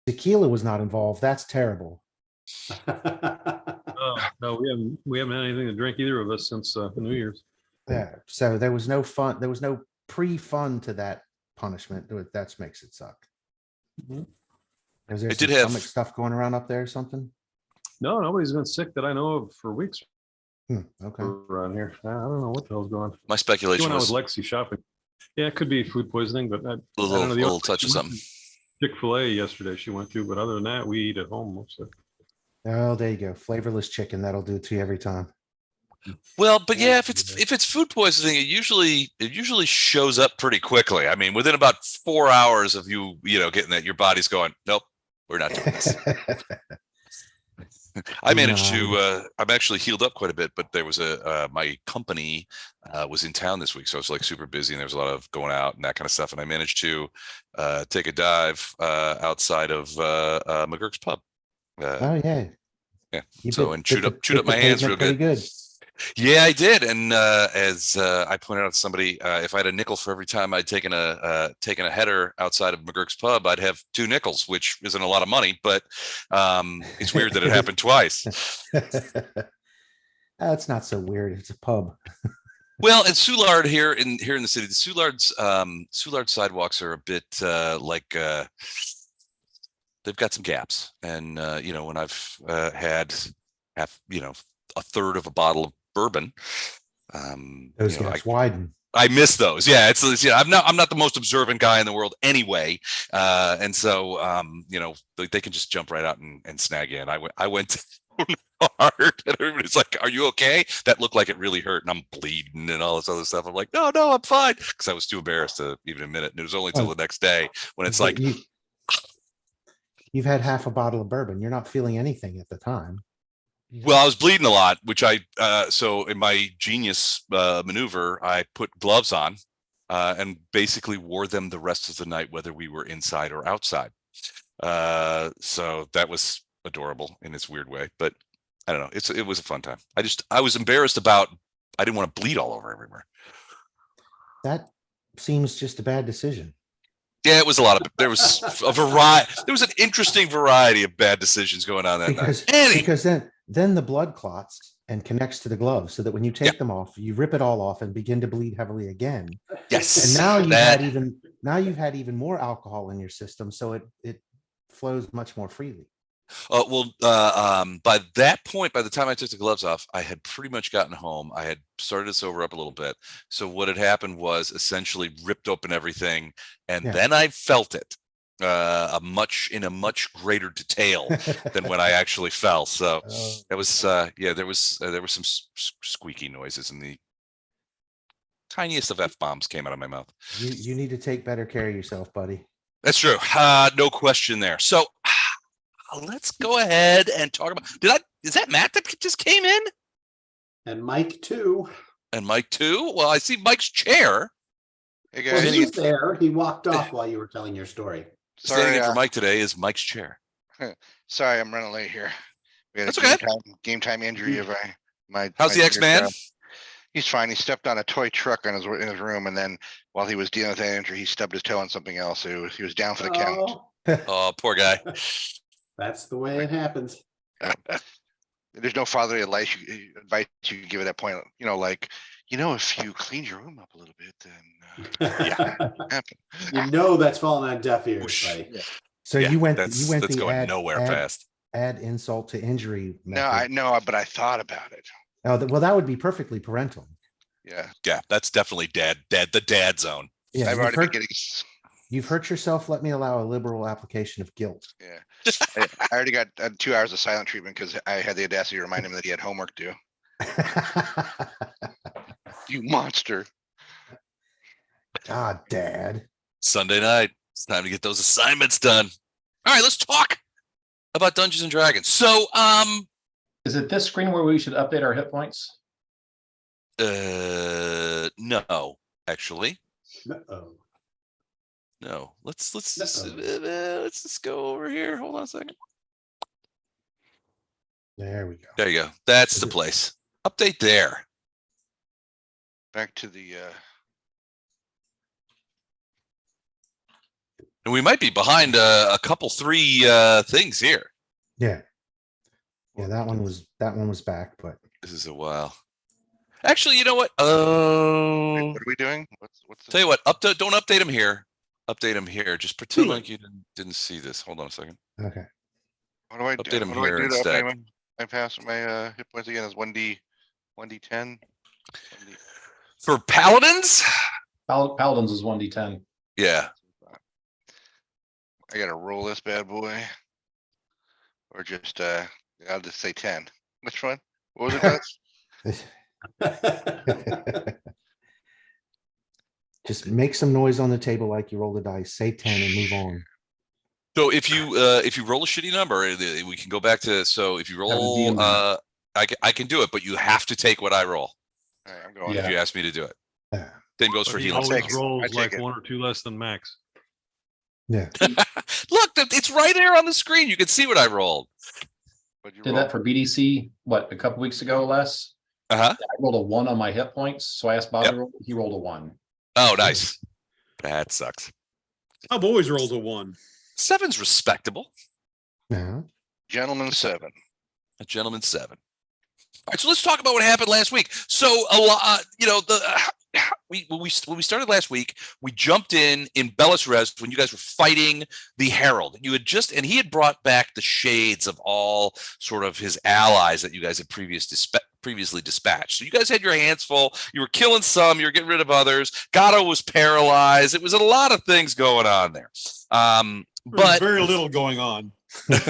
Tequila was not involved. That's terrible. Oh, no, we haven't had anything to drink, either of us, since New Year's. Yeah. So there was no fun. There was no pre-fun to that punishment. That makes it suck. Mhm. Is there It some did have- stomach stuff going around up there or something? No, nobody's been sick that I know of for weeks Okay. around here. I don't know what the hell's going on. My She speculation went out with was Lexi shopping. Yeah, it could be food poisoning, but I a don't know. The little touch of something. Chick-fil-A yesterday she went to, but other than that, we eat at home mostly. Oh, there you go. Flavorless chicken. That'll do it to you every time. Well, but yeah, if it's food poisoning, it usually shows up pretty quickly. I mean, within about 4 hours of you getting that, your body's going, nope, we're not doing this. I managed to. I'm actually healed up quite a bit, but there was my company was in town this week, so I was like super busy, and there was a lot of going out and that kind of stuff. And I managed to take a dive outside of McGurk's pub. Oh yeah. Yeah. You So bit- chewed bit up the my hands real pavement pretty good. Yeah, I did. And as I pointed out to somebody, if I had a nickel for every time I'd taken a header outside of McGurk's pub, I'd have 2 nickels, which isn't a lot of money, but it's weird that it happened twice. That's not so weird. It's a pub. Well, and Soulard here in the city, the Soulard sidewalks are a bit they've got some gaps. And when I've had half, a third of a bottle of bourbon, Those gaps widen. I miss those. Yeah, it's I'm not the most observant guy in the world anyway, and so they can just jump right out and snag in. I went hard, and everybody's like, "Are you okay?" That looked like it really hurt, and I'm bleeding and all this other stuff. I'm like, "No, I'm fine," because I was too embarrassed to even admit it. And it was only till the next day when it's like, you've had half a bottle of bourbon. You're not feeling anything at the time. well, I was bleeding a lot, which so in my genius maneuver, I put gloves on and basically wore them the rest of the night, whether we were inside or outside. So that was adorable in its weird way, but I don't know. It was a fun time. I was embarrassed I didn't want to bleed all over everywhere. That seems just a bad decision. Yeah, it was a lot of. There was a variety. There was an interesting variety of bad decisions going on that night. Because then the blood clots and connects to the gloves, so that when you take them off, you rip it all off and begin to bleed heavily again. Yes, and now you've had even more alcohol in your system, so it flows much more freely. By that point, by the time I took the gloves off, I had pretty much gotten home. I had started to sober up a little bit. So what had happened was essentially ripped open everything, and then I felt it in a much greater detail than when I actually fell. So it was there was some squeaky noises, and the tiniest of F-bombs came out of my mouth. You need to take better care of yourself, buddy. That's true. No question there. So let's go ahead and talk about. Is that Matt that just came in? And Mike too. Well, I see Mike's chair. Hey Well, guys, he was there. He walked off while you were telling your story. Standing sorry, in for Mike today is Mike's chair. sorry, I'm running late here. We had That's a okay. game time injury of my. How's the X-Man? He's fine. He stepped on a toy truck in his room, and then while he was dealing with that injury, he stubbed his toe on something else. So he was down for the count. Oh, poor guy. That's the way it happens. There's no fatherly advice you could give at that point. If you cleaned your room up a little bit, then That's falling on deaf ears, buddy. So you went that's the going nowhere fast. Add insult to injury method. No, I know, but I thought about it. Oh, well, that would be perfectly parental. Yeah, That's definitely the dad zone. Yeah, I've already been getting. You've hurt yourself. Let me allow a liberal application of guilt. Yeah, I already got 2 hours of silent treatment because I had the audacity to remind him that he had homework due. You monster! God, Dad. Sunday night. It's time to get those assignments done. All right, let's talk about Dungeons and Dragons. So, is it this screen where we should update our hit points? No, actually. Uh-oh. No, let's just go over here. Hold on a second. There we go. There you go. That's the place. Update there. Back to the And we might be behind a couple, three things here. Yeah. Yeah, that one was back, but This is a while. Actually, you know what? What are we doing? What's Tell you what, don't update him here. Update him here. Just pretend like you didn't see this. Hold on a second. okay. What do I Update him what do I here do to instead. update my pass my hit points again is 1d10. For paladins? Paladins is 1d10. Yeah. I gotta roll this bad boy. Or just I'll just say 10. Which one? What was it, Dutch? Just make some noise on the table like you roll the dice, say 10 and move on. So if you roll a shitty number, we can go back to, so if you roll, I can do it, but you have to take what I roll. All right, I'm going. Yeah. If you ask me to do it. Yeah. Same goes But for he healing. always take it. I rolls take like it. 1 or 2 less than max. Yeah. Look, it's right there on the screen. You can see what I rolled. What'd you Did roll? that for BDC, what, a couple weeks ago, Les? Uh-huh. I rolled a 1 on my hit points, so I asked Bob Yep. to roll, he rolled a 1. Oh, nice. That sucks. I've always rolled a 1. 7's respectable. Yeah. Gentleman 7. A gentleman 7. All right, so let's talk about what happened last week. So a lot, when we started last week, we jumped in Bellis Res when you guys were fighting the Herald. You had and he had brought back the shades of all sort of his allies that you guys had previously dispatched. So you guys had your hands full. You were killing some, you were getting rid of others. Gatto was paralyzed. It was a lot of things going on there. But very little going on.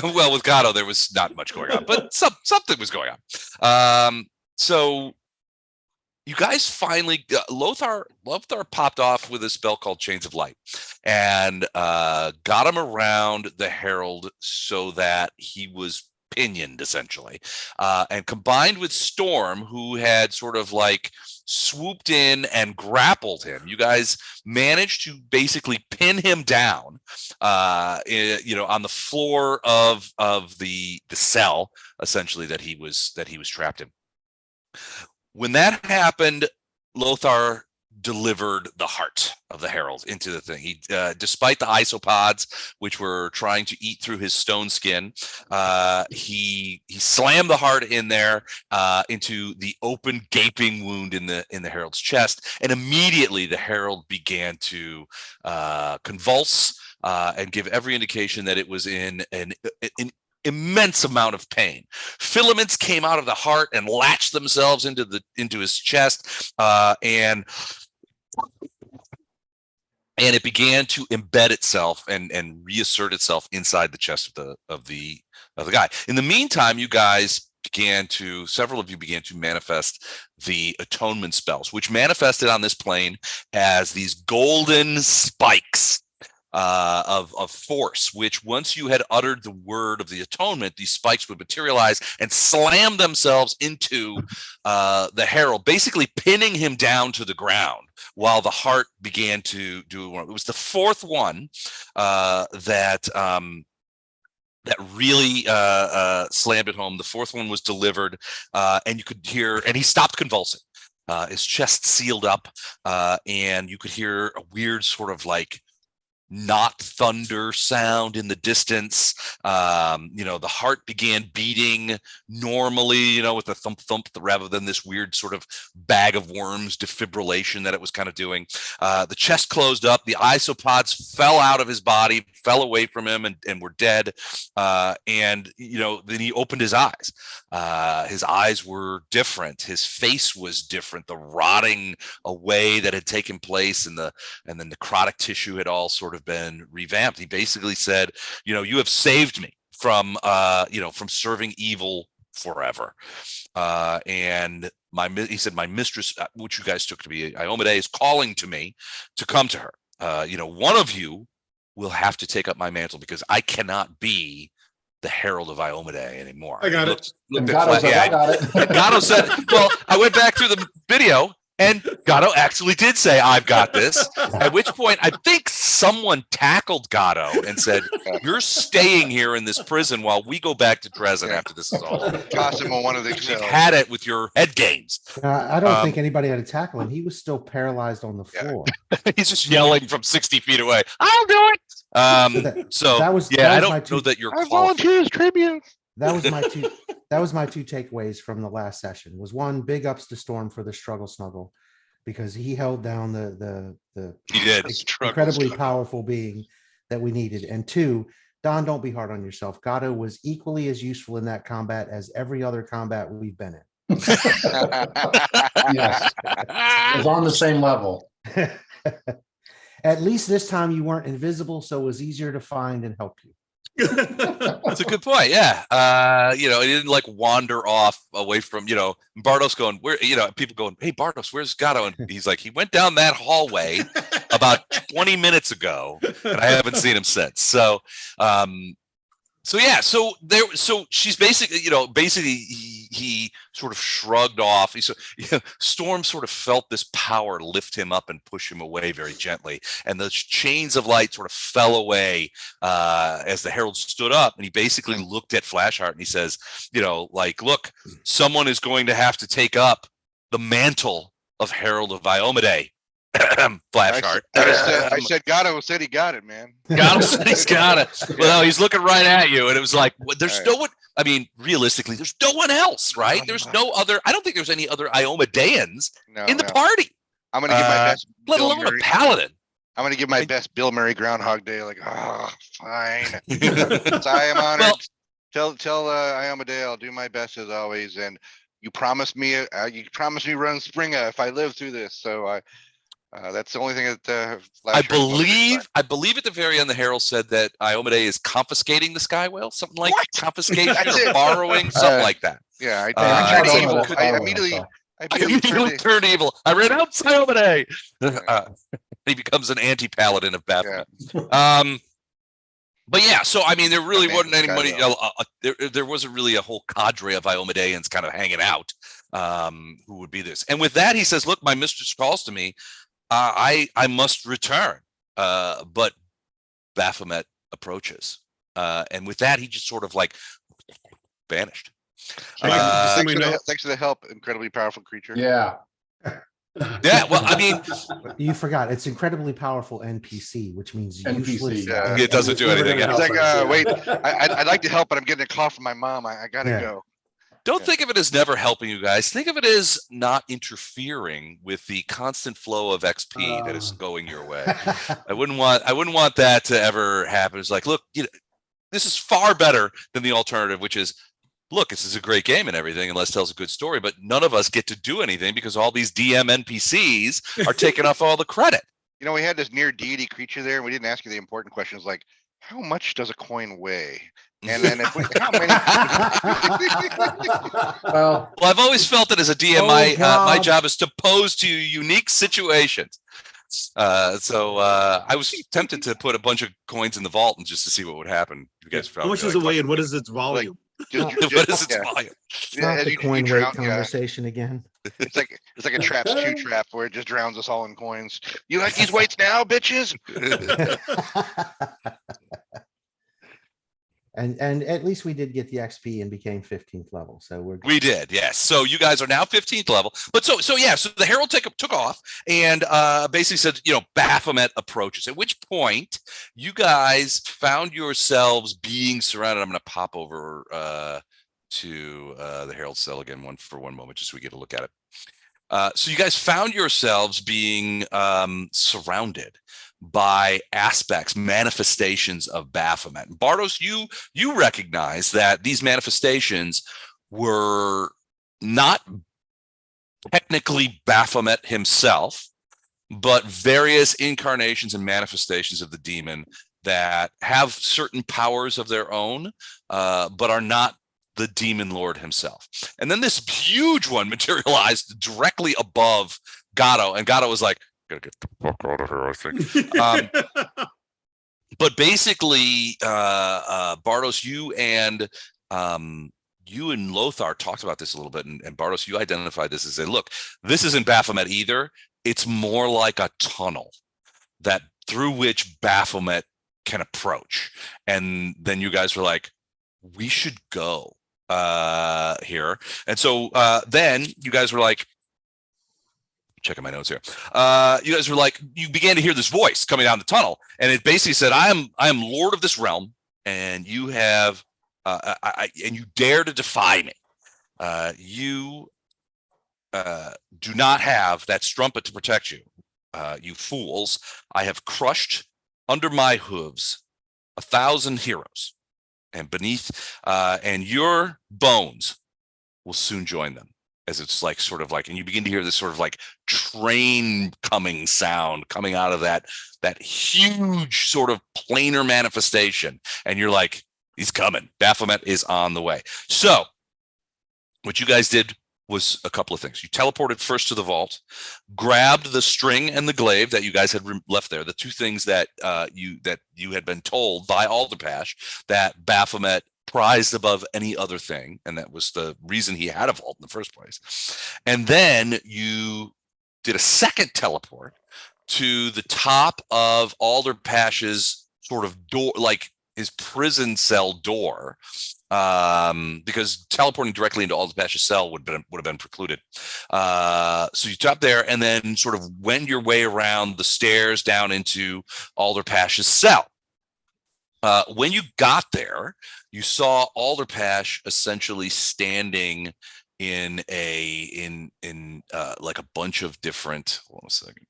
well, with Gatto, there was not much going on, but something was going on. So you guys finally Lothar popped off with a spell called Chains of Light and got him around the Herald so that he was pinioned essentially, and combined with Storm, who had sort of like swooped in and grappled him. You guys managed to basically pin him down, on the floor of the cell essentially that he was trapped in. When that happened, Lothar delivered the heart of the Herald into the thing. He, despite the isopods, which were trying to eat through his stone skin, he slammed the heart in there into the open, gaping wound in the Herald's chest, and immediately the Herald began to convulse and give every indication that it was in an immense amount of pain. Filaments came out of the heart and latched themselves into his chest, and it began to embed itself and reassert itself inside the chest of the guy. In the meantime, several of you began to manifest the atonement spells, which manifested on this plane as these golden spikes of force, which once you had uttered the word of the atonement, these spikes would materialize and slam themselves into the Herald, basically pinning him down to the ground while the heart began to do it. It was the fourth one that really slammed it home. The fourth one was delivered, and you could hear, and he stopped convulsing. His chest sealed up, and you could hear a weird sort of like not thunder sound in the distance. The heart began beating normally, with a thump thump rather than this weird sort of bag of worms defibrillation that it was kind of doing. The chest closed up, the isopods fell out of his body, fell away from him and were dead. And then he opened his eyes. His eyes were different. His face was different. The rotting away that had taken place and the necrotic tissue had all sort of been revamped. He basically said, you have saved me from serving evil forever. And he said, my mistress, which you guys took to be Iomedae, is calling to me to come to her. One of you will have to take up my mantle because I cannot be the Herald of Iomedae anymore. I got it. And Gatto said, I got it. And Gatto said, well, I went back through the video and Gatto actually did say, I've got this. At which point, I think someone tackled Gatto and said, you're staying here in this prison while we go back to Dresden after this is all over. Toss him on one of the You've cells. had it with your head games. I don't think anybody had to tackle him. He was still paralyzed on the floor. He's just yelling from 60 feet away, I'll do it. So that was yeah, I my don't know two, that you're I qualified. volunteers tribute. that was my two that was my two takeaways from the last session. Was one, big ups to Storm for the struggle snuggle, because he held down the He did. incredibly powerful being that we needed. And two, Don, don't be hard on yourself. Gato was equally as useful in that combat as every other combat we've been Yes, it was on the same level. in. At least this time you weren't invisible, so it was easier to find and help you. That's a good point. Yeah. He didn't like wander off away from, Bardos going, where, people going, hey, Bardos, where's Gato? And he's like, he went down that hallway about 20 minutes ago, and I haven't seen him since. So, so she's basically, he sort of shrugged off. Storm sort of felt this power lift him up and push him away very gently. And the chains of light sort of fell away as the Herald stood up, and he basically looked at Flashheart and he says, look, someone is going to have to take up the mantle of Herald of Iomedae. Flashheart. I said Gato said he got it, man. Gato said he's got it. Well, he's looking right at you, and it was like, there's no one. I mean, realistically, there's no one else, right? There's no other. I don't think there's any other Iomedaeans in the party. I'm gonna give my best, let alone a paladin. I'm gonna give my best Bill Murray Groundhog Day. Like, fine. I am honored. Tell Iomedae I'll do my best as always, and you promised me run Springer if I live through this. So that's the only thing that I believe at the very end the Herald said that Iomedae is confiscating the Sky Whale, something like confiscation or borrowing, something like that. Yeah, I immediately turned evil. I renounce Iomedae. He becomes an anti-paladin of Baphomet. But yeah, so I mean, there really wasn't anybody. There wasn't really a whole cadre of Iomedaeans kind of hanging out who would be this. And with that, he says, "Look, my mistress calls to me. I must return." But Baphomet approaches, and with that, he just sort of like vanished. Thanks for the help, incredibly powerful creature. Yeah. Yeah, well, I mean, you forgot it's incredibly powerful NPC, which means NPC, useless. yeah. It doesn't do anything. He's like, wait, I'd like to help, but I'm getting a call from my mom. I gotta go. Don't think of it as never helping you guys. Think of it as not interfering with the constant flow of XP that is going your way. I wouldn't want that to ever happen. It's like, look, this is far better than the alternative, which is, look, this is a great game and everything, and Les tells a good story, but none of us get to do anything because all these DM NPCs are taking off all the credit. We had this near deity creature there, and we didn't ask you the important questions like, how much does a coin weigh? And then how many? Well, I've always felt that as a DM, my job is to pose to unique situations. So I was tempted to put a bunch of coins in the vault and just to see what would happen. You guys How much does it weigh and what is its volume? What is its volume? It's not the coin weight conversation again. It's like a Traps 2 trap where it just drowns us all in coins. You like these weights now, bitches? And at least we did get the XP and became 15th level. So we did, yes. So you guys are now 15th level. But so the Herald took off and basically said, Baphomet approaches. At which point you guys found yourselves being surrounded. I'm going to pop over to the Herald cell again for one moment, just so we get a look at it. So you guys found yourselves being surrounded by aspects, manifestations of Baphomet. Bardos, you recognize that these manifestations were not technically Baphomet himself, but various incarnations and manifestations of the demon that have certain powers of their own, but are not the demon lord himself. And then this huge one materialized directly above Gato, and Gato was like, gotta get the fuck out of here, I think. But basically, Bardos, you and Lothar talked about this a little bit, and Bardos, you identified this as look, this isn't Baphomet either. It's more like a tunnel that through which Baphomet can approach. And then you guys were like, we should go here. And so then you guys were like, checking my notes here. You guys were like, you began to hear this voice coming down the tunnel, and it basically said, I am lord of this realm, and you have and you dare to defy me. You do not have that strumpet to protect you. You fools. I have crushed under my hooves 1,000 heroes, and beneath and your bones will soon join them. As it's like sort of like, and you begin to hear this sort of like train coming sound coming out of that huge sort of planar manifestation, and you're like, he's coming. Baphomet is on the way. So what you guys did was a couple of things. You teleported first to the vault, grabbed the string and the glaive that you guys had left there, the two things that you had been told by Alderpash that Baphomet prized above any other thing, and that was the reason he had a vault in the first place. And then you did a second teleport to the top of Alderpash's sort of door, like his prison cell door, because teleporting directly into Alderpash's cell would have been precluded. So you top there and then sort of wend your way around the stairs down into Alderpash's cell. When you got there, you saw Alderpash essentially standing in like a bunch of different. Hold on a second.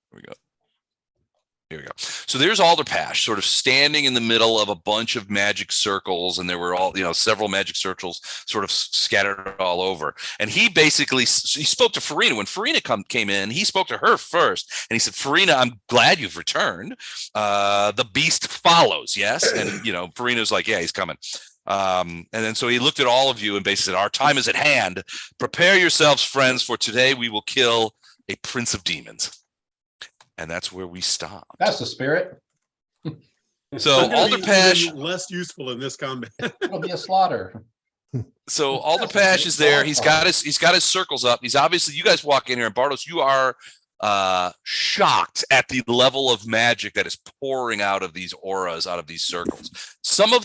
Here we go. So there's Alderpash sort of standing in the middle of a bunch of magic circles, and there were all, several magic circles sort of scattered all over. And he basically, he spoke to Farina. When Farina came in, he spoke to her first, and he said, Farina, I'm glad you've returned. The beast follows, yes? And, Farina's like, yeah, he's coming. And then so he looked at all of you and basically said, our time is at hand. Prepare yourselves, friends, for today we will kill a prince of demons. And that's where we stop. That's the spirit. So Alderpash, less useful in this combat. It'll be a slaughter. So Alderpash is there. He's got his circles up. He's obviously, you guys walk in here, and Bartos, you are shocked at the level of magic that is pouring out of these auras, out of these circles. Some of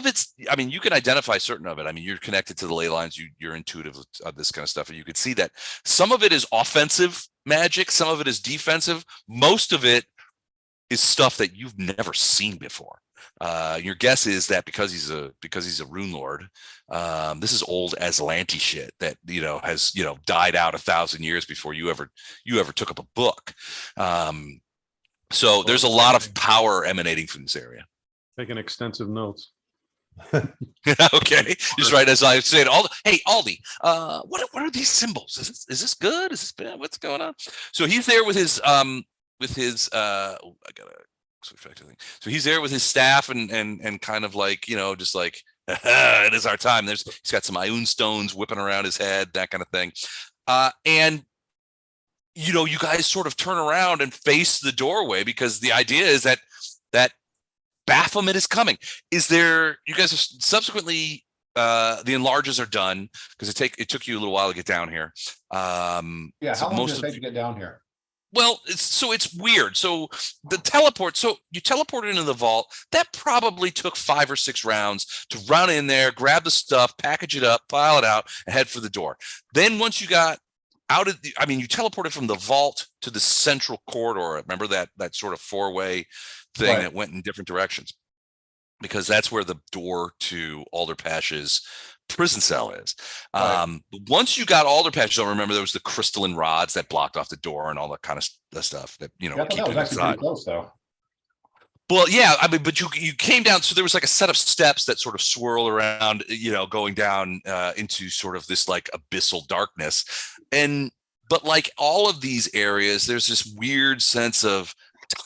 it's, I mean, you can identify certain of it. I mean, you're connected to the ley lines. You're intuitive of this kind of stuff, and you could see that some of it is offensive magic, some of it is defensive. Most of it is stuff that you've never seen before. Your guess is that because he's a Runelord, this is old Aslanti shit that has died out 1,000 years before you ever took up a book. So there's a lot of power emanating from this area. Taking extensive notes. Okay, just right as I said. Hey Aldi, what are these symbols? Is this good? Is this bad? What's going on? So he's there with his I gotta switch back to the thing. So he's there with his staff and kind of like just like it is our time. He's got some Ioun stones whipping around his head, that kind of thing. And you guys sort of turn around and face the doorway because the idea is that Baphomet is coming. You guys have subsequently the enlarges are done because it took you a little while to get down here. How long does it take to get down here? Well, it's weird. So the teleport, so you teleported into the vault. That probably took 5 or 6 rounds to run in there, grab the stuff, package it up, file it out, and head for the door. Then once you got out of you teleported from the vault to the central corridor. Remember that sort of 4-way thing that went in different directions, because that's where the door to Alderpash's prison cell is. But once you got Alderpash, don't remember there was the crystalline rods that blocked off the door and all that kind of stuff that keep it inside. Close, though. Well, yeah, but you came down, so there was like a set of steps that sort of swirl around, going down into sort of this like abyssal darkness. But like all of these areas, there's this weird sense of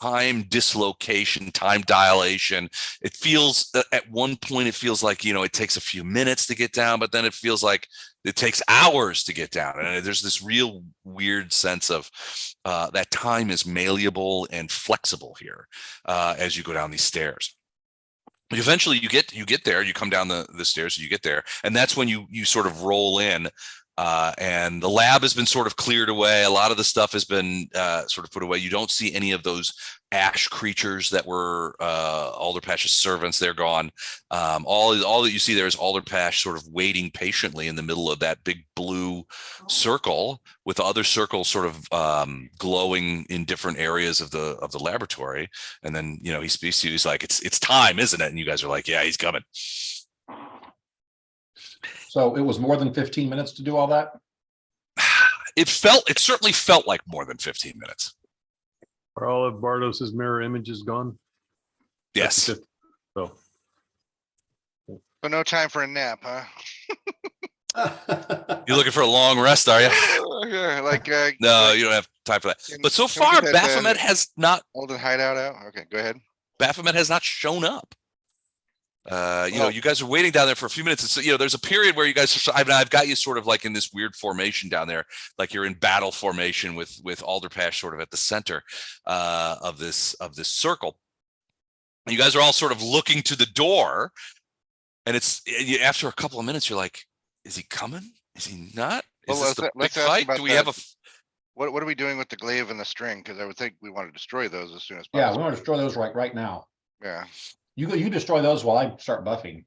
time dislocation, time dilation. It feels at one point, it feels like, it takes a few minutes to get down, but then it feels like it takes hours to get down. And there's this real weird sense of that time is malleable and flexible here as you go down these stairs. But eventually you get there, you come down the stairs, you get there, and that's when you sort of roll in And the lab has been sort of cleared away. A lot of the stuff has been sort of put away. You don't see any of those ash creatures that were Alderpash's servants. They're gone. All that you see there is Alderpash sort of waiting patiently in the middle of that big blue circle, with the other circles sort of glowing in different areas of the laboratory. And then, you know, he speaks to you. He's like, it's time, isn't it? And you guys are like, yeah, he's coming. So it was more than 15 minutes to do all that? It certainly felt like more than 15 minutes. Are all of Bardos's mirror images gone? Yes. That's just- So So no time for a nap, huh? You're looking for a long rest, are you? Like No, you don't have time for that. But so can we far, get that, Baphomet has not. Olden hideout out. Okay, go ahead. Baphomet has not shown up. You know, Well- you guys are waiting down there for a few minutes. And so, you know, there's a period where you guys are, I've got you sort of like in this weird formation down there, like you're in battle formation with Alderpash sort of at the center of this circle. And you guys are all sort of looking to the door, and after a couple of minutes, you're like, is he coming? Is he not? Is Well, this the big let's ask fight? about Do we have a What are we doing with the glaive and the string? Because I would think we want to destroy those as soon as Yeah, we possible. want to destroy those right now. Yeah. You destroy those while I start buffing.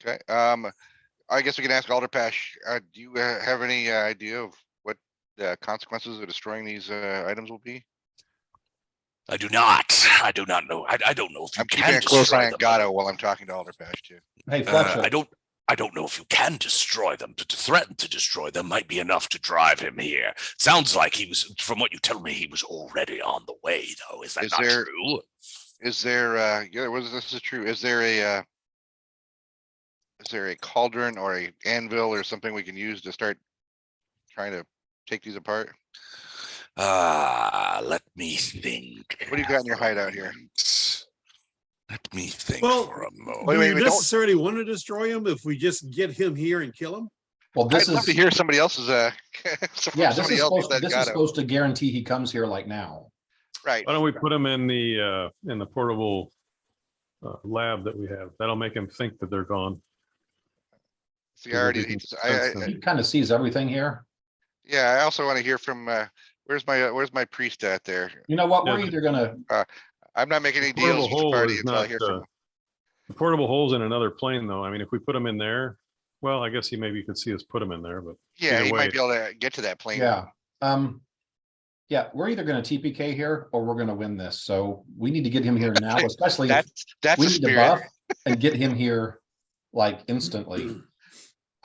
Okay. I guess we can ask Alderpash. Do you have any idea of what the consequences of destroying these items will be? I do not. I do not know. I don't know if you I'm can keeping a close destroy eye on them. Gatto while I'm talking to Alderpash too. Hey, Fletcher. I don't know if you can destroy them. To threaten to destroy them might be enough to drive him here. Sounds like he was, from what you tell me, he was already on the way, though. Is that not true? Is there yeah, this is true. Is there a cauldron or a anvil or something we can use to start trying to take these apart? Let me think. What do you got in your hideout here? Let me think Well, for a moment. Wait, do wait, you wait, don't- necessarily want to destroy him if we just get him here and kill him? Well, this I'd love is, to hear somebody else's yeah, this somebody is else supposed, besides this is Gatto. supposed to guarantee he comes here like now. Right. why don't we put him in the portable lab that we have? That'll make him think that they're gone. See, I already, we can I- sense them. He kind of sees everything here. yeah, I also want to hear from, where's my priest at there? You know what? We're Yeah. either gonna, I'm not making any Portable deals with the hole party is until I not, hear from him. The portable hole's in another plane, though. I mean, if we put him in there, well, I guess maybe you could see us put him in there, but Yeah, either he way. might be able to get to that plane. yeah. Yeah, we're either gonna TPK here or we're gonna win this. So we need to get him here now, especially if That's we a need to spirit. buff and get him here like instantly.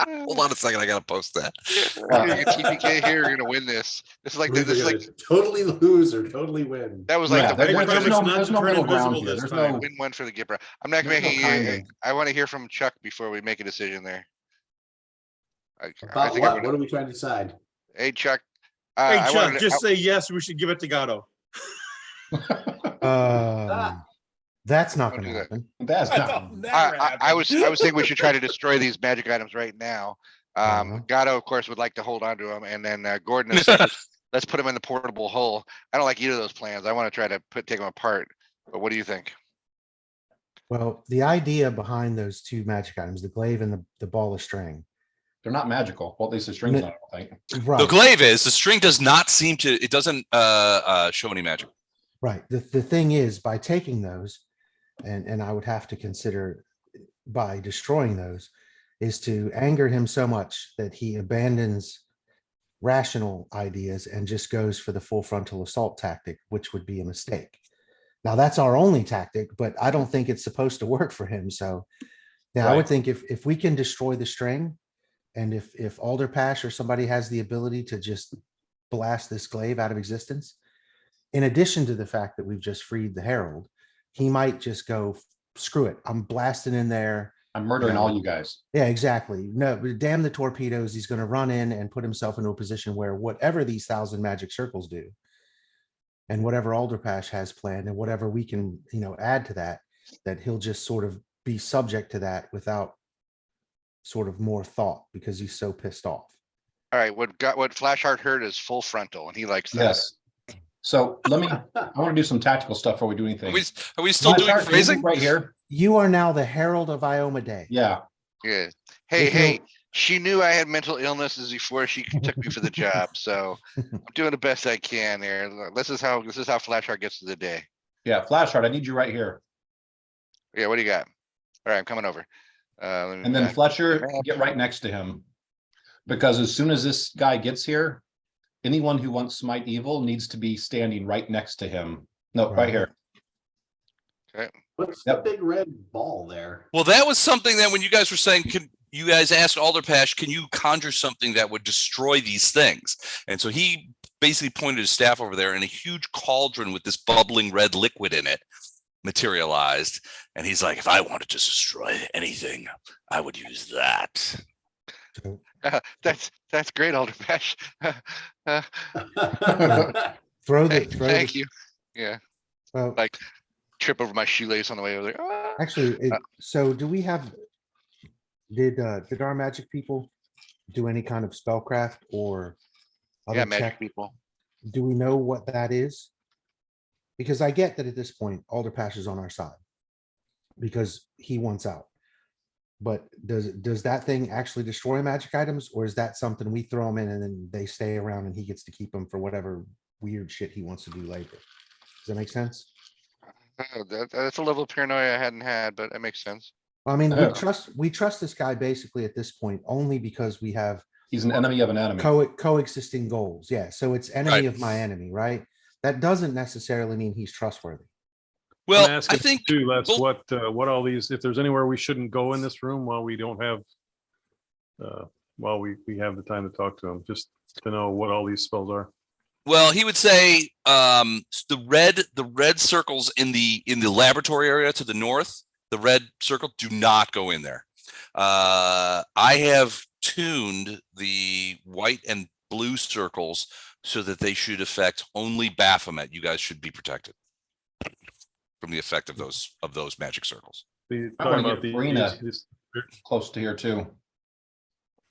Hold on a second. I got to post that. You're gonna TPK here, you're gonna win this. This is like, We're this is either like, gonna totally lose or totally win. that was like Yeah, the win there's one for promise no, the, not there's to no turn middle ground invisible here. this There's no, time. win one for the Gipper. I'm not There's no making, kind of- I want to hear from Chuck before we make a decision there. I About think I'm what? gonna, What are we trying to decide? hey, Chuck. Hey, I Chuck, wanted to- just say yes, we should give it to Gatto. That's not Don't going to do that. happen. that's I not, thought never I was happened. thinking we should try to destroy these magic items right now. Uh-huh. Gatto, of course, would like to hold on to them, and then Gordon has said, let's put them in the portable hole. I don't like either of those plans. I want to try to take them apart. But what do you think? Well, the idea behind those two magic items, the glaive and the ball of string. they're not magical. Well, at least the strings, I don't think. The Right, glaive is the string does not seem to. It doesn't show any magic. right. The thing is, by taking those, and I would have to consider by destroying those, is to anger him so much that he abandons rational ideas and just goes for the full frontal assault tactic, which would be a mistake. Now that's our only tactic, but I don't think it's supposed to work for him. So yeah, I would Right. think if we can destroy the string, and if Alderpash or somebody has the ability to just blast this glaive out of existence, in addition to the fact that we've just freed the Herald, he might just go, screw it, I'm blasting in there. I'm murdering Yeah. all you guys. Yeah, exactly. No, damn the torpedoes. He's going to run in and put himself into a position where whatever these 1,000 magic circles do, and whatever Alderpash has planned, and whatever we can, add to that, that he'll just sort of be subject to that without sort of more thought because he's so pissed off. All right, what Flashheart heard is full frontal, and he likes that. Yes. So I want to do some tactical stuff before we do anything. Are we still doing Flashheart, can you phrasing? move right here? You are now the Herald of Iomedae. Yeah. Yeah. Hey, If you hey, don't- she knew I had mental illnesses before she took me for the job, so I'm doing the best I can here. This is how Flashheart gets to the day. Yeah, Flashheart, I need you right here. Yeah, what do you got? All right, I'm coming over. Let me And then back Fletcher, map. get right next to him. Because as soon as this guy gets here, anyone who wants Smite Evil needs to be standing right next to him. No, right Right. here. Okay. What's Yep. the big red ball there? Well, that was something that when you guys were saying, can you guys asked Alderpash, can you conjure something that would destroy these things? And so he basically pointed his staff over there, and a huge cauldron with this bubbling red liquid in it materialized. And he's like, if I wanted to destroy anything, I would use that. So That's great, Alderpash. throw the, Thank you. Yeah, well, like trip over my shoelace on the way over there. Ah. actually, so do we have, did our magic people do any kind of spellcraft or Yeah, other magic check? people. Do we know what that is? Because I get that at this point, Alderpash is on our side. Because he wants out. But does that thing actually destroy magic items, or is that something we throw them in and then they stay around and he gets to keep them for whatever weird shit he wants to do later? Does that make sense? Oh, that's a level of paranoia I hadn't had, but it makes sense. I mean, Yeah. we trust this guy basically at this point only because we have He's an enemy of an enemy. coexisting goals. Yeah, so it's enemy of my enemy, right? That doesn't necessarily mean he's trustworthy. Well, I'm I asking think too, Les, well- what all these, if there's anywhere we shouldn't go in this room while we don't have, while we have the time to talk to him, just to know what all these spells are. well, he would say the red circles in the laboratory area to the north, the red circle, do not go in there. I have tuned the white and blue circles so that they should affect only Baphomet. You guys should be protected from the effect of those magic circles. The, I talking wanna about get the, Farina. these- Close to here too.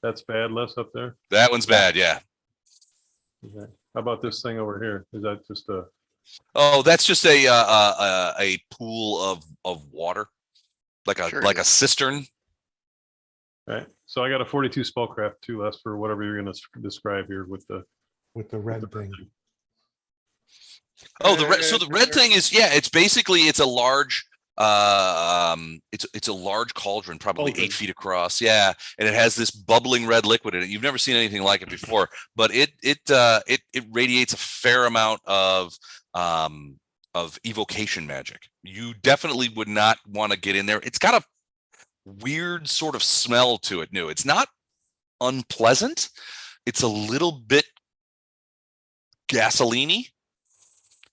that's bad, Les, up there. That one's bad, yeah. Okay. How about this thing over here? Is that just a, Oh, that's just a pool of water, like Sure a is. cistern. right? So I got a 42 spellcraft too, Les, for whatever you're gonna describe here with the. With the red thing. Oh, so the red thing is, yeah, it's basically it's a large it's a large cauldron, probably 8 Cauldron. feet across. Yeah, and it has this bubbling red liquid in it. You've never seen anything like it before, but it radiates a fair amount of evocation magic. You definitely would not want to get in there. It's got a weird sort of smell to it. It's not unpleasant. It's a little bit gasoline-y.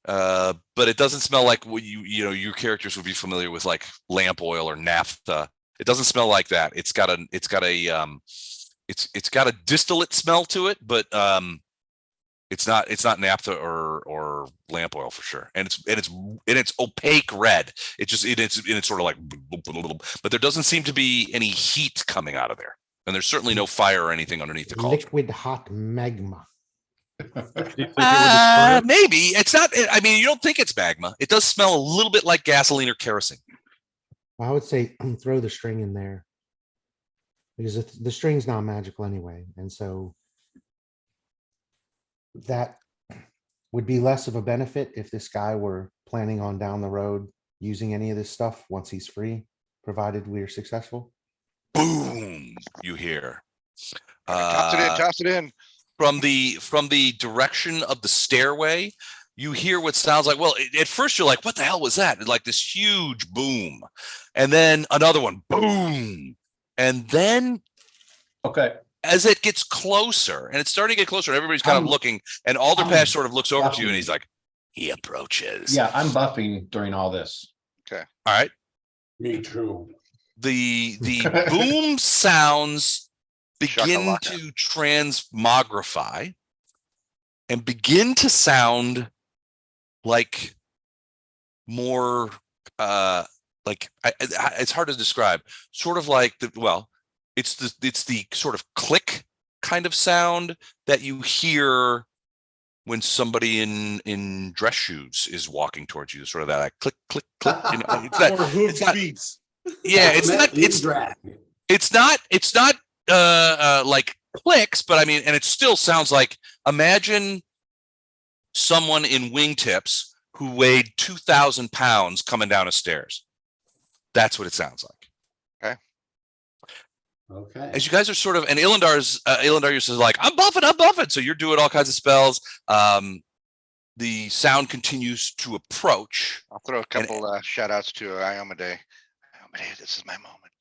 But it doesn't smell like what your characters would be familiar with, like lamp oil or naphtha. It doesn't smell like that. It's got a distillate smell to it, but it's not naphtha or lamp oil for sure. And it's opaque red. It's sort of like, but there doesn't seem to be any heat coming out of there, and there's certainly no fire or anything underneath the cauldron. Liquid hot magma. Do you think it would destroy it? Maybe it's not. I mean, you don't think it's magma. It does smell a little bit like gasoline or kerosene. I would say throw the string in there. Because the string's not magical anyway, and so that would be less of a benefit if this guy were planning on down the road using any of this stuff once he's free, provided we are successful. Boom! You hear. Toss it in. From the direction of the stairway, you hear what sounds like, well, at first you're like, what the hell was that? And like this huge boom, and then another one, boom, and then Okay, as it gets closer, and it's starting to get closer, and everybody's kind of looking, and Alderpash sort of looks over to you, and he's like, he approaches. yeah, I'm buffing during all this. All right. Me too. The boom sounds begin Shakalaka. to transmogrify and begin to sound like more it's hard to describe, sort of like it's the sort of click kind of sound that you hear when somebody in dress shoes is walking towards you, sort of that like, click click click, it's that, Or hoof it's not- beats. yeah, it's It's not like clicks, but I mean, and it still sounds like, imagine someone in wingtips who weighed 2,000 pounds coming down a stairs. That's what it sounds like. Okay. As you guys are sort of, and Ilindar is like, I'm buffing. So you're doing all kinds of spells. The sound continues to approach. I'll throw a couple shout outs to Iomedae. Iomedae, this is my moment.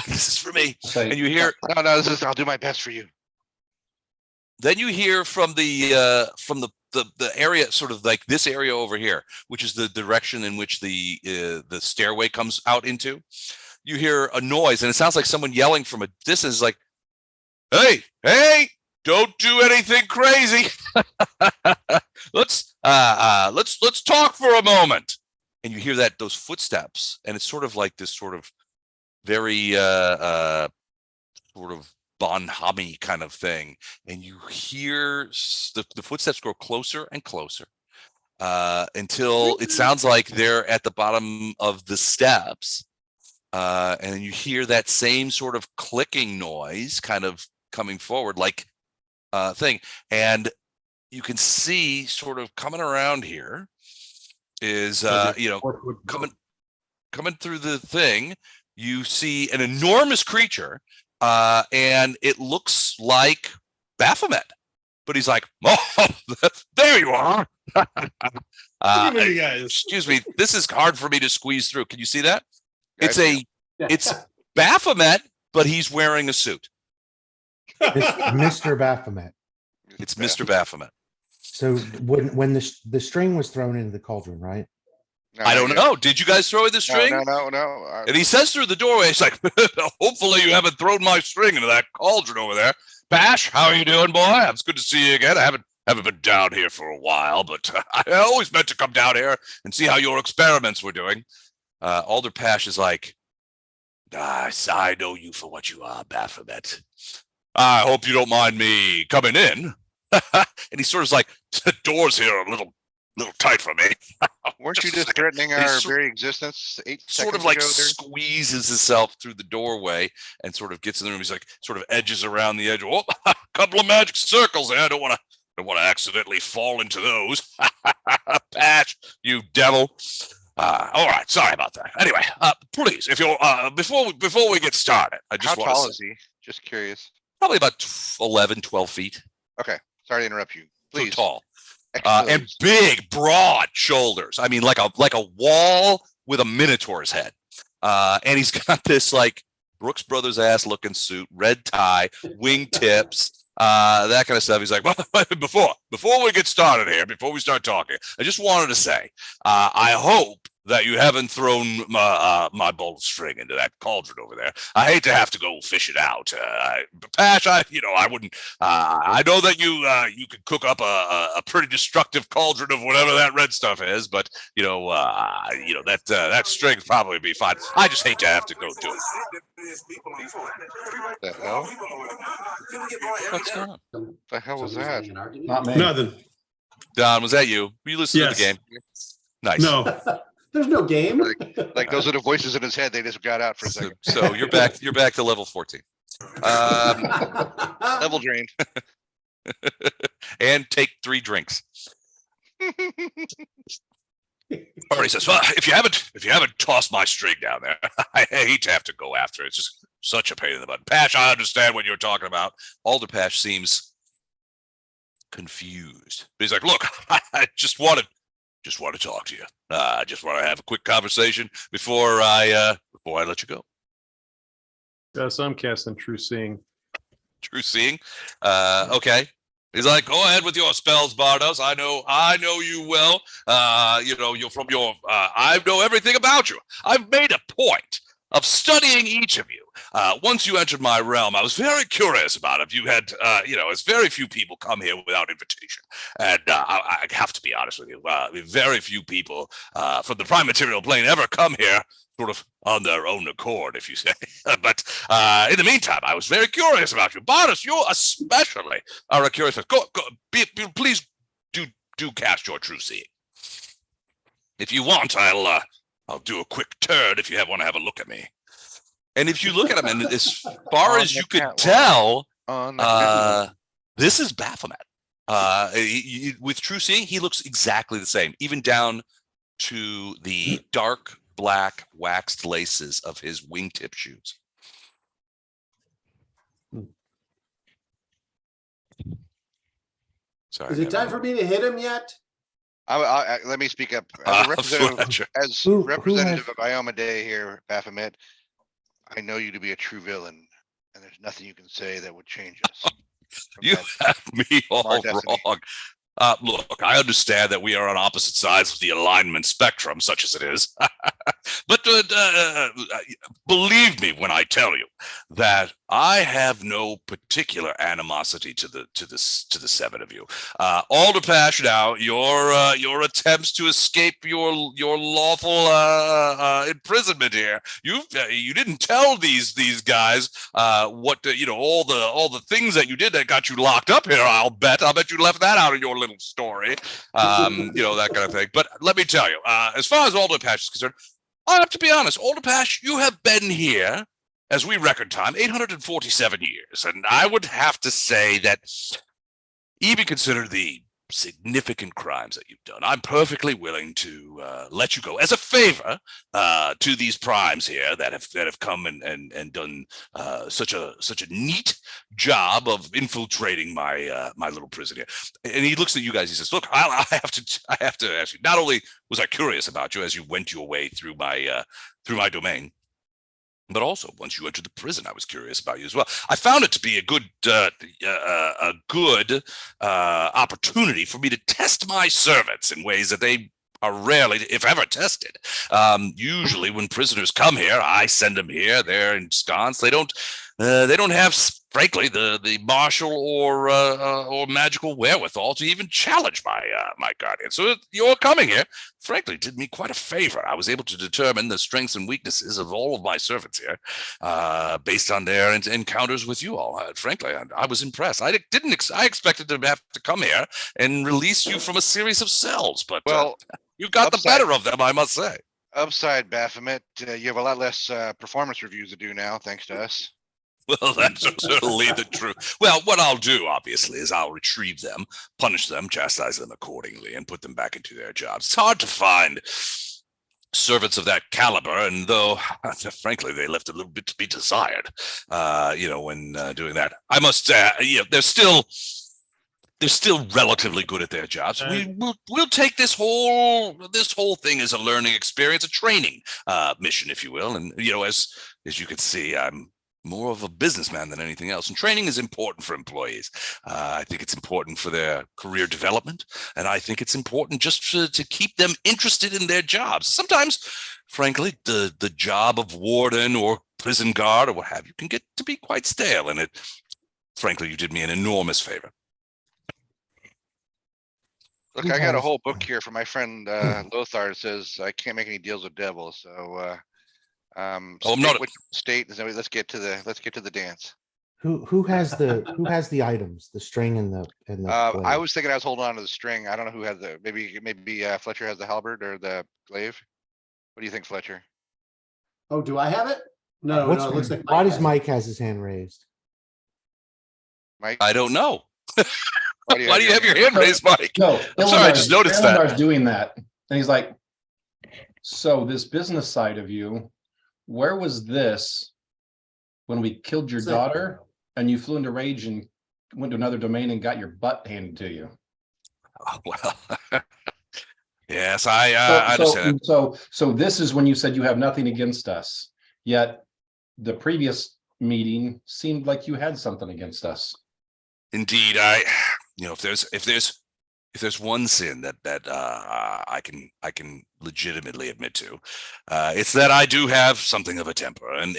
This is for me. Say, And you hear, No, I'll do my best for you. then you hear from the area, sort of like this area over here, which is the direction in which the stairway comes out into. You hear a noise, and it sounds like someone yelling from a distance, like, "Hey, don't do anything crazy. Let's talk for a moment." And you hear those footsteps, and it's sort of like this sort of very sort of bonhomie kind of thing, and you hear the footsteps grow closer and closer until it sounds like they're at the bottom of the steps, and then you hear that same sort of clicking noise kind of coming forward, like thing, and you can see sort of coming around here is coming through the thing. You see an enormous creature, and it looks like Baphomet, but he's like, "Oh, there you are." Excuse me, this is hard for me to squeeze through. Can you see that? It's Baphomet, but he's wearing a suit. Mr. Baphomet. It's Mr. Baphomet. So when the string was thrown into the cauldron, right? No, I don't know. Did you guys throw in the string? No. And he says through the doorway, he's like, "Hopefully you haven't thrown my string into that cauldron over there." Bash, how are you doing, boy? It's good to see you again. I haven't been down here for a while, but I always meant to come down here and see how your experiments were doing. Alder Pash is like, "I know you for what you are, Baphomet. I hope you don't mind me coming in." And he sort of like, "The doors here are a little tight for me." Weren't you just threatening our very existence 8 seconds Sort of like ago there? squeezes himself through the doorway and sort of gets in the room. He's like, sort of edges around the edge. "Oh, a couple of magic circles there. I don't want to accidentally fall into those." Patch, you devil. All right, sorry about that. Anyway, please, if you're before we get started, I just How want tall to is he? Just curious. probably about 11, 12 feet. Okay, sorry to interrupt you. Please. So tall. Excellent. And big, broad shoulders. I mean, like a wall with a minotaur's head. And he's got this like Brooks Brothers ass looking suit, red tie, wingtips, that kind of stuff. He's like, "Well, before we get started here, before we start talking, I just wanted to say, I hope that you haven't thrown my bolt of string into that cauldron over there. I hate to have to go fish it out. Pash, I wouldn't. I know that you could cook up a pretty destructive cauldron of whatever that red stuff is, but that string probably be fine. I just hate to have to go do it." The hell? What's going on? The hell was that? Not me. Nothing. Don, was that you? Were you listening to the Yes. game? Nice. No. There's no game. Like those are the voices in his head. They just got out for a second. So you're back. You're back to level 14. Level drained. And take 3 drinks. Artie says, "Well, if you haven't tossed my string down there, I hate to have to go after it. It's just such a pain in the butt." Pash, I understand what you're talking about. Alder Pash seems confused. But he's like, "Look, I just want to talk to you. I just want to have a quick conversation before I let you go." Yes, I'm casting True Seeing. True Seeing. Okay. He's like, "Go ahead with your spells, Bardos. I know you well. You're from your. I know everything about you. I've made a point of studying each of you. Once you entered my realm, I was very curious about if you had, as very few people come here without invitation. And I have to be honest with you, very few people from the prime material plane ever come here sort of on their own accord, if you say. But in the meantime, I was very curious about you. Bardos, you especially are a curious. Please do cast your True Seeing. If you want, I'll do a quick turn if you want to have a look at me." And if you look at him, and as far On as the you could catwalk. tell, On the catwalk. this is Baphomet. With true seeing, he looks exactly the same, even down to the dark black waxed laces of his wingtip shoes. Sorry. Is it time for me to hit him yet? Let me speak up. As a representative, Who representative has- of Iomedae here, Baphomet, I know you to be a true villain, and there's nothing you can say that would change us. from You that. have me all Our destiny. wrong. Look, I understand that we are on opposite sides of the alignment spectrum, such as it is. But believe me when I tell you that I have no particular animosity to the seven of you. Alderpash, now your attempts to escape your lawful imprisonment here. You didn't tell these guys what all the things that you did that got you locked up here. I'll bet you left that out of your little story. That kind of thing. But let me tell you, as far as Alderpash is concerned, I have to be honest, Alderpash, you have been here, as we record time, 847 years. And I would have to say that even consider the significant crimes that you've done, I'm perfectly willing to let you go as a favor to these primes here that have come and done such a neat job of infiltrating my little prison here. And he looks at you guys. He says, "Look, I have to ask you. Not only was I curious about you as you went your way through my domain, but also once you entered the prison, I was curious about you as well. I found it to be a good opportunity for me to test my servants in ways that they are rarely, if ever, tested. Usually when prisoners come here, I send them here, they're ensconced. They don't have, frankly, the martial or magical wherewithal to even challenge my guardian. So your coming here, frankly, did me quite a favor. I was able to determine the strengths and weaknesses of all of my servants here, based on their encounters with you all. Frankly, I was impressed. I expected to have to come here and release you from a series of cells, but you got the better of them, I must say. Upside, Baphomet, you have a lot less performance reviews to do now, thanks to us. Well, that's certainly the truth. Well, what I'll do, obviously, is I'll retrieve them, punish them, chastise them accordingly, and put them back into their jobs. It's hard to find servants of that caliber, and though, frankly, they left a little bit to be desired, when doing that. I must say, they're still relatively good at their jobs. We'll take this whole thing as a learning experience, a training mission, if you will. And as you can see, I'm more of a businessman than anything else. And training is important for employees. I think it's important for their career development. And I think it's important just to keep them interested in their jobs. Sometimes, frankly, the job of warden or prison guard or what have you can get to be quite stale. And frankly, you did me an enormous favor. Look, I got a whole book here from my friend Lothar. It says I can't make any deals with devils. So I'm not state. Let's get to the dance. Who has the items, the string and the I blade? was thinking I was holding on to the string. I don't know who has maybe Fletcher has the halberd or the glaive. What do you think, Fletcher? Oh, do I have it? No, it looks like. Why does has it. Mike has his hand raised? Mike? I don't know. Why do you have your hand raised, Mike? No, I'm sorry, I just noticed that. Illidar's doing that. And he's like, so this business side of you, where was this when we killed your daughter and you flew into rage and went to another domain and got your butt handed to you? Oh, well, yes, I understand. So this is when you said you have nothing against us, yet the previous meeting seemed like you had something against us. Indeed, if there's one sin that I can legitimately admit to, it's that I do have something of a temper, and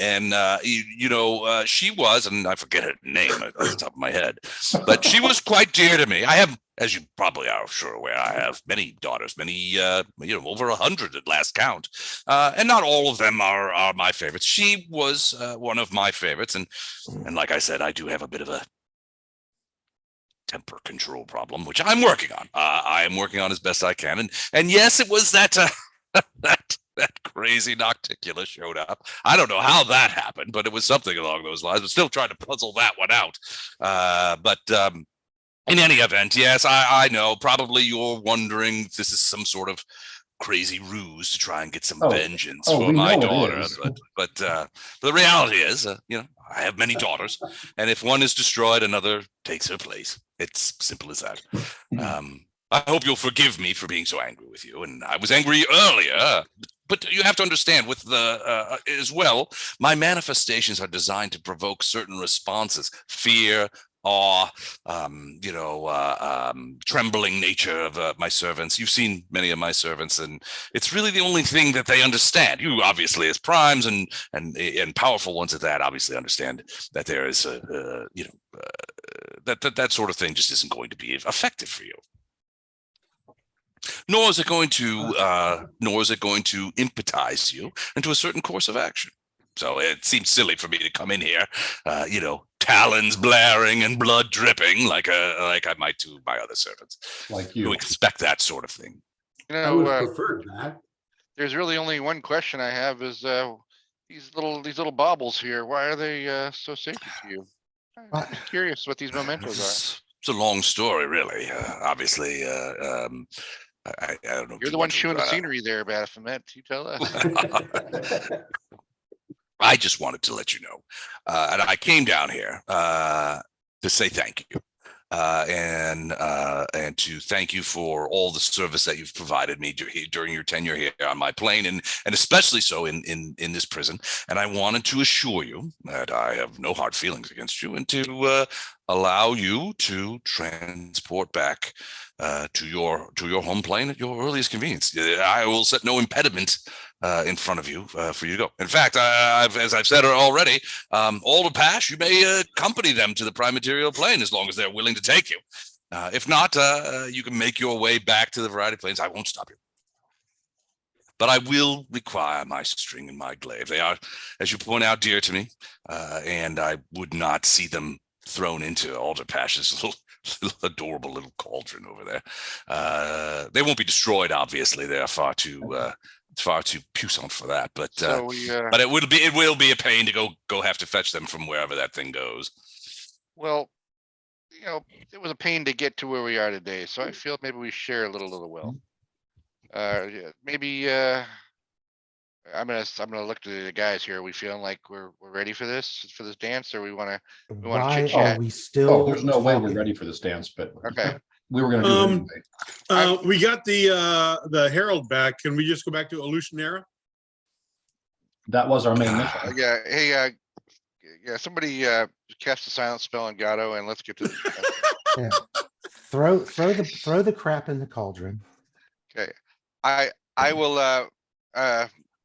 she was, and I forget her name off the top of my head, but she was quite dear to me. I have, as you probably are sure aware, I have many daughters, over 100 at last count, and not all of them are my favorites. She was one of my favorites, and like I said, I do have a bit of a temper control problem, which I'm working on. I am working on as best I can, and yes, it was that that crazy Nocticula showed up. I don't know how that happened, but it was something along those lines. I'm still trying to puzzle that one out. But in any event, yes, I know. Probably you're wondering if this is some sort of crazy ruse to try and get some vengeance for we my know it daughter. is. But the reality is, I have many daughters, and if one is destroyed, another takes her place. It's simple as that. I hope you'll forgive me for being so angry with you. And I was angry earlier, but you have to understand with the as well, my manifestations are designed to provoke certain responses: fear, awe, trembling nature of my servants. You've seen many of my servants, and it's really the only thing that they understand. You obviously, as primes and powerful ones at that, obviously understand that there is that sort of thing just isn't going to be effective for you. Nor is it going to impetize you into a certain course of action. So it seems silly for me to come in here, talons blaring and blood dripping like I might to my other servants. Like you who expect that sort of thing. I would have preferred that. There's really only one question I have is these little baubles here. Why are they so sacred to you? I'm just curious what these mementos are. It's a long story, really. Obviously, I don't know. You're the one chewing the scenery there, Baphomet. You tell us. I just wanted to let you know, and I came down here to say thank you, and to thank you for all the service that you've provided me during your tenure here on my plane, and especially so in this prison. And I wanted to assure you that I have no hard feelings against you, and to allow you to transport back to your home plane at your earliest convenience. I will set no impediment in front of you for you to go. In fact, as I've said already, all to pass, you may accompany them to the prime material plane as long as they're willing to take you. If not, you can make your way back to the variety planes. I won't stop you. But I will require my string and my glaive. They are, as you point out, dear to me, and I would not see them thrown into Alder Pash's little adorable little cauldron over there. They won't be destroyed, obviously. They are far too puissant for that. But but it will be a pain to go have to fetch them from wherever that thing goes. Well, it was a pain to get to where we are today, so I feel maybe we share a little will. Maybe I'm gonna look to the guys here. Are we feeling like we're ready for this dance, or we want to Why chit are chat? we still? there's no way we're talking? ready for this dance, but Okay. we were going to do it anyway. We got the Herald back. Can we just go back to Illusionera? That was our main mission. Yeah. Hey, somebody cast a silent spell on Gatto, and let's get to this. Yeah. Throw the crap in the cauldron. Okay. I will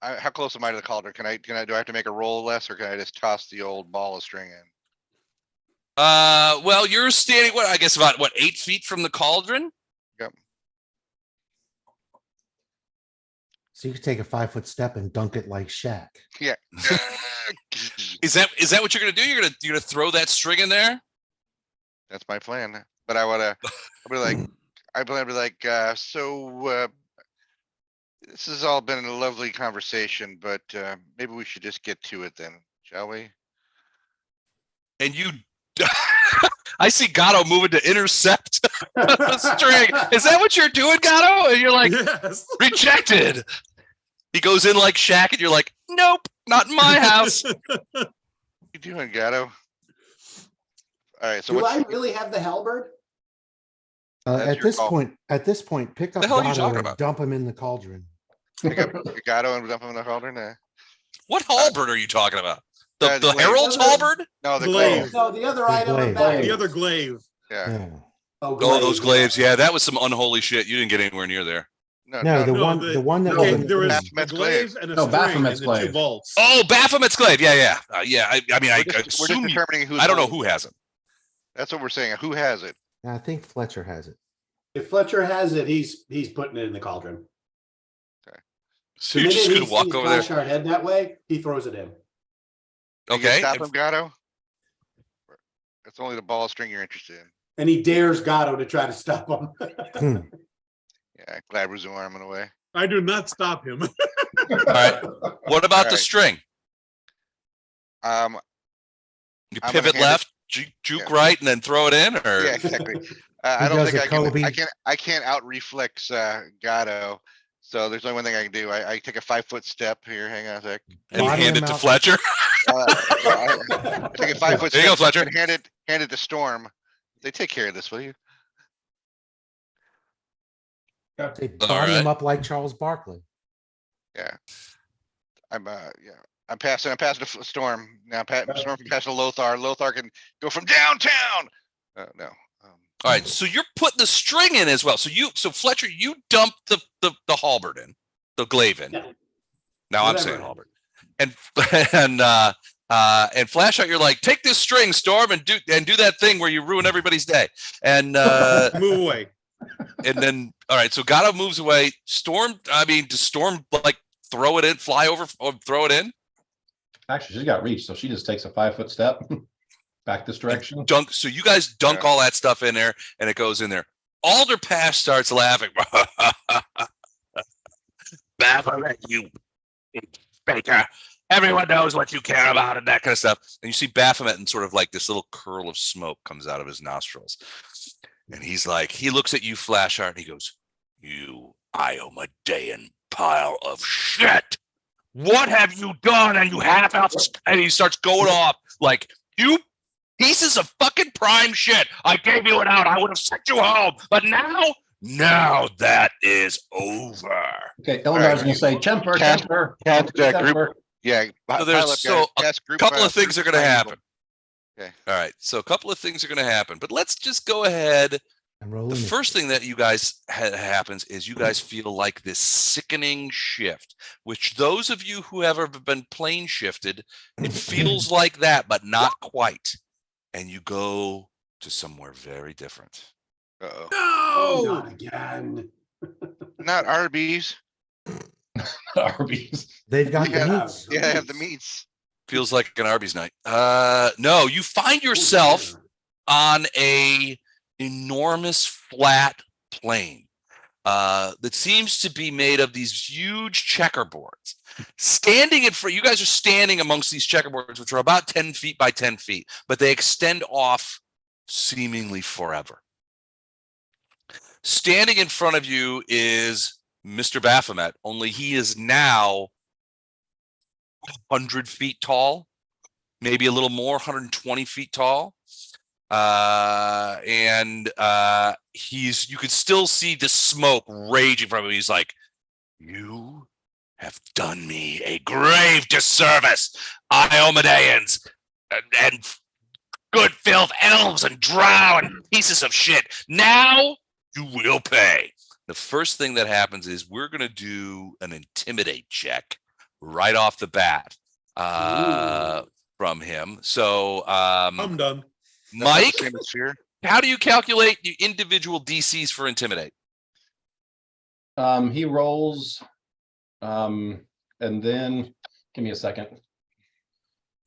how close am I to the cauldron? Do I have to make a roll less, or can I just toss the old ball of string in? Well, you're standing I guess about 8 feet from the cauldron. Yep. So you could take a 5-foot step and dunk it like Shaq. Yeah. Is that what you're gonna do? You're gonna throw that string in there? That's my plan. But I'd be like, so this has all been a lovely conversation, but maybe we should just get to it then, shall we? And you I see Gatto moving to intercept the string. Is that what you're doing, Gatto? And you're like, Yes. rejected. He goes in like Shaq, and you're like, nope, not in my house. What you doing, Gatto? All right, so Do I really have the halberd? That's At your this call. point, pick up The hell are you Gatto talking and about? dump him in the cauldron. pick up Gatto and dump him in the cauldron? What halberd are you talking about? The glaive. Herald's halberd? No, the Glaive. glaive. No, the other item. glaive. back. The other glaive. Yeah. Yeah. Oh, Oh, those glaive. glaives. Yeah, that was some unholy shit. You didn't get anywhere near there. No, the No, one that okay, was in there was the Baphomet's a glaive and a No, string Baphomet's and the two glaive. bolts. Oh, Baphomet's glaive. Yeah. Yeah. I mean, I We're just assume you, determining who's I don't know holding who it. has it. That's what we're saying. Who has it? I think Fletcher has it. If Fletcher has it, he's putting it in the cauldron. So you're just gonna walk over there. Our head that way, he throws it in. Can you Okay. stop him, Gatto? It's only the ball of string you're interested in. And he dares Gatto to try to stop him. Hmm. Yeah, Glabru's arming away. I do not stop him. right. What about the Alright. string? You You I'm gonna pivot hand it- left, juke right, and then throw it in, or Yeah, exactly. He I don't does think a Kobe. I can't out reflex Gatto. So there's only one thing I can do. I take a 5-foot step here. Hang on a sec. and Body hand it him to out. Fletcher? I take a 5-foot There you go, step Fletcher. and hand it to Storm. They take care of this, will you? They body him right. up like Charles Barkley. Yeah. I'm passing to Storm. Now Storm can pass to Lothar. Lothar can go from downtown. No. All right, so you're putting the string in as well. So Fletcher, you dump the halberd in, the glaive in. Yeah. Now I'm Whatever. saying halberd. And flash out, you're like, take this string, Storm, and do that thing where you ruin everybody's day. And Move away. and then all right, so Gatto moves away. Storm, does Storm like throw it in, fly over, or throw it in? Actually, she's got reach, so she just takes a 5-foot step back this direction. Dunk. So you guys dunk all that stuff in there, and it goes in there. Alder Pash starts laughing. Baphomet, you faker. Everyone knows what you care about and that kind of stuff. And you see Baphomet, and sort of like this little curl of smoke comes out of his nostrils. And he's like, he looks at you, Flashheart, and he goes, "You Iomedaean pile of shit. What have you done?" And you and he starts going off like, "You pieces of fucking prime shit. I gave you it out. I would have sent you home. But now that is over." Okay, Eleanor's gonna say temper. Group. Yeah. So there's a couple of things are going to happen. Okay. All right. So a couple of things are going to happen, but let's just go ahead. And roll The in. first thing that you guys happens is you guys feel like this sickening shift, which those of you who have ever been plane shifted, it feels like that, but not quite. And you go to somewhere very different. Uh-oh. Oh, No. not again. Not Arby's. Arby's. They've got the Yeah. meats. Yeah, I have the meats. Feels like an Arby's night. No, you find yourself on a enormous flat plane that seems to be made of these huge checkerboards. Standing in front, you guys are standing amongst these checkerboards, which are about 10 feet by 10 feet, but they extend off seemingly forever. Standing in front of you is Mr. Baphomet, only he is now 100 feet tall, maybe a little more, 120 feet tall. And you could still see the smoke raging from him. He's like, "You have done me a grave disservice, Iomedaeans, and good filth elves and drow and pieces of shit. Now you will pay." The first thing that happens is we're going to do an intimidate check right off the bat from him. So, I'm done. Mike, Same as Fear. how do you calculate the individual DCs for intimidate? He rolls, and then give me a second.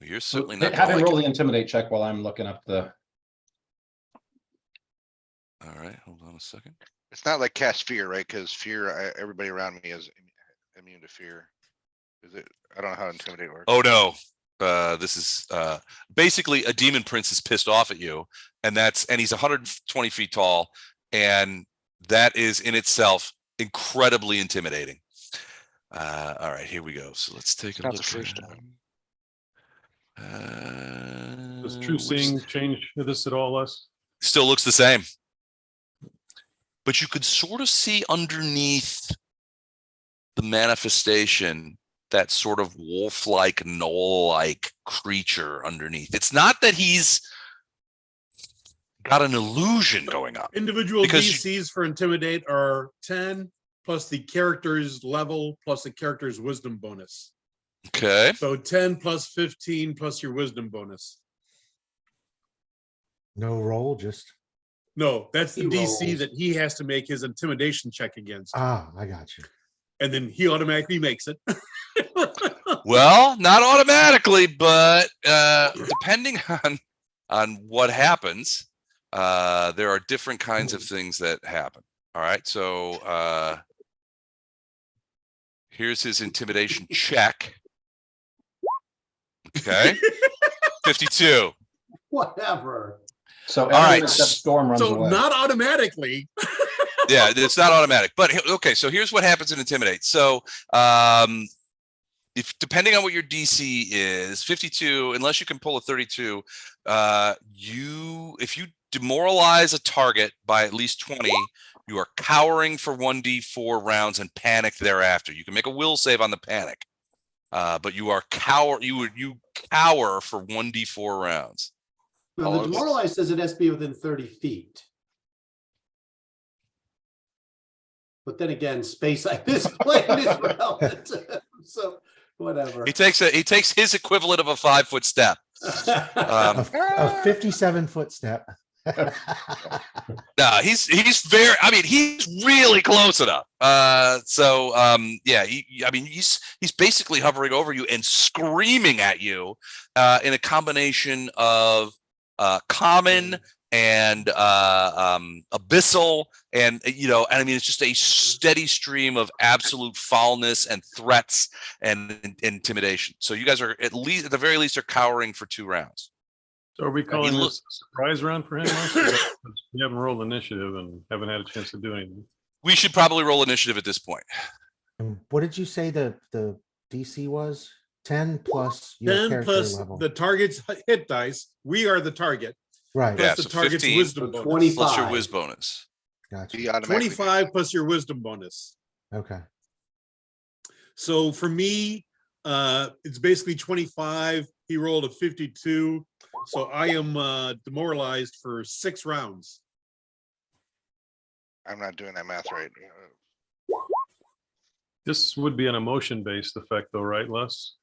You're certainly not Have gonna him like roll it. the intimidate check while I'm looking up the. All right, hold on a second. It's not like cast Fear, right? Because Fear, everybody around me is immune to Fear. Is it? I don't know how intimidate works. Oh no. This is basically a demon prince is pissed off at you, and he's 120 feet tall, and that is in itself incredibly intimidating. All right, here we go. So let's take a Not look. the first time. Does true seeing change this at all, Les? Still looks the same, but you could sort of see underneath the manifestation that sort of wolf-like, gnoll-like creature underneath. It's not that he's got an illusion going on. Individual Because DCs for intimidate are 10 plus the character's level plus the character's wisdom bonus. Okay. So 10 plus 15 plus your wisdom bonus. No roll, just No, that's the He DC rolls. that he has to make his intimidation check against. I got you. And then he automatically makes it. Well, not automatically, but depending on what happens, there are different kinds of things that happen. All right, so Here's his intimidation check. Okay. 52. Whatever. So All right. everyone except Storm runs So away. not automatically. Yeah, it's not automatic. But okay, so here's what happens in Intimidate. So if depending on what your DC is, 52, unless you can pull a 32, if you demoralize a target by at least 20, you are cowering for 1d4 rounds and panic thereafter. You can make a will save on the panic. But you cower for 1d4 rounds. Now, the demoralized says it has to be within 30 feet. But then again, space like this plane is relative. So whatever. He takes his equivalent of a 5-foot step. A 57-foot step. No, he's really close enough. Yeah, he's basically hovering over you and screaming at you in a combination of common and abyssal, and it's just a steady stream of absolute foulness and threats and intimidation. So you guys are at the very least are cowering for 2 rounds. So are we calling this a surprise round for him? We haven't rolled initiative and haven't had a chance to do anything. We should probably roll initiative at this point. And what did you say the DC was? 10 plus your 10 character plus level. the target's hit dice. We are the target. Right. Yeah, Plus the so target's 15 wisdom bonus. 25. Plus your whiz bonus. Gotcha. He automatically- 25 plus your wisdom bonus. Okay. So for me, it's basically 25. He rolled a 52. So I am demoralized for 6 rounds. I'm not doing that math right. This would be an emotion-based effect though, right, Les?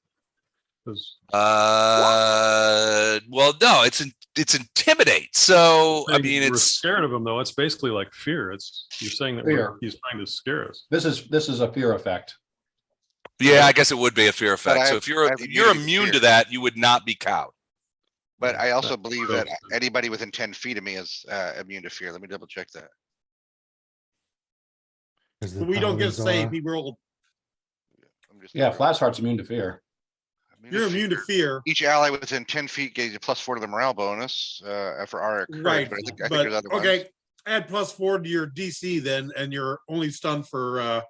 'Cause Well, no, it's intimidate. So I mean, we're it's scared of him though. It's basically like fear. You're saying that Fear. he's trying to scare us. This is a fear effect. yeah, I guess it would be a fear effect. I So have- if you're I have you're immunity to immune to fear. that, you would not be cowed. But I also that believe goes that to- anybody within 10 feet of me is immune to fear. Let me double check that. 'Cause the We don't get paladins saved. are- He rolled. I'm just Yeah, Flashheart's immune to fear. You're immune to fear. Each ally within 10 feet gains a +4 to the morale bonus for our courage, Right. but I think But there's other ones. okay, add +4 to your DC then, and you're only stunned for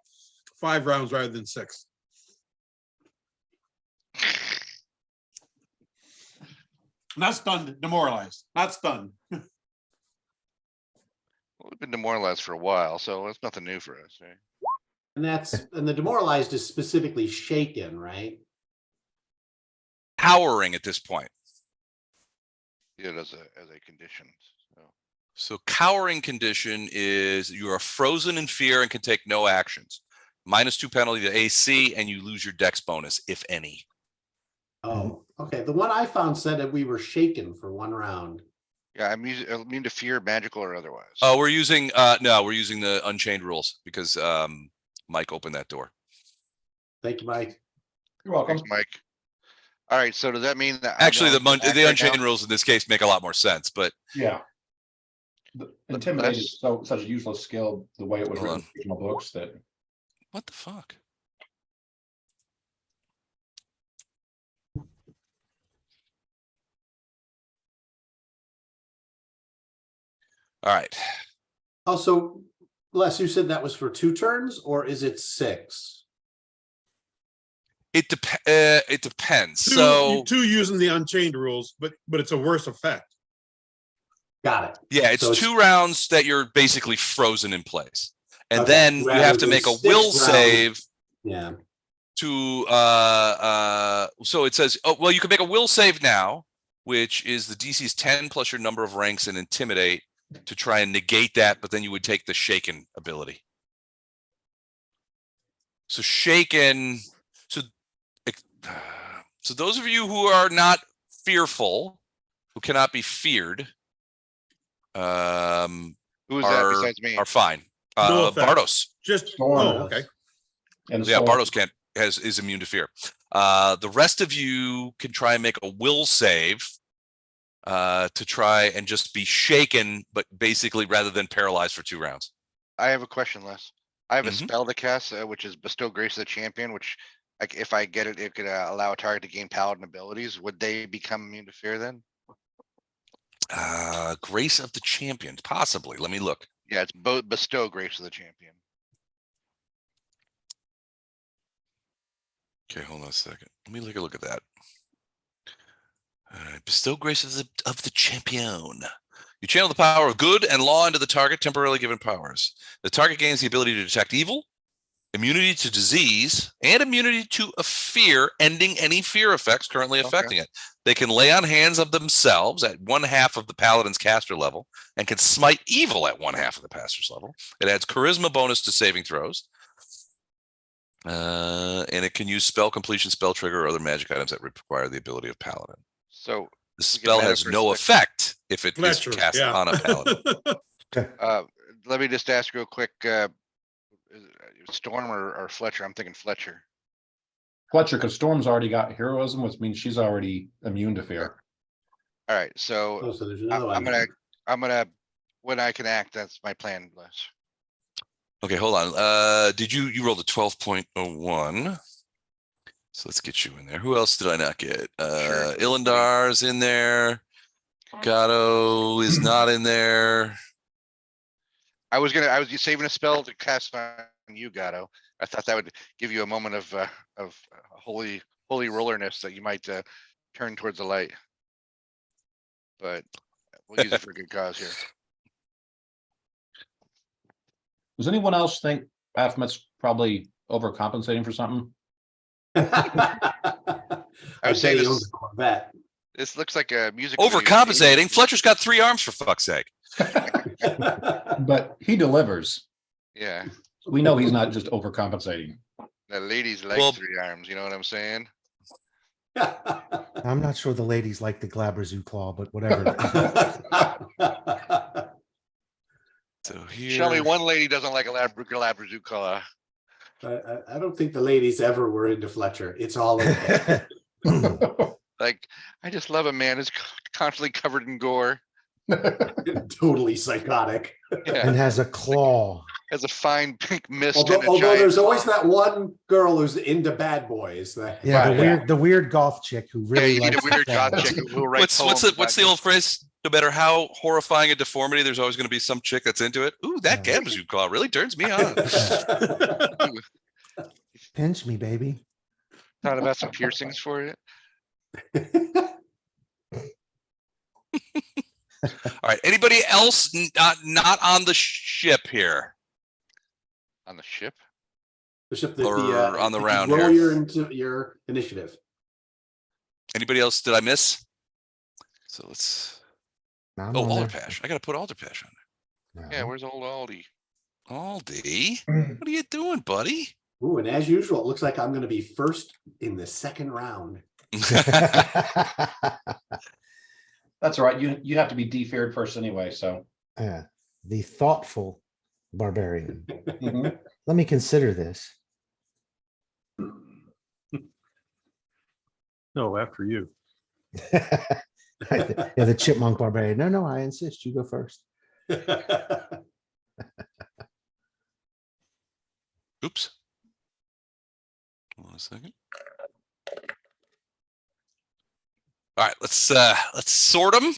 5 rounds rather than 6. Not stunned, demoralized, not stunned. Well, we've been demoralized for a while, so it's nothing new for us, right? And the demoralized is specifically shaken, right? Cowering at this point. Yeah, as a condition. So So cowering condition is you are frozen in fear and can take no actions. -2 penalty to AC, and you lose your dex bonus, if any. Oh, okay. The one I found said that we were shaken for 1 round. yeah, I'm immune to fear, magical or otherwise. Oh, we're using we're using the Unchained rules because Mike opened that door. Thank you, Mike. You're welcome. Thanks, Mike. All right, so does that mean that? Actually, I'm going to act the right Unchained now? rules in this case make a lot more sense, but Yeah. Intimidate let's- is such a useless skill, the way it was Hold written in the original books, that what the fuck? All right. Also, Les, you said that was for 2 turns, or is it 6? It depends. Two, So 2 using the Unchained rules, but it's a worse effect. Got it. yeah, it's So it's- 2 rounds that you're basically frozen in place. And Okay, then you rather have to than make a 6 will rounds. save Yeah. to so it says, oh well, you can make a will save now, which is the DC's 10 plus your number of ranks and intimidate to try and negate that, but then you would take the shaken ability. So shaken, so those of you who are not fearful, who cannot be feared, Who is that are besides me? are fine. No effect. Bardos. Just, Storm oh, does. okay. and Yeah, so Bardos is immune to fear. The rest of you can try and make a will save to try and just be shaken, but basically rather than paralyzed for 2 rounds. I have a question, Les. I have a Mhm. spell to cast, which is Bestow Grace of the Champion, which if I get it, it could allow a target to gain paladin abilities. Would they become immune to fear then? Grace of the Champion, possibly. Let me look. Yeah, it's both Bestow Grace of the Champion. Okay, hold on a second. Let me take a look at that. Bestow Grace of the Champion. You channel the power of good and law into the target, temporarily given powers. The target gains the ability to detect evil, immunity to disease, and immunity to a fear, ending any fear effects currently affecting it. They can lay on hands of themselves at 1/2 of the paladin's caster level and can smite evil at 1/2 of the caster's level. It adds charisma bonus to saving throws. And it can use spell completion, spell trigger, or other magic items that require the ability of paladin. So The spell meta has for a no second. effect if it is Fletcher, cast yeah. on a paladin. let me just ask real quick, is it Storm or Fletcher? I'm thinking Fletcher. Fletcher, because Storm's already got heroism, which means she's already immune to fear. All right, so Oh, so there's another I'm one. gonna, when I can act, that's my plan, Les. Okay, hold on. You rolled a 12.01. So let's get you in there. Who else did I not get? Sure. Ilandar's in there. Gato is not in there. I was saving a spell to cast on you, Gato. I thought that would give you a moment of holy rollerness that you might turn towards the light. But we'll use it for a good cause here. Does anyone else think Baphomet's probably overcompensating for something? I would say bet he owns a Corvette. this looks like a music. Overcompensating. Fletcher's got 3 arms for fuck's sake. But he delivers. Yeah, We know he's not just overcompensating. the ladies like Well- 3 arms. You know what I'm saying? I'm not sure the ladies like the Glabrezu claw, but whatever. So here. Show me one lady doesn't like a Labrador claw. I don't think the ladies ever were into Fletcher. It's all okay. Like, I just love a man who's constantly covered in gore. Totally psychotic. Yeah, And has a claw. has a fine pink mist. Although, and a giant there's always claw. that one girl who's into bad boys. That Yeah, Right, the weird goth chick who Yeah, really you need likes a the weird claw. god chick who will write What's poems the about old phrase? No matter how horrifying a deformity, there's always going to be some chick that's into it. Ooh, that Yeah. Glabrezu claw really turns me on. Pinch me, baby. Thought about some piercings for it. All right. Anybody else not on the ship here? On the ship? Bishop, Or on the round roll here. your initiative. Anybody else? Did I miss? So let's. I'm Oh, on there. Alderpash. I got to put Alderpash on No. Yeah, where's old Aldi? there. Aldi, what are you doing, buddy? Ooh, and as usual, it looks like I'm going to be first in the second round. That's all right. You have to be de-feared first anyway, so. Yeah, the thoughtful barbarian. Mhm. Let me consider this. No, after you. Yeah, the chipmunk barbarian. No, I insist. You go first. Oops. Hold on a second. All right, let's sort them.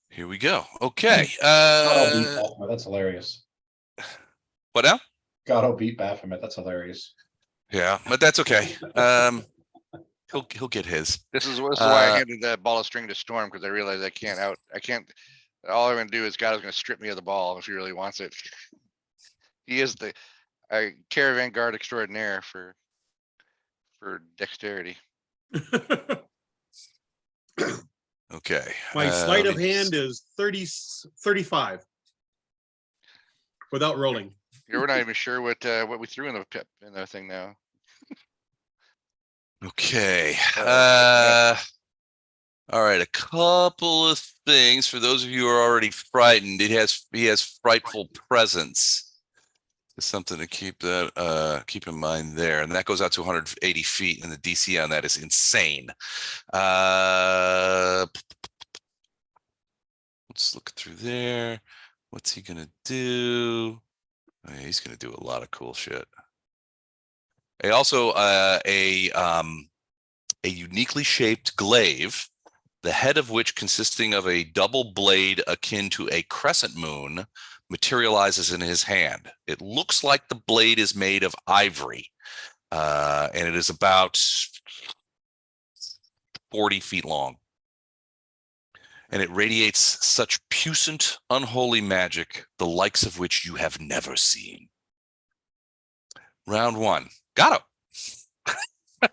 Here we go. Okay. Gato beat Baphomet. That's hilarious. What now? Gato beat Baphomet. That's hilarious. Yeah, but that's okay. He'll get his. This is why I handed that ball of string to Storm, because I realized I can't. All I'm gonna do is God's gonna strip me of the ball if he really wants it. He is the caravan guard extraordinaire for dexterity. Okay. My sleight of let me hand is 35 without rolling. We're not even sure what we threw in the thing now. Okay. Uh, All right. A couple of things for those of you who are already frightened. He has frightful presence. It's something to keep in mind there, and that goes out to 180 feet, and the DC on that is insane. Let's look through there. What's he gonna do? Oh, yeah, he's gonna do a lot of cool shit. Also a uniquely shaped glaive, the head of which, consisting of a double blade akin to a crescent moon, materializes in his hand. It looks like the blade is made of ivory, and it is about 40 feet long. And it radiates such puissant, unholy magic, the likes of which you have never seen. Round 1. Got him.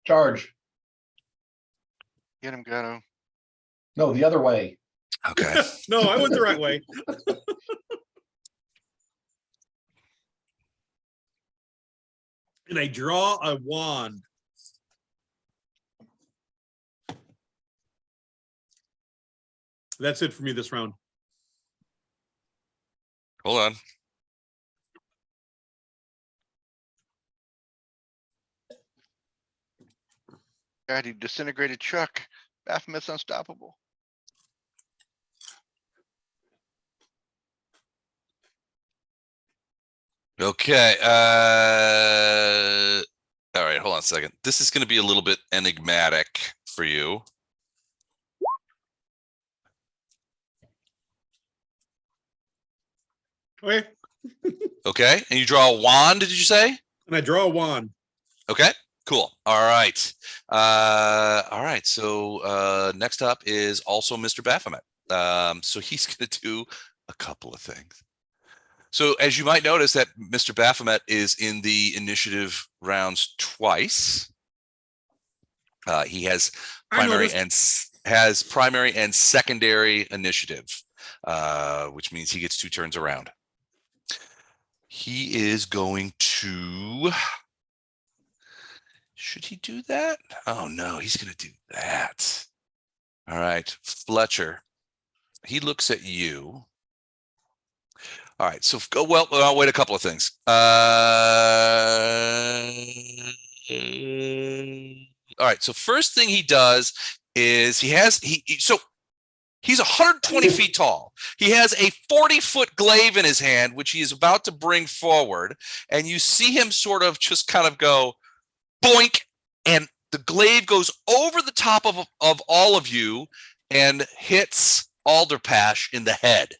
Charge. Get him, Gato. No, the other way. Okay. No, I went the right way. And I draw a wand. That's it for me this round. Hold on. God, he disintegrated Chuck. Baphomet's unstoppable. Okay. All right, hold on a second. This is going to be a little bit enigmatic for you. Okay. Okay. And you draw a wand, did you say? And I draw a wand. Okay, cool. All right. So next up is also Mr. Baphomet. So he's going to do a couple of things. So as you might notice that Mr. Baphomet is in the initiative rounds twice. He has primary and secondary initiative, which means he gets 2 turns around. He is going to. Should he do that? Oh no, he's going to do that. All right, Fletcher. He looks at you. All right, so go. Well, I'll wait a couple of things. All right, so first thing he does is he's 120 feet tall. He has a 40-foot glaive in his hand, which he is about to bring forward, and you see him sort of just kind of go boink, and the glaive goes over the top of all of you and hits Alderpash in the head.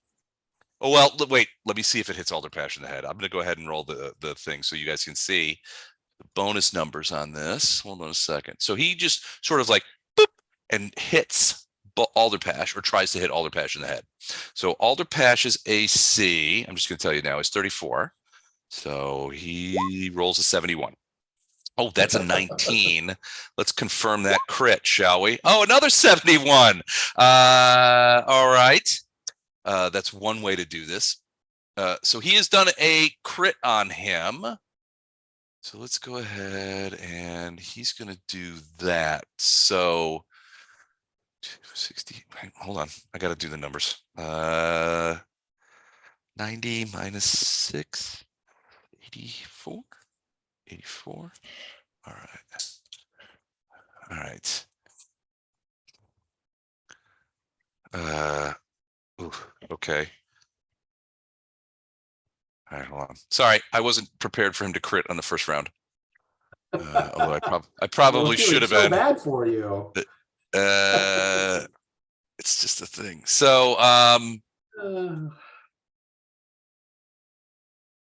Oh, well, wait, let me see if it hits Alderpash in the head. I'm going to go ahead and roll the thing so you guys can see the bonus numbers on this. Hold on a second. So he just sort of like boop and hits Alderpash, or tries to hit Alderpash in the head. So Alderpash's AC, I'm just going to tell you now, is 34. So he rolls a 71. Oh, that's a 19. Let's confirm that crit, shall we? Oh, another 71. All right. That's one way to do this. So he has done a crit on him. So let's go ahead and he's going to do that. So 60. Hold on. I got to do the numbers. 90 minus 6, 84. 84. All right. All right. Okay. All right, hold on. Sorry, I wasn't prepared for him to crit on the first round. Although I probably should have so been. bad for you. It's just a thing. So,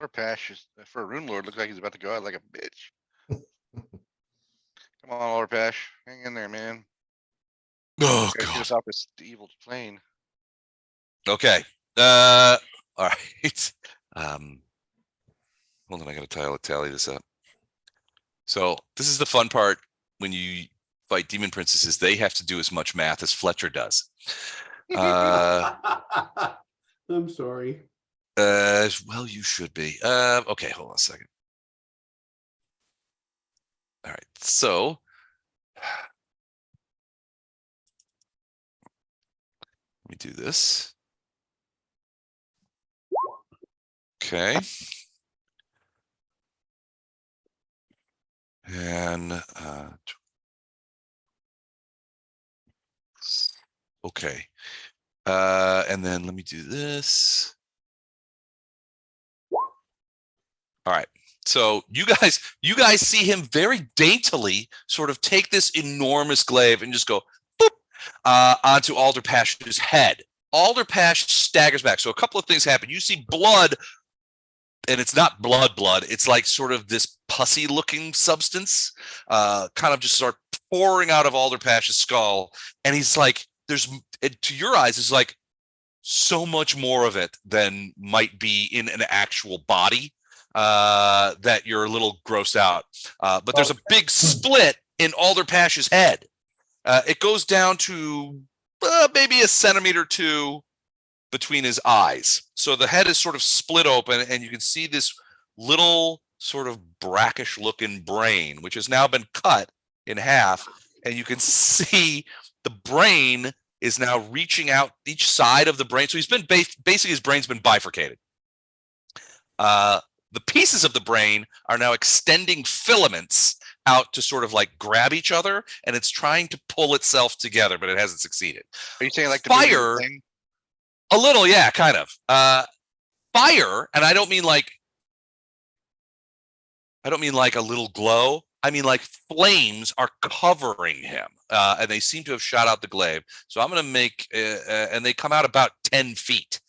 Or Pash is for a Runelord. Looks like he's about to go out like a bitch. Come on, Lord Pash, hang in there, man. oh Gotta get us god. off this evil plane. Okay. All right. Hold on, I gotta tally this up. So this is the fun part when you fight demon princesses. They have to do as much math as Fletcher does. I'm sorry. Well, you should be. Okay, hold on a second. All right, so let me do this. Okay. And okay. And then let me do this. All right. So you guys see him very daintily sort of take this enormous glaive and just go boop, onto Alderpash's head. Alderpash staggers back. So a couple of things happen. You see blood, and it's not blood. It's like sort of this pussy looking substance, kind of just start pouring out of Alderpash's skull. And he's like, to your eyes, it's like so much more of it than might be in an actual body. That you're a little grossed out. But there's a big split in Alderpash's head. It goes down to maybe a centimeter or two between his eyes. So the head is sort of split open, and you can see this little sort of brackish looking brain, which has now been cut in half. And you can see the brain is now reaching out each side of the brain. So he's been basically his brain's been bifurcated. The pieces of the brain are now extending filaments out to sort of like grab each other, and it's trying to pull itself together, but it hasn't succeeded. Are you saying like the movie The Fire? Thing? A little, yeah, kind of. Fire, and I don't mean like a little glow. I mean like flames are covering him, and they seem to have shot out the glaive. So I'm going to make, and they come out about 10 feet.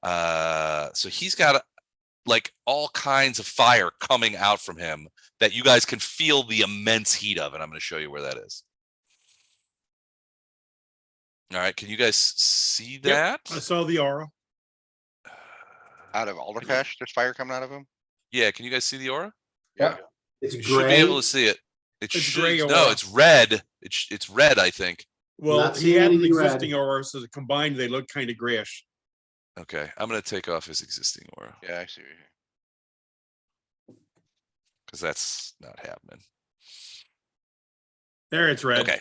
So he's got like all kinds of fire coming out from him that you guys can feel the immense heat of, and I'm going to show you where that is. All right, can you guys see that? I saw the aura. Out of Alderpash, there's fire coming out of him? Yeah, can you guys see the aura? Yeah. It's You should be gray. able to see it. It It's should, gray no, aura. it's red. It's red, I think. Well, Not he seeing had an anything red. existing aura, so combined they look kind of grayish. Okay, I'm going to take off his existing aura Yeah, I see. What you're because that's not happening. There, it's red. Okay.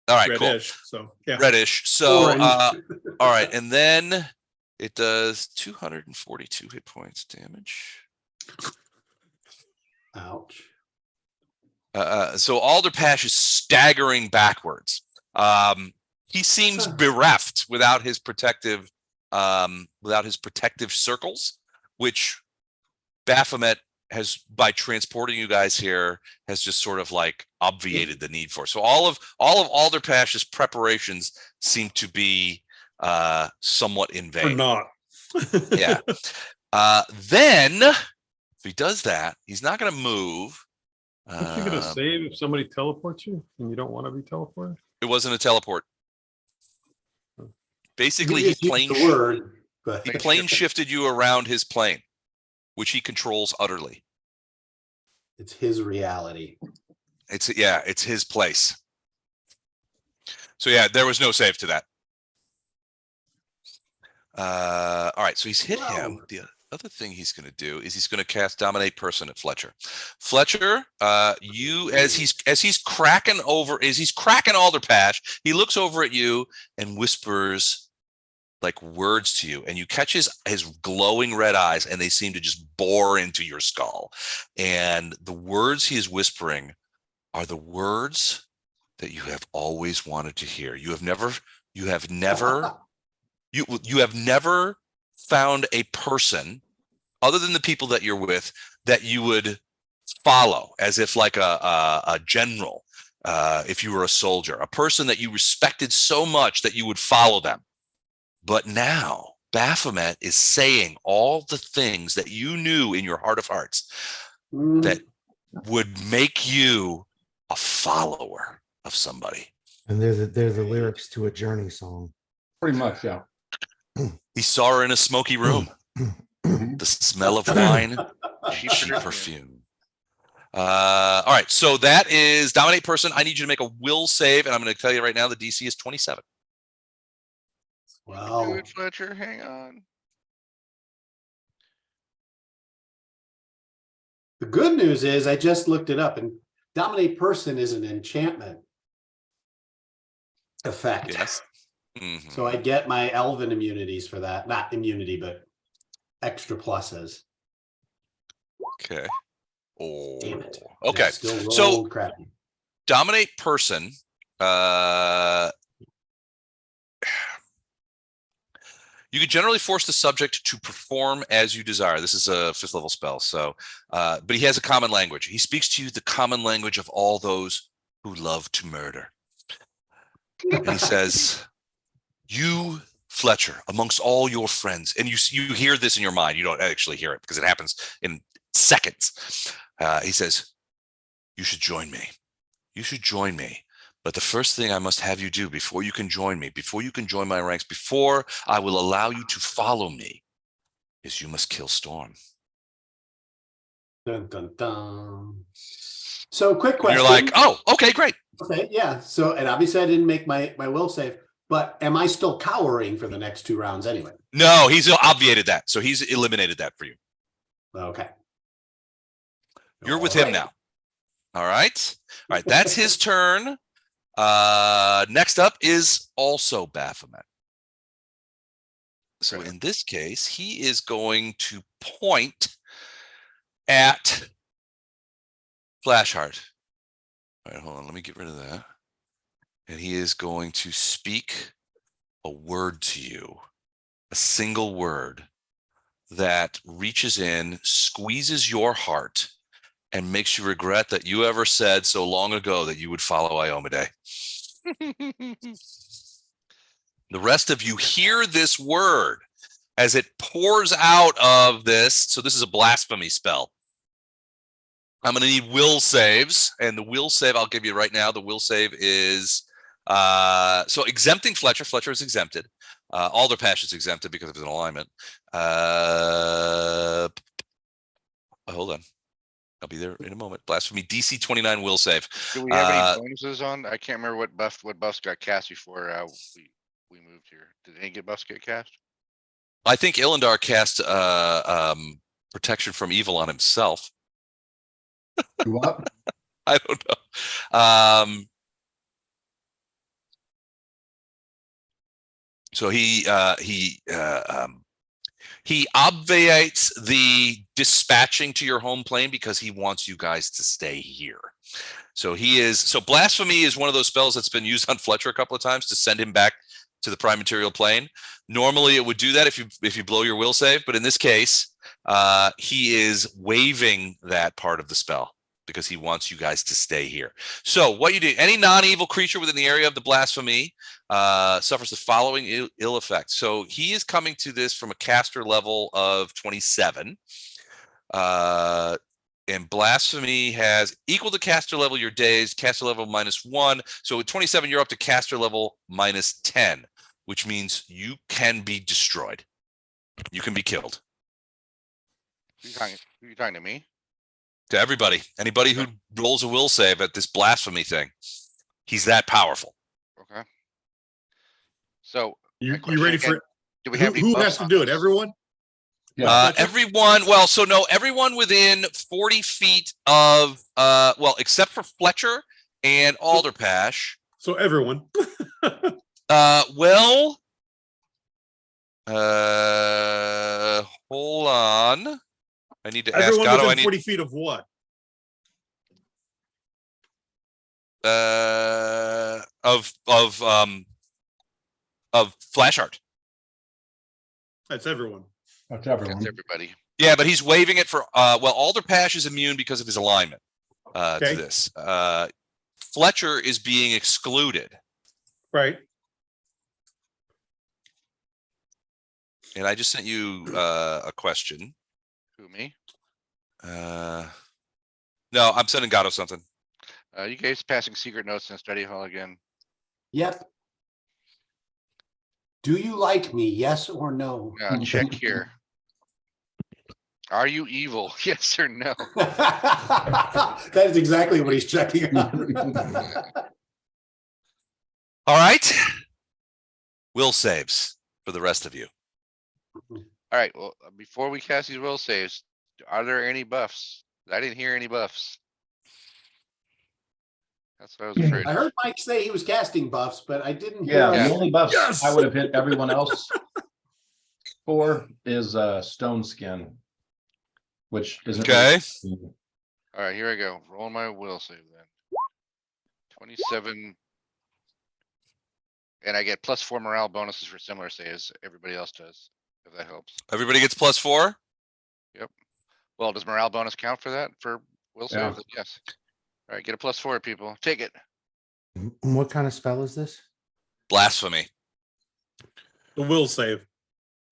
All right, cool. Reddish. So yeah. Reddish. So, Orange. all right, and then it does 242 hit points damage. Ouch. So Alderpash is staggering backwards. He seems bereft without his protective circles, which Baphomet has, by transporting you guys here, has just sort of like obviated the need for. So all of Alderpash's preparations seem to be somewhat in Or vain. not. Yeah. Then if he does that, he's not going to move. Aren't you gonna save if somebody teleports you and you don't want to be teleported? It wasn't a teleport. Basically, You he just used plane the word, but he plane shifted you around his plane, which he controls utterly. it's his reality. It's his place. So yeah, there was no save to that. All right, so he's hit him. Wow. The other thing he's going to do is he's going to cast Dominate Person at Fletcher. Fletcher, you as he's cracking Alderpash, he looks over at you and whispers like words to you, and you catch his glowing red eyes, and they seem to just bore into your skull. And the words he is whispering are the words that you have always wanted to hear. You have never found a person other than the people that you're with that you would follow as if like a general, if you were a soldier, a person that you respected so much that you would follow them. But now Baphomet is saying all the things that you knew in your heart of hearts that would make you a follower of somebody. And they're the lyrics to a Journey song. Pretty much, yeah. He saw her in a smoky room. The smell of wine, cheap perfume. All right, so that is Dominate Person. I need you to make a will save, and I'm going to tell you right now the DC is 27. Wow. Do it, Fletcher. Hang on. The good news is I just looked it up, and Dominate Person is an enchantment effect. Yes. Mhm. So I get my elven immunities for that. Not immunity, but extra pluses. Okay. Oh. Damn it. Okay. It's still So- rolled crappy. Dominate Person. You can generally force the subject to perform as you desire. This is a 5th level spell. So, but he has a common language. He speaks to you the common language of all those who love to murder. And he says, you, Fletcher, amongst all your friends, and you hear this in your mind. You don't actually hear it because it happens in seconds. He says, you should join me. You should join me. But the first thing I must have you do before you can join me, before you can join my ranks, before I will allow you to follow me, is you must kill Storm. Dun, dun, dun. So quick And question. you're like, oh, okay, great. Okay, yeah. So, and obviously I didn't make my will save, but am I still cowering for the next 2 rounds anyway? No, he's obviated that. So he's eliminated that for you. Okay. You're with All him right. now. All right. All right. That's his turn. Next up is also Baphomet. So in this case, he is going to point at Flashheart. All right, hold on. Let me get rid of that. And he is going to speak a word to you, a single word that reaches in, squeezes your heart, and makes you regret that you ever said so long ago that you would follow Iomedae. The rest of you hear this word as it pours out of this. So this is a blasphemy spell. I'm going to need will saves, and the will save I'll give you right now. The will save is so exempting Fletcher. Fletcher is exempted. Alderpash is exempted because of his alignment. Hold on. I'll be there in a moment. Blasphemy DC 29 will save. Do we have any bonuses on? I can't remember what buffs got cast before we moved here. Did any get buffs get cast? I think Illandar cast protection from evil on himself. What? I don't know. So he obviates the dispatching to your home plane because he wants you guys to stay here. So blasphemy is one of those spells that's been used on Fletcher a couple of times to send him back to the prime material plane. Normally it would do that if you blow your will save, but in this case, he is waiving that part of the spell because he wants you guys to stay here. So what you do, any non-evil creature within the area of the blasphemy suffers the following ill effects. So he is coming to this from a caster level of 27. And blasphemy has equal to caster level your days, caster level -1. So at 27, you're up to caster level -10, which means you can be destroyed. You can be killed. Who you talking to me? To everybody, anybody who rolls a will save at this blasphemy thing, he's that powerful. Okay. So You my question ready again, for do we have any who buffs has to on do it? this? Everyone? Yeah. Everyone. Well, so no, everyone within 40 feet of well, except for Fletcher and Alderpash. So everyone. Well, hold on. I need to ask Everyone Gato. within 40 feet of what? Of flash art. That's everyone. That's everyone. That's everybody. Yeah, but he's waiving it for well, Alderpash is immune because of his alignment Okay. to this. Fletcher is being excluded. Right. And I just sent you a question. Who, me? No, I'm sending Gato something. You guys passing secret notes in study hall again? Yep. Do you like me? Yes or no? Check here. Are you evil? Yes or no? That is exactly what he's checking on. All right. Will saves for the rest of you. All right. Well, before we cast these will saves, are there any buffs? I didn't hear any buffs. That's what I was afraid. I heard Mike say he was casting buffs, but I didn't hear. Yeah, Yeah. the only buffs Yes! I would have hit everyone else for is stone skin, which isn't Okay. really- All right, here I go. Roll my will save then. 27. And I get +4 morale bonuses for similar saves. Everybody else does, if that helps. Everybody gets +4. Well, does morale bonus count for that? For will Yeah. save? Yes. All right, get a +4, people. Take it. And what kind of spell is this? Blasphemy. The will save.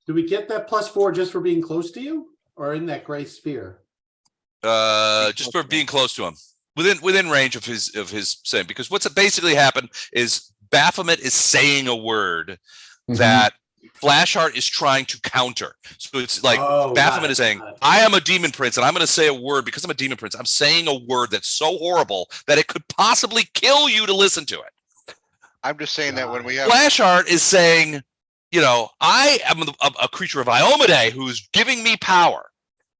Do we get that +4 just for being close to you or in that gray sphere? Just for being close to him, within range of his saying. Because what's basically happened is Baphomet is saying a word that Flashheart is trying to counter. So it's like Baphomet is saying, I am a demon prince and I'm going to say a word because I'm a demon prince. I'm saying a word that's so horrible that it could possibly kill you to listen to it. I'm just saying that when we have Flashheart is saying, you know, I am a creature of Iomedae who's giving me power.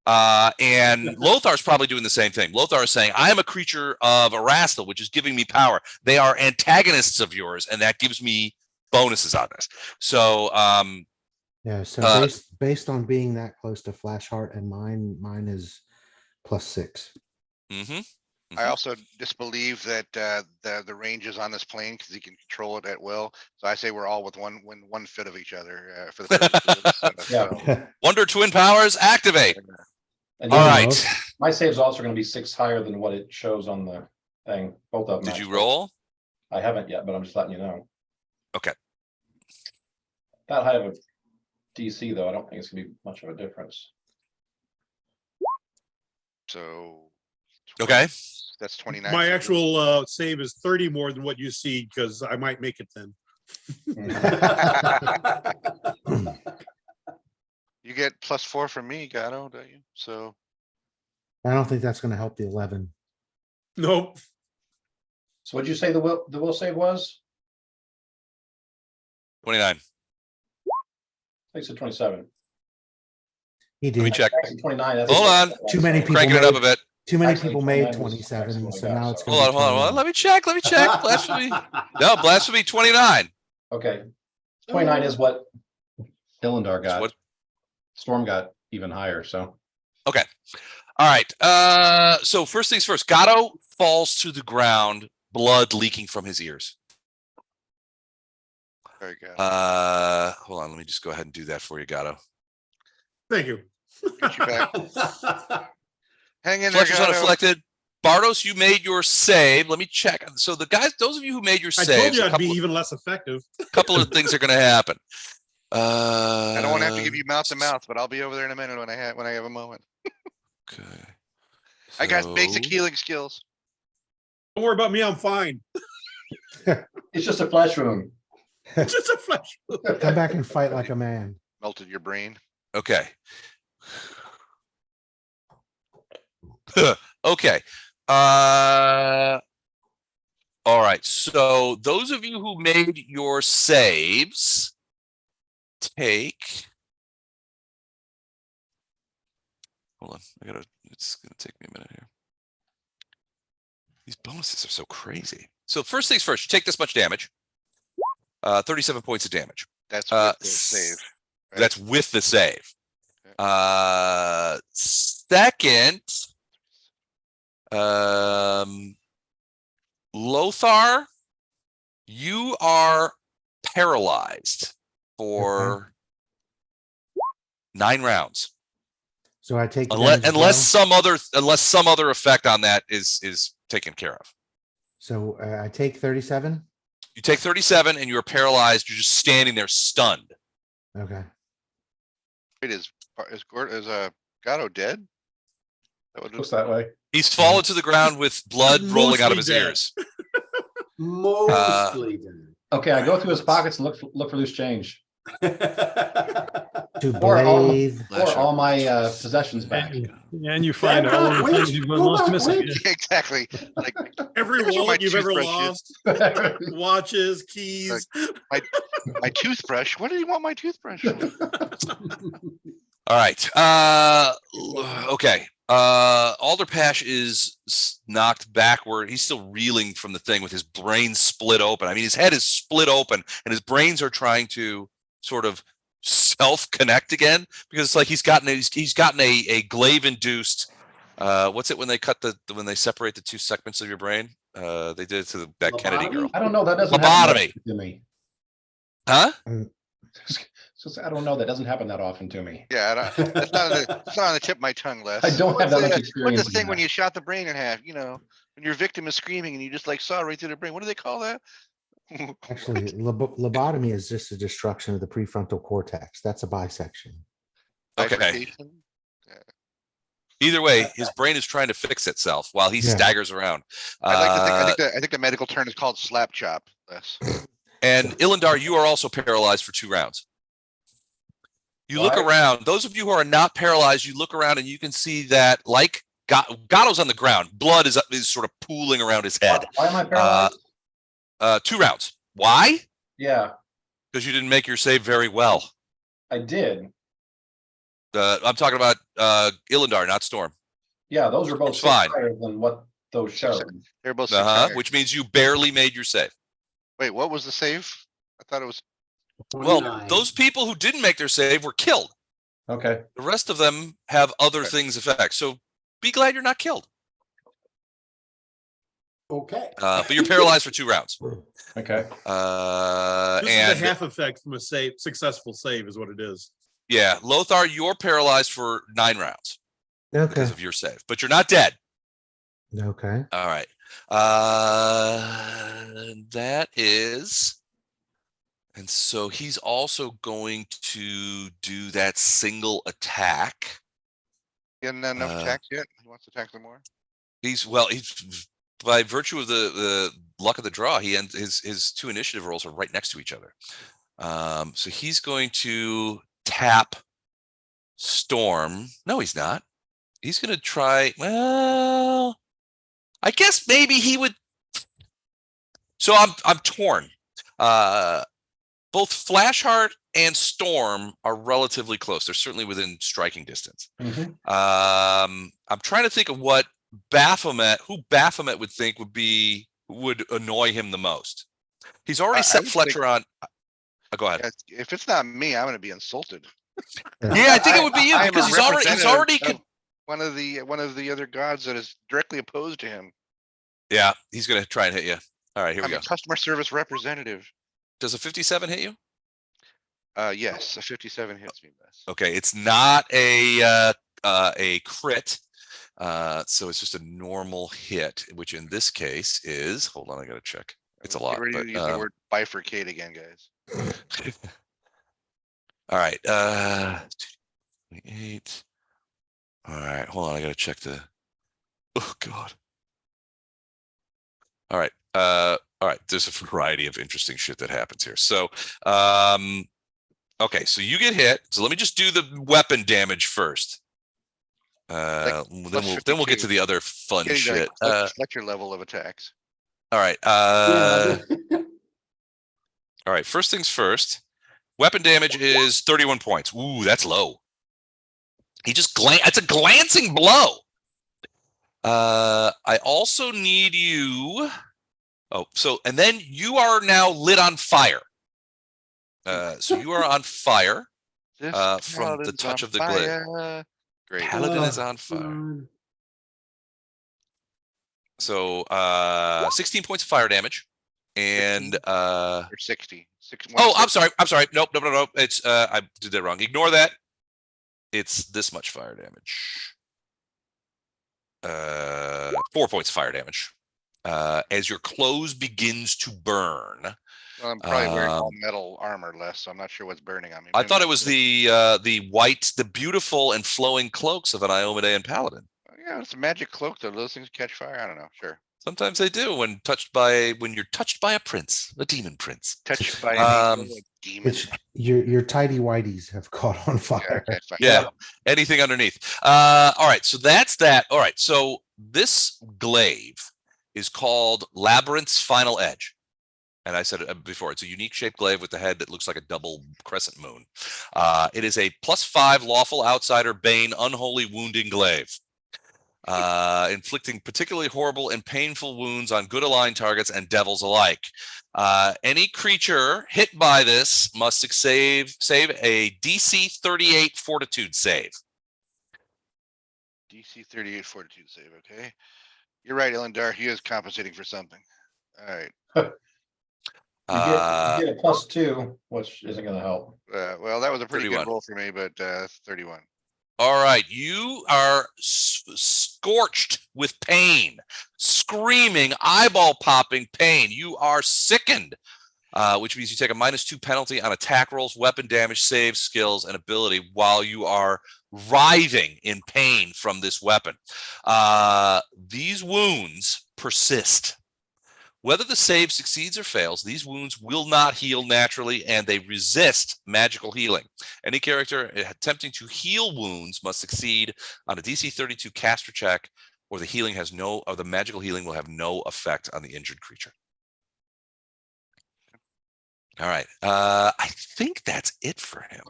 And Lothar's probably doing the same thing. Lothar is saying, I am a creature of Erastil, which is giving me power. They are antagonists of yours, and that gives me bonuses on this. So Yeah, so based on being that close to Flashheart and mine is +6. I also disbelieve that the range is on this plane because he can control it at will. So I say we're all within 1 foot of each other for the first Yeah. Wonder Twin Powers activate. And All you know, right. my save's also going to be 6 higher than what it shows on the thing. Both of them. Did you actually. roll? I haven't yet, but I'm just letting you know. Okay. That high of a DC though, I don't think it's gonna be much of a difference. So Okay. that's 29. My so actual save is 30 more than what you see because I might make it then. you get +4 from me, Gatto, don't you? So I don't think that's gonna help the 11. Nope. So what'd you say the will save was? 29. I think it's 27. He Let me did. check. Actually, 29. That's Hold on. Too many people Cranking it up a made, bit. too many Actually, people made 29 was 27, what I so got, now so- it's Hold gonna on, be hold on. 29. Let me check. Blasphemy. No, blasphemy 29. Okay. 29 is what Illendar That's got. what- Storm got even higher, so. Okay. All right. So first things first, Gatto falls to the ground, blood leaking from his ears. very good. Hold on, let me just go ahead and do that for you, Gatto. Thank you. Get you back. Hang in there, Fletcher's Gatto. unafflicted. Bardos, you made your save. Let me check. So the guys, those of you who made your I told saves, you a I'd be couple, even less effective. couple of things are going to happen. I don't want to have to give you mouth to mouth, but I'll be over there in a minute when I have a moment. Okay. I got basic So- healing skills. Don't worry about me. I'm fine. It's just a flash room. Just a flash. Come back and fight like a man. Melted your brain. Okay. Okay. All right. So those of you who made your saves take. Hold on. It's gonna take me a minute here. These bonuses are so crazy. So first things first, you take this much damage. 37 points of damage. That's with the save. right? That's with the save. Okay. Second, Lothar, you are paralyzed for 9 rounds. So I take the Unless damage as unless some other effect on that is taken care of. well. So I take 37. You take 37 and you're paralyzed. You're just standing there stunned. Okay. Wait, is Gatto dead? That would Looks that way. He's fallen to the ground with blood rolling out of his Mostly dead. ears. Mostly Okay, I go through his pockets and look for loose change. To Or all, bathe. or all my possessions back. And you find Back all up, of the wait, things you've go lost back, missing. wait. exactly. Like Every Here's where my wallet you've ever toothbrush is. lost, watches, keys. my toothbrush. What do you want my toothbrush for? All right. Okay. Alderpash is knocked backward. He's still reeling from the thing with his brain split open. I mean, his head is split open and his brains are trying to sort of self-connect again because it's like he's gotten a glaive-induced. What's it when they when they separate the 2 segments of your brain? They did it to that Kennedy girl. I don't know. That doesn't happen Lobotomy. to me. Huh? I don't know. That doesn't happen that often to me. Yeah, that's not on the tip of my tongue, Les. I don't have that much What's experience the in thing when that. you shot the brain in half, you know, when your victim is screaming and you just like saw right through the brain? What do they call that? Actually, lobotomy is just a destruction of the prefrontal cortex. That's a bisection. Okay. Bifurcation? Either way, his brain is trying to fix itself while he Yeah. staggers around. I'd like to think, I think the medical term is called slap chop, Les. And Ilindar, you are also paralyzed for 2 rounds. You look Why? around. Those of you who are not paralyzed, you look around and you can see that, like Gatto's on the ground, blood is sort of pooling around his head. Why am I paralyzed? 2 rounds. Why? Yeah, Because you didn't make your save very well. I did. I'm talking about Ilindar, not Storm. Yeah, those are both It's 6 fine. higher than what those showed. They're both 6 higher. Which means you barely made your save. Wait, what was the save? I thought it was, Well, 29. those people who didn't make their save were killed. Okay. The rest of them have other things affect. So be glad you're not killed. Okay. But you're paralyzed for 2 rounds. Okay. This is And the half effect from a successful save is what it is. yeah, Lothar, you're paralyzed for 9 rounds Okay. because of your save, but you're not dead. Okay. All right. That is. And so he's also going to do that single attack. getting enough attacks yet? He wants to attack some more? He's by virtue of the luck of the draw, he ends his 2 initiative rolls are right next to each other. So he's going to tap Storm. No, he's not. He's going to try. Well, I guess maybe he would. So I'm torn. Both Flashheart and Storm are relatively close. They're certainly within striking distance. Mhm. I'm trying to think of what Baphomet would think would annoy him the most. He's already I set would Fletcher on. Go ahead. Yeah, if it's not me, I'm going to be insulted. Yeah, I think it would be you I am because a he's already representative of one of the other gods that is directly opposed to him. Yeah, he's going to try and hit you. All right, here we I'm go. a customer service representative. Does a 57 hit you? Yes, a 57 hits me best. Okay, it's not a crit. So it's just a normal hit, which in this case is, hold on, I gotta check. It's a Get lot. ready But, to use the word bifurcate again, guys. all right. 28. All right, hold on, I gotta check the. Oh God. All right. All right. There's a variety of interesting shit that happens here. So, okay, so you get hit. So let me just do the weapon damage first. Then we'll get to the other fun shit. Fletcher level of attacks. All right. Yeah. All right. First things first. Weapon damage is 31 points. Ooh, that's low. He just it's a glancing blow. I also need you. Oh, so and then you are now lit on fire. So you are on fire from the touch of the glaive. Great. Paladin is on fire. So 16 points of fire damage. And or 60. Oh, I'm sorry. Nope. It's I did that wrong. Ignore that. It's this much fire damage. 4 points of fire damage. As your clothes begins to burn. Well, I'm probably wearing all metal armor less, so I'm not sure what's burning on me. I thought it was the white, the beautiful and flowing cloaks of an Iomedae Paladin. Yeah, it's a magic cloak though. Those things catch fire. I don't know. Sure. Sometimes they do when you're touched by a prince, a demon prince. Touched by a demon. It's your tidy whities have caught on fire. Yeah, anything underneath. All right, so that's that. All right, so this glaive is called Labyrinth's Final Edge. And I said it before, it's a unique shaped glaive with the head that looks like a double crescent moon. It is a +5 lawful outsider bane unholy wounding glaive. Inflicting particularly horrible and painful wounds on good aligned targets and devils alike. Any creature hit by this must save a DC 38 fortitude save. DC 38 fortitude save. Okay. You're right, Ilindar. He is compensating for something. All right. You get a +2, which isn't going to help. Well, that was a pretty 31. good roll for me, but 31. All right, you are scorched with pain, screaming, eyeball popping pain. You are sickened, which means you take a -2 penalty on attack rolls, weapon damage, saves, skills, and ability while you are writhing in pain from this weapon. These wounds persist. Whether the save succeeds or fails, these wounds will not heal naturally, and they resist magical healing. Any character attempting to heal wounds must succeed on a DC 32 caster check, or the magical healing will have no effect on the injured creature. All right. I think that's it for him.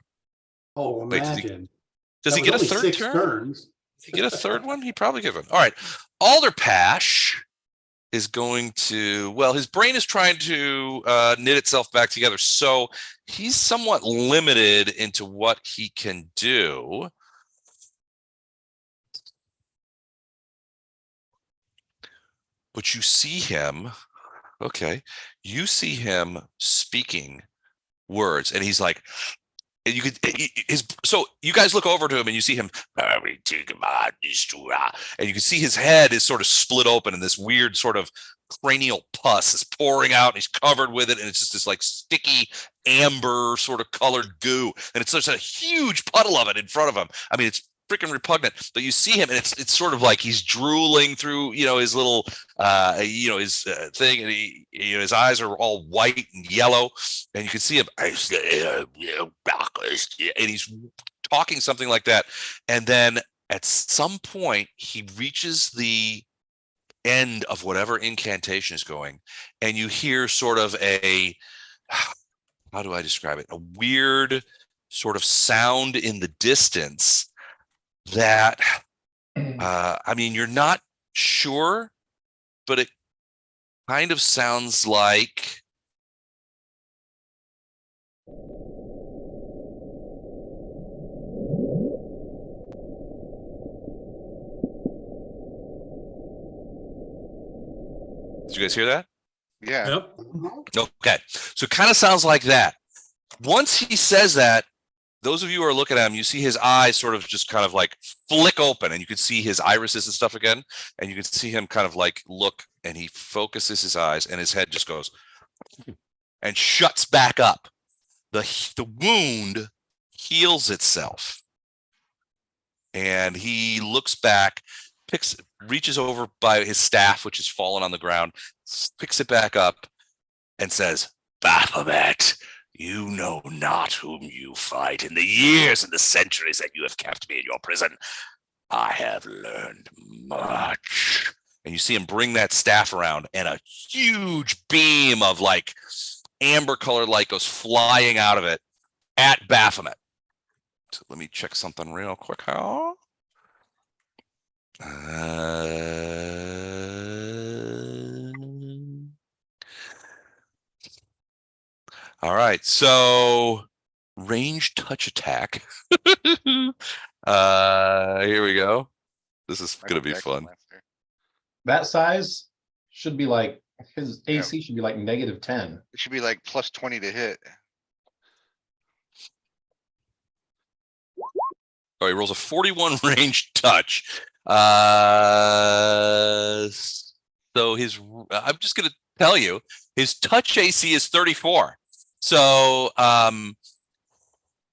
Oh, Wait, imagine. Does That he was get a only third 6 turn? turns. Does he get a third one? He probably get one. All right. Alderpash is going to, well, his brain is trying to knit itself back together. So he's somewhat limited into what he can do. But you see him, okay, you see him speaking words, and he's like, and you could so you guys look over to him and you see him, and you can see his head is sort of split open and this weird sort of cranial pus is pouring out and he's covered with it, and it's just this like sticky amber sort of colored goo, and it's such a huge puddle of it in front of him. I mean, it's freaking repugnant, but you see him and it's sort of like he's drooling through, his little his thing, and his eyes are all white and yellow, and you can see him, and he's talking something like that. And then at some point he reaches the end of whatever incantation is going, and you hear sort of a, how do I describe it, a weird sort of sound in the distance that I mean, you're not sure, but it kind of sounds like did you guys hear that? Yeah. Yep. Okay, so it kind of sounds like that. Once he says that, those of you who are looking at him, you see his eyes sort of just kind of like flick open, and you can see his irises and stuff again, and you can see him kind of like look, and he focuses his eyes, and his head just goes and shuts back up. The wound heals itself, and he looks back, reaches over by his staff, which has fallen on the ground, picks it back up, and says, "Baphomet, you know not whom you fight. In the years and the centuries that you have kept me in your prison, I have learned much." And you see him bring that staff around, and a huge beam of like amber colored light goes flying out of it at Baphomet. So let me check something real quick. All right, so range touch attack. Here we go. This is gonna be fun. That size should be like, his AC should be like -10. It should be like +20 to hit. Oh, he rolls a 41 range touch. So I'm just gonna tell you, his touch AC is 34. So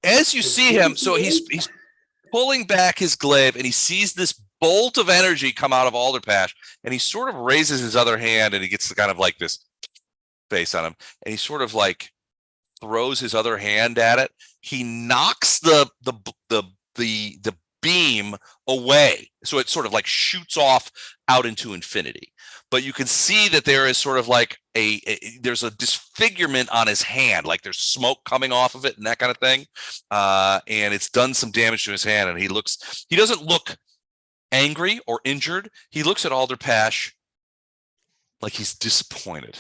as you see him, so he's pulling back his glaive, and he sees this bolt of energy come out of Alderpash, and he sort of raises his other hand, and he gets kind of like this face on him, and he sort of like throws his other hand at it. He knocks the beam away, so it sort of like shoots off out into infinity. But you can see that there is sort of like there's a disfigurement on his hand, like there's smoke coming off of it and that kind of thing. And it's done some damage to his hand, and he doesn't look angry or injured. He looks at Alderpash like he's disappointed.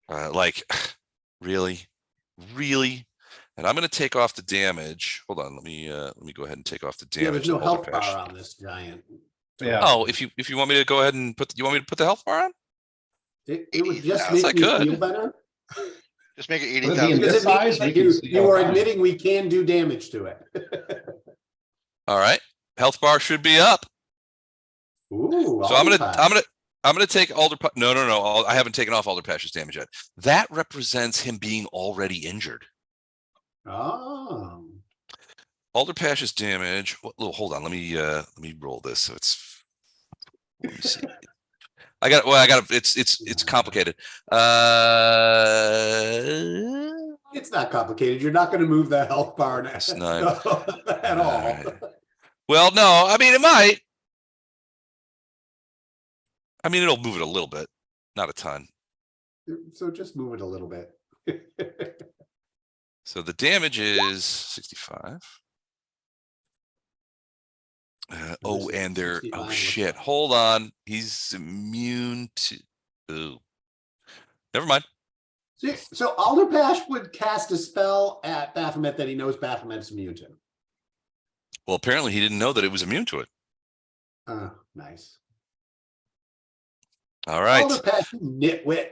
Like, really? And I'm going to take off the damage. Hold on, let me go ahead and take off the damage. Yeah, there's no to health Alderpash. bar on this giant. Yeah. Oh, if you want me to go ahead and you want me to put the health bar on? It would just Yes, make I me could. feel better. Just make it Would it be in 80,000. this Because it means size, that we can you, see you all are kinds. admitting we can do damage to it. All right. Health bar should be up. Ooh. So I'm gonna take Alder. No. I haven't taken off Alder Pash's damage yet. That represents him being already injured. Oh. Alder Pash's damage. Hold on. Let me roll this. So it's. Let me see. It's complicated. It's not complicated. You're not going to move the health bar now, It's not. at all. Right. Well, no. I mean, it might. I mean, it'll move it a little bit, not a ton. So just move it a little bit. So the damage is 65. Oh, and they're 65 oh looks shit. like. Hold on. He's immune to. Ooh. Never mind. So Alderpash would cast a spell at Baphomet that he knows Baphomet's immune to. Well, apparently he didn't know that it was immune to it. Nice. All right. Alderpash, you nitwit.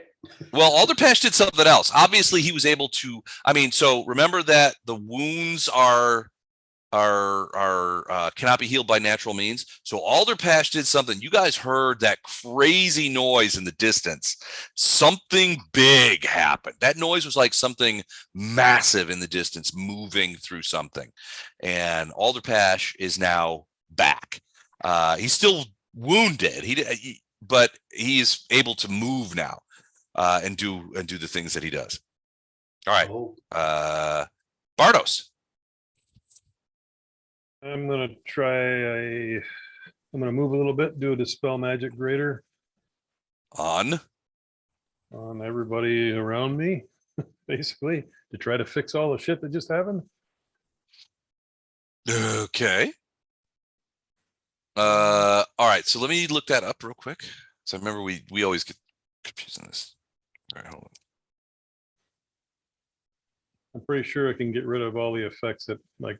Well, Alderpash did something else. Obviously, he was able to. I mean, so remember that the wounds are cannot be healed by natural means. So Alderpash did something. You guys heard that crazy noise in the distance. Something big happened. That noise was like something massive in the distance moving through something. And Alderpash is now back. He's still wounded. But he is able to move now and do the things that he does. All right. Oh. Bardos. I'm gonna I'm gonna move a little bit, do a dispel magic greater On everybody around me, basically, to try to fix all the shit that just happened. Okay. All right, so let me look that up real quick. So I remember we always get confused on this. All right, hold on. I'm pretty sure I can get rid of all the effects that like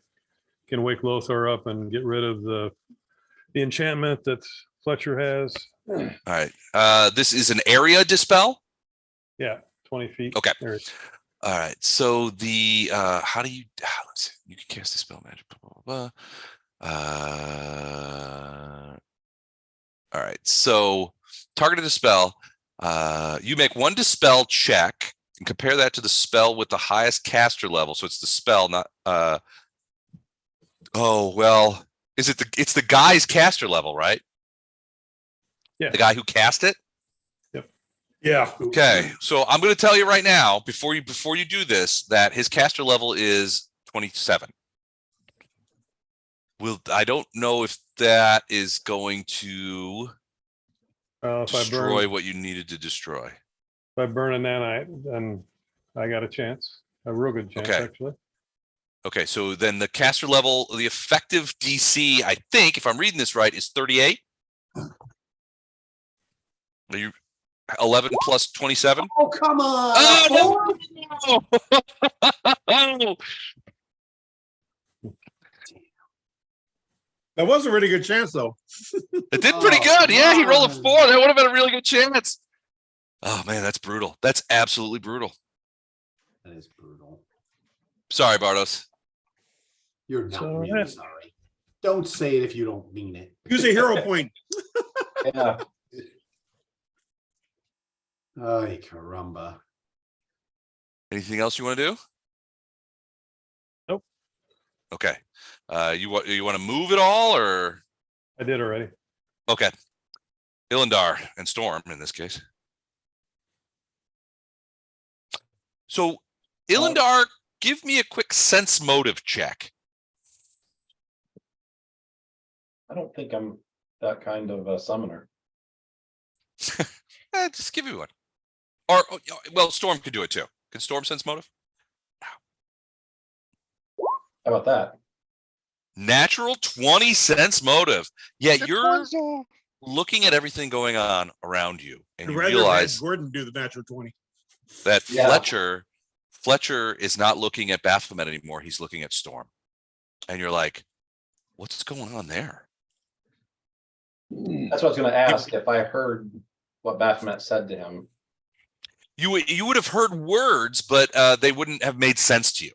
can wake Lothar up and get rid of the enchantment that Fletcher has. All right. This is an area dispel. Yeah, 20 feet. Okay. There. All right. So the how do you let's see. You can cast the spell magic. Blah, blah, blah. All right. So targeted dispel. You make one dispel check and compare that to the spell with the highest caster level. So it's the spell, not oh well, it's the guy's caster level, right? Yeah. The guy who cast it? Yeah. Okay. So I'm gonna tell you right now, before you do this, that his caster level is 27. I don't know if that is going to destroy what you needed to destroy. If I burn a nanite, then I got a chance, a real good chance, Okay. actually. Okay, so then the caster level, the effective DC, I think, if I'm reading this right, is 38. Are you 11 plus 27? Oh, come on. Oh, no! That was a really good chance, though. It did pretty good. Yeah, he rolled a 4. That would have been a really good chance. Oh, man, that's brutal. That's absolutely brutal. That is brutal. Sorry, Bardos. You're not So really that's- sorry. Don't say it if you don't mean it. Use a hero point. Yeah. Ay, caramba. Anything else you want to do? Nope. Okay. You want to move at all, or I did already. okay? Ilindar and Storm in this case. So, Ilindar, give me a quick sense motive check. I don't think I'm that kind of a summoner. Just give me one. Or well, Storm could do it too. Can Storm sense motive? How about that? Natural 20 sense motive. Yeah, Good you're point, Zol. looking at everything going on around you, and I'd you rather realize have Gordon do the natural 20. that Yeah. Fletcher is not looking at Baphomet anymore. He's looking at Storm, and you're like, "What's going on there?" That's what I was going to ask, if I heard what Baphomet said to him. You would have heard words, but they wouldn't have made sense to you.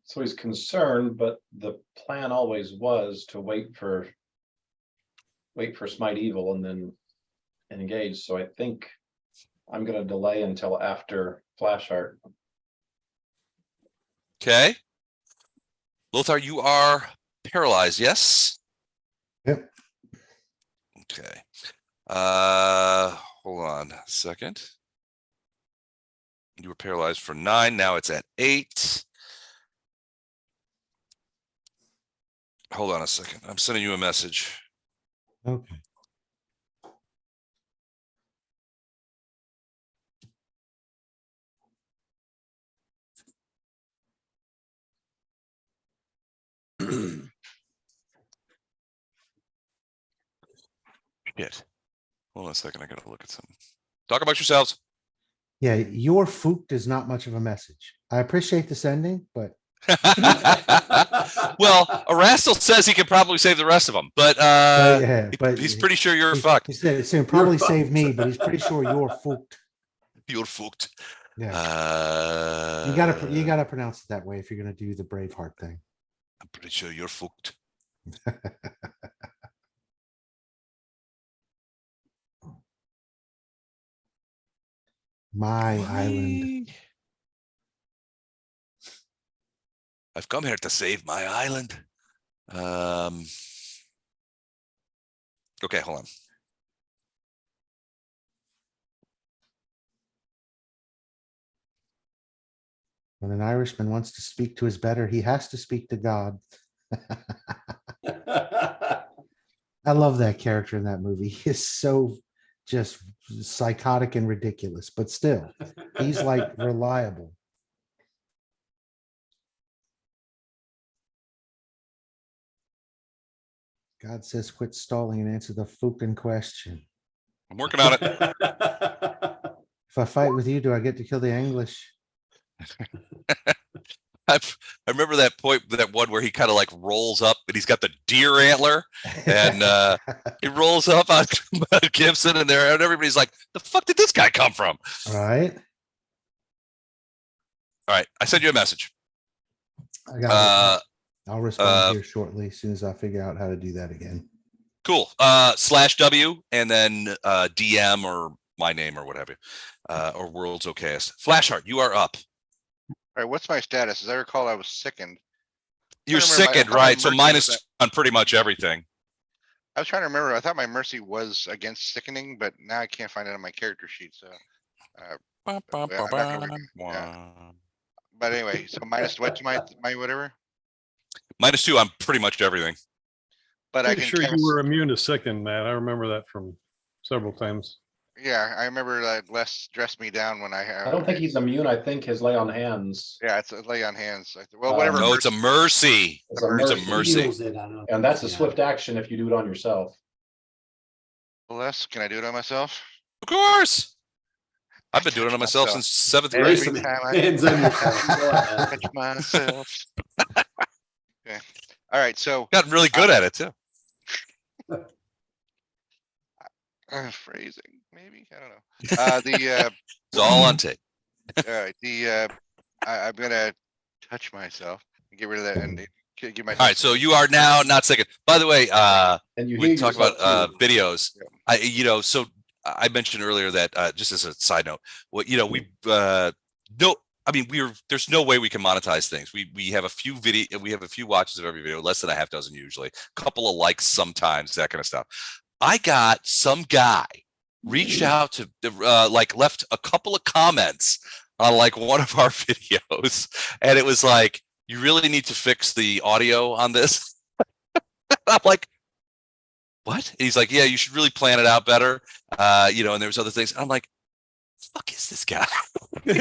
So he's concerned, but the plan always was to wait for Smite Evil and then engage. So I think I'm going to delay until after Flash Art. Okay. Lothar, you are paralyzed, yes? Yep. Okay. Hold on a second. You were paralyzed for 9. Now it's at 8. Hold on a second. I'm sending you a message. Okay. Shit. Hold on a second. I gotta look at something. Talk about yourselves. Yeah, your fook is not much of a message. I appreciate the sending, but Well, Erastil says he can probably save the rest of them, but yeah, but he's pretty sure you're he fucked. said it's gonna probably You're save me, fucked. but he's pretty sure you're fooked. You're fucked. Yeah, you gotta pronounce it that way if you're gonna do the Braveheart thing. I'm pretty sure you're fucked. My island. I've come here to save my island. Okay, hold on. When an Irishman wants to speak to his better, he has to speak to God. I love that character in that movie. He is so just psychotic and ridiculous, but still, he's like reliable. God says, quit stalling and answer the fucking question. I'm working on it. If I fight with you, do I get to kill the English? I remember that point, that one where he kind of like rolls up and he's got the deer antler and he rolls up on Gibson and there and everybody's like, the fuck did this guy come from? All right. All right. I sent you a message. I got it. I'll respond here shortly as soon as I figure out how to do that again. Cool. /W and then DM or my name or whatever. Or World's Okayest. Flashheart, you are up. All right, what's my status? As I recall, I was sickened. You're I remember I sickened, thought my right? So mercy minus was on pretty much everything. I was trying to remember. I thought my mercy was against sickening, but now I can't find it on my character sheet. So, I'm not gonna but anyway, so minus what's my whatever. -2 on pretty much everything. But I Pretty can sure cast, you were immune to sicken, Matt. I remember that from several times. yeah, I remember Les dressed me down when I have. I don't think he's immune. I think his lay on hands. Yeah, it's a lay on hands. Well, whatever. No, it's a mercy. It's a It's a mercy. mercy. Heals it, I don't And that's a think, swift action if you do it on yourself. Les, can I do it on myself? Of course. I've been doing it on myself since 7th yeah. grade. Place some Every time I- hands on yourself. Go ahead. Touch myself. Okay. All right. So Gotten really good at it too. phrasing, maybe I don't know. It's all on tape. All right. I'm gonna touch myself and get rid of that and give myself. All right, so you are now not sickened. By the way, And you we heal talked yourself about too. videos. Yeah. So I mentioned earlier that just as a side note, we there's no way we can monetize things. We have a few watches of every video, less than a half dozen usually, a couple of likes sometimes, that kind of stuff. I got some guy reached out to left a couple of comments on like one of our videos, and it was like, you really need to fix the audio on this. I'm like, what? And he's like, yeah, you should really plan it out better. And there was other things. I'm like, fuck is this guy? I'm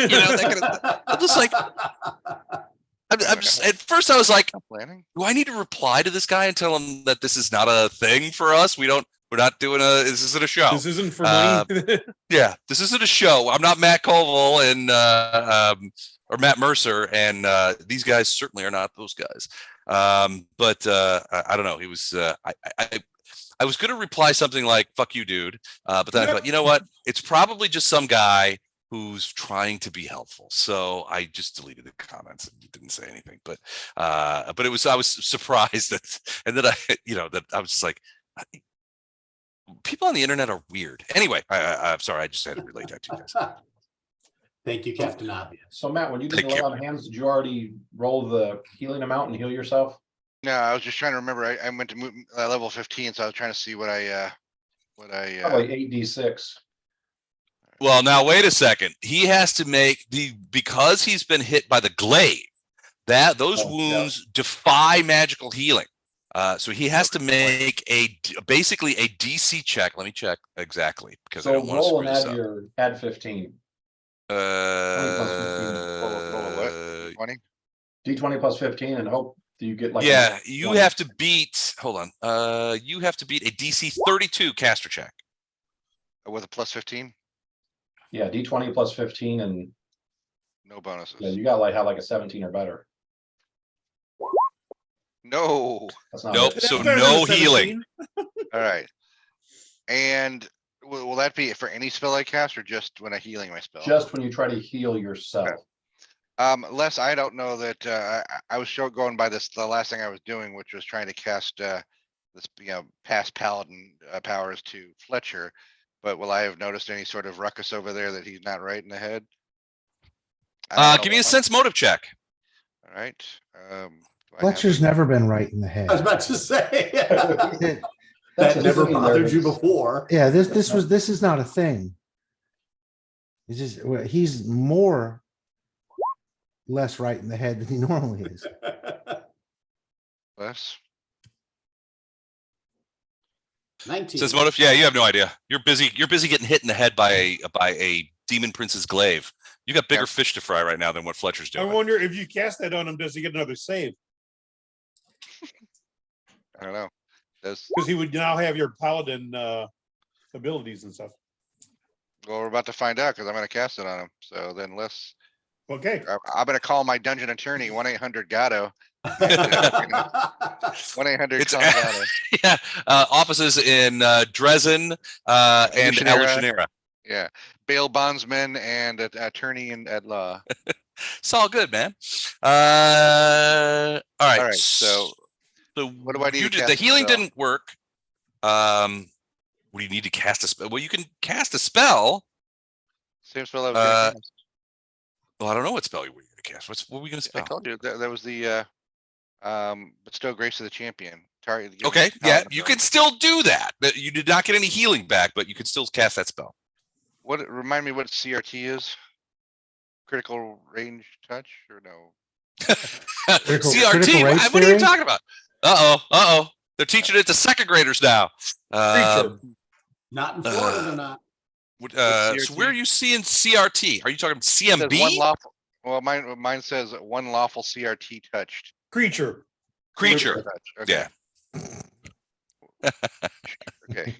just like, I'm just, at first I was like, Planning. do I need to reply to this guy and tell him that this is not a thing for us? We're not doing this isn't a show. This isn't for money. Yeah, this isn't a show. I'm not Matt Colville and or Matt Mercer, and these guys certainly are not those guys. But I don't know. He was I was going to reply something like "fuck you, dude," but then I thought, you know what? It's probably just some guy who's trying to be helpful. So I just deleted the comments and didn't say anything. But it was I was surprised that, and then that I was just like, people on the internet are weird. Anyway, I'm sorry. I just had to relate that to you guys. Thank you, Captain Obvious. So Matt, when you did the Thank lay you. on hands, did you already roll the healing amount and heal yourself? No, I was just trying to remember. I went to level 15, so I was trying to see what I Probably 8d6. Well, now wait a second. He has to make because he's been hit by the glaive. Those wounds defy magical healing. So he has to make basically a DC check. Let me check exactly because I So don't want to roll screw and this add up. your add 15. roll a what? 20. D20 plus 15 and hope you get like Yeah, you 20. have to beat. Hold on. You have to beat a DC 32 caster check. With a plus 15, Yeah, D20 plus 15 and no bonuses. yeah, you got have like a 17 or better. No. That's not Nope. it. So That's better than no a healing. 17. All right. And will that be for any spell I cast or just when I'm healing my spell? Just when you try to heal yourself. Les, I don't know that I was going by this. The last thing I was doing, which was trying to cast this, past paladin powers to Fletcher. But will I have noticed any sort of ruckus over there that he's not right in the head? Give me a sense motive check. All right. Do I have Fletcher's it? never been right in the I was head. about to say. It- That never bothered you before. Yeah, this is not a thing. It's just he's more less right in the head than he normally is. Les? 19. Sense motive. Yeah, you have no idea. You're busy getting hit in the head by a demon prince's glaive. You got bigger Yep. fish to fry right now than what Fletcher's I doing. wonder if you cast that on him, does he get another save? I don't know. Does Because he would now have your paladin abilities and stuff. well, we're about to find out because I'm going to cast it on him. So then let's. Okay. I'm going to call my dungeon attorney 1-800-GATO. 1-800 It's Gato. Yeah, offices in Dresden and Alucinera. Alucinera. Yeah, bail bondsman and attorney at law. It's all good, man. All right. All right, so what do I need you to did, cast the a healing spell? didn't work. What do you need to cast a spell? Well, you can cast a spell. Same spell I was going to cast. Well, I don't know what spell you were going to cast. What were we going to I spell? told you that was the bestow grace of the champion. Okay, yeah, you can still do that. But you did not get any healing back, but you could still cast that spell. What remind me what CRT is? Critical range touch or no? Critical CRT. race What are you theory? talking about? Uh-oh. They're teaching it to second graders now. Creature. Not in Florida, they're not. So where are you seeing CRT? Are you talking It says one CMB? lawful. Well, mine says one lawful CRT touched. Creature. Creature. Touch. Okay. Yeah. Okay.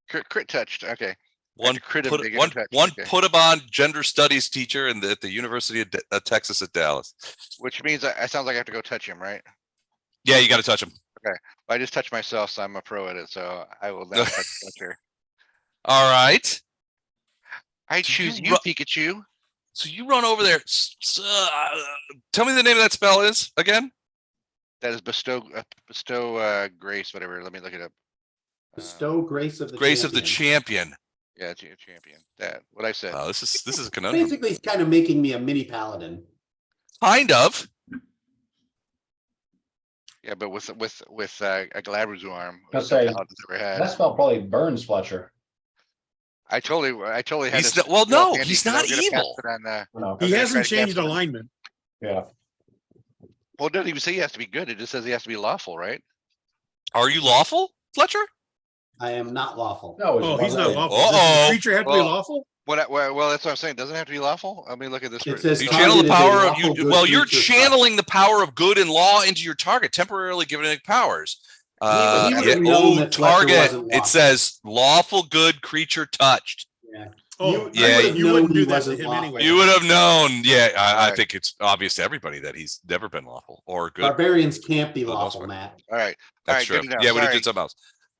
Crit touched. Okay. One Crit him put to get one a touch, one okay. put him on gender studies teacher at the University of Texas at Dallas. Which means it sounds like I have to go touch him, right? Yeah, you got to touch him. I just touched myself, so I'm a pro at it. So I will now touch Fletcher. All right. I So choose you you, Pikachu. So you run over there. Tell me the name of that spell is again. That is bestow grace, whatever. Let me look it up. Bestow grace of the Grace of the champion. champion. Yeah, champion. That what I said. Oh, this is a conundrum. Basically, he's kind of making me a mini paladin. Kind of. Yeah, but with a Glabrezu arm. I'll which say, no paladin's ever had. That spell probably burns Fletcher. I totally had. He's this not, well, spell no, handy he's because I not was gonna cast evil. it on, You know, I He was gonna hasn't try to changed cast it on- alignment. yeah. Well, it doesn't even say he has to be good. It just says he has to be lawful, right? Are you lawful, Fletcher? I am not lawful. No, it's Oh, he's not right. lawful. Does the Uh-oh. creature have to be Well, lawful? Well, that's what I'm saying. Doesn't it have to be lawful. I mean, look at this. It says You target channel the is a power of lawful you. good Well, you're creature channeling the power of good and law into your target, temporarily giving it powers. He would have Yeah, known oh, that Fletcher target. wasn't It lawful. says lawful good creature touched. Yeah. Oh, yeah, you known wouldn't do he that to wasn't him lawful. anyway. you would have known. Yeah, I Alright. think it's obvious to everybody that he's never been lawful or good. Barbarians can't be For the most lawful, part. Matt. All right. That's good true. to know. Yeah, we Sorry. did something else.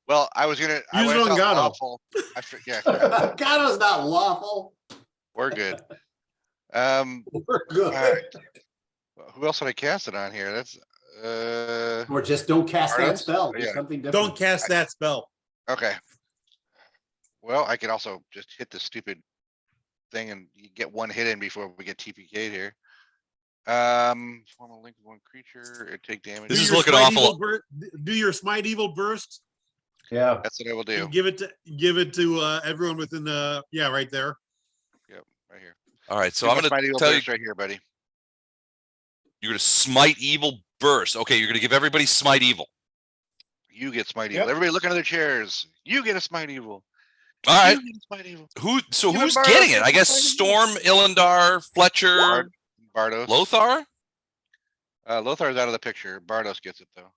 Well, I Use went it on out Gatto. lawful. Yeah, Gato's not lawful. we're good. We're good. All right. Who else would I cast it on here? That's Or just don't cast that Bardos? spell. Do Yeah. something different. Don't cast that spell. okay. Well, I can also just hit the stupid thing and you get one hit in before we get TPK'd here. Form a link with one creature or take damage. This Do is your looking Smite awful. Evil do your Smite Evil burst. Yeah. That's what I will do. And give it to everyone within the right there. Yep, right here. All right, so Do I'm my going Smite to Evil tell you, Burst right here, buddy. you're going to smite evil burst. Okay, you're going to give everybody smite evil. You get Smite Yep. Evil. Everybody look under their chairs. You get a Smite Evil. All right, You get a Smite Evil. so Even who's Bardos getting it? gets I guess Smite Evil. Storm, Illendar, Fletcher, Bardos. Lothar. Lothar's out of the picture. Bardos gets it though.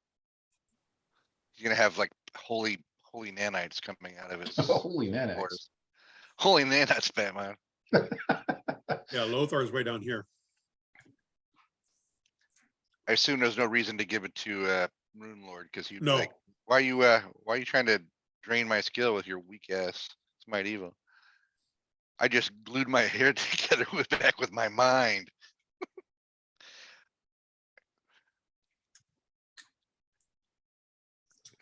He's gonna have like holy nanites coming out of his Holy nanites. borders. Holy nanites, Batman. Yeah, Lothar is way down here. I assume there's no reason to give it to Runelord because you'd be No. like, why are you trying to drain my skill with your weak ass Smite Evil? I just glued my hair together back with my mind.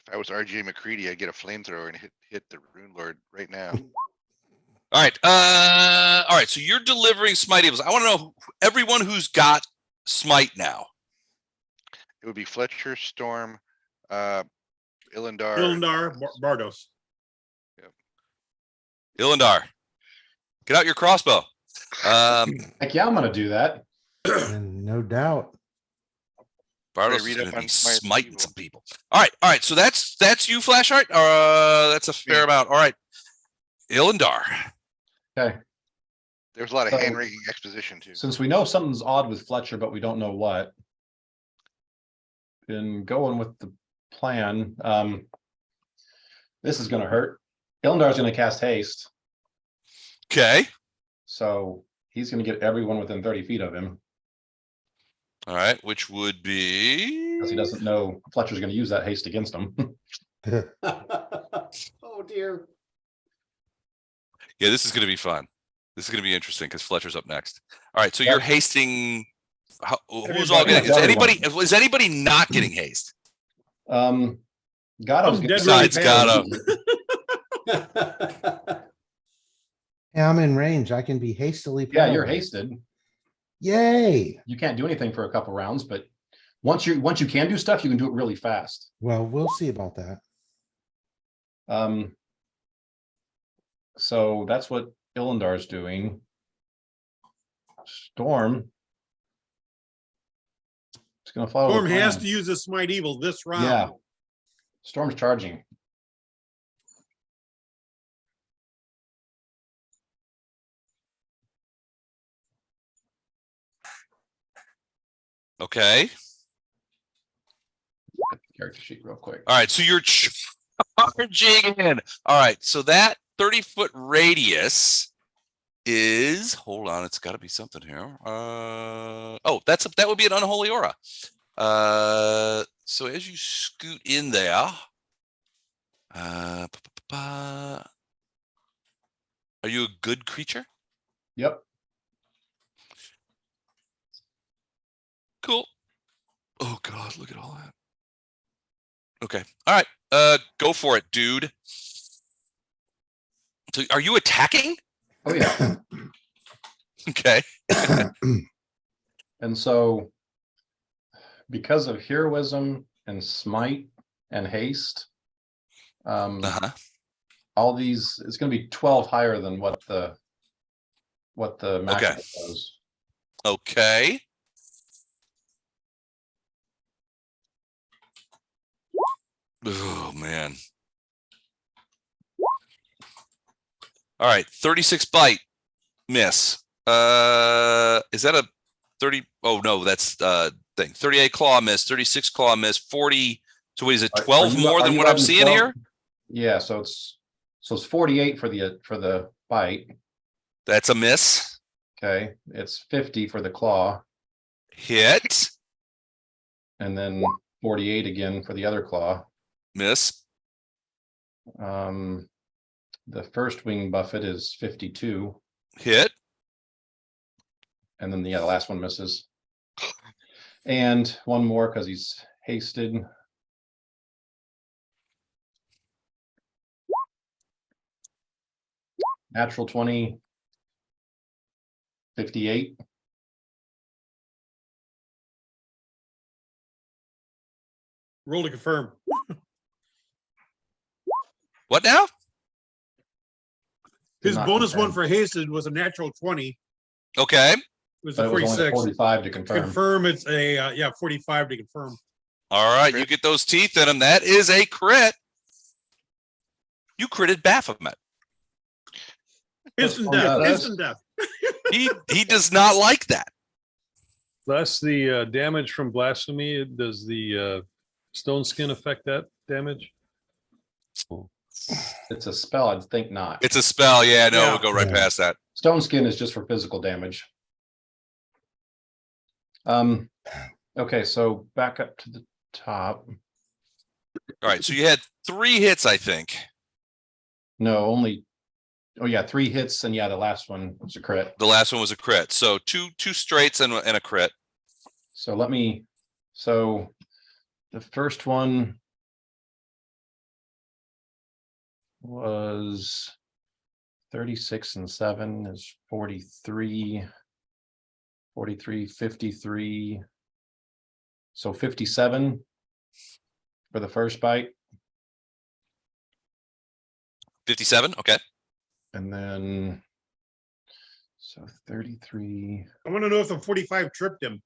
If I was RJ McCready, I'd get a flamethrower and hit the Runelord right now. All right, all right. So you're delivering smite evils. I want to know everyone who's got smite now. It would be Fletcher, Storm, Illendar. Illendar, Bardos. Illendar, get out your crossbow. Heck yeah, I'm gonna do that. And no doubt. Bardos read is up going to on be smite smiting evil. some people. All right. So that's you, Flashlight. That's a fair Me. amount. All right, Illendar. Okay. There's a lot of So- hand-wringing exposition too. Since we know something's odd with Fletcher, but we don't know what. Been going with the plan. This is gonna hurt. Ilndar's gonna cast haste, Okay. so he's gonna get everyone within 30 feet of him, All right, which would be because he doesn't know Fletcher's gonna use that haste against him. Oh dear. Yeah, this is going to be fun. This is going to be interesting because Fletcher's up next. All right, so Yep. you're hasting. Who's Everybody. all getting? Everyone. Is anybody not getting haste? Gatto's I'm getting- dead Besides really Gatto. Yeah, I'm in range. I can be hastily. Yeah, you're paralyzed. hasted. Yay. You can't do anything for a couple rounds, but once you can do stuff, you can do it really fast. Well, we'll see about that. So that's what Illendar's doing. Storm. It's gonna follow. the Storm has plan. to use a Smite Evil this round. Yeah. Storm's charging. Okay. Get the character sheet real quick. All right, so you're charging in. All right, so that 30-foot radius is. Hold on, it's got to be something here. Oh, that would be an unholy aura. So as you scoot in there, are you a good creature? Yep. Cool. Oh God, look at all that. Okay. All right. Go for it, dude. So are you attacking? Oh yeah. Okay. And so because of heroism and smite and haste, Uh-huh. all these, it's gonna be 12 higher than what the maximum was. Okay. Oh man. All right, 36 bite miss. Is that a 30? Oh no, that's thing. 38 claw miss, 36 claw miss, 40. So what is it, Are 12 you- more are than you what I'm letting seeing 12? here? Yeah, so it's 48 for the bite. That's a miss. Okay, it's 50 for the claw, Hit. and then 48 again for the other claw. Miss. The first wing buffet is 52, Hit. and then the last one misses. And one more because he's hasted. Natural 20. 58. Roll to confirm. What now? His not bonus one confirm. for hasted was a natural 20. Okay. It was But a it was only 46. 45 to confirm. Confirm it's a, yeah, 45 to confirm. All right. You get those teeth in him. That is a crit. You critted Baphomet. Instant one death, does. instant death. He does not like that. That's the damage from blasphemy. Does the stone skin affect that damage? It's a spell, I'd think not. It's a spell. Yeah, no, Yeah. we'll go right Yeah. past that. Stone skin is just for physical damage. Okay, so back up to the top. All right. So you had 3 hits, I think. No, only, oh yeah, 3 hits, and yeah, the last one was a crit. The last one was a crit. So two straights and a crit. So so the first one was 36 and 7 is 43, 43, 53. So 57 for the first bite. 57. Okay. And then, so 33, I want to know if the 45 tripped him.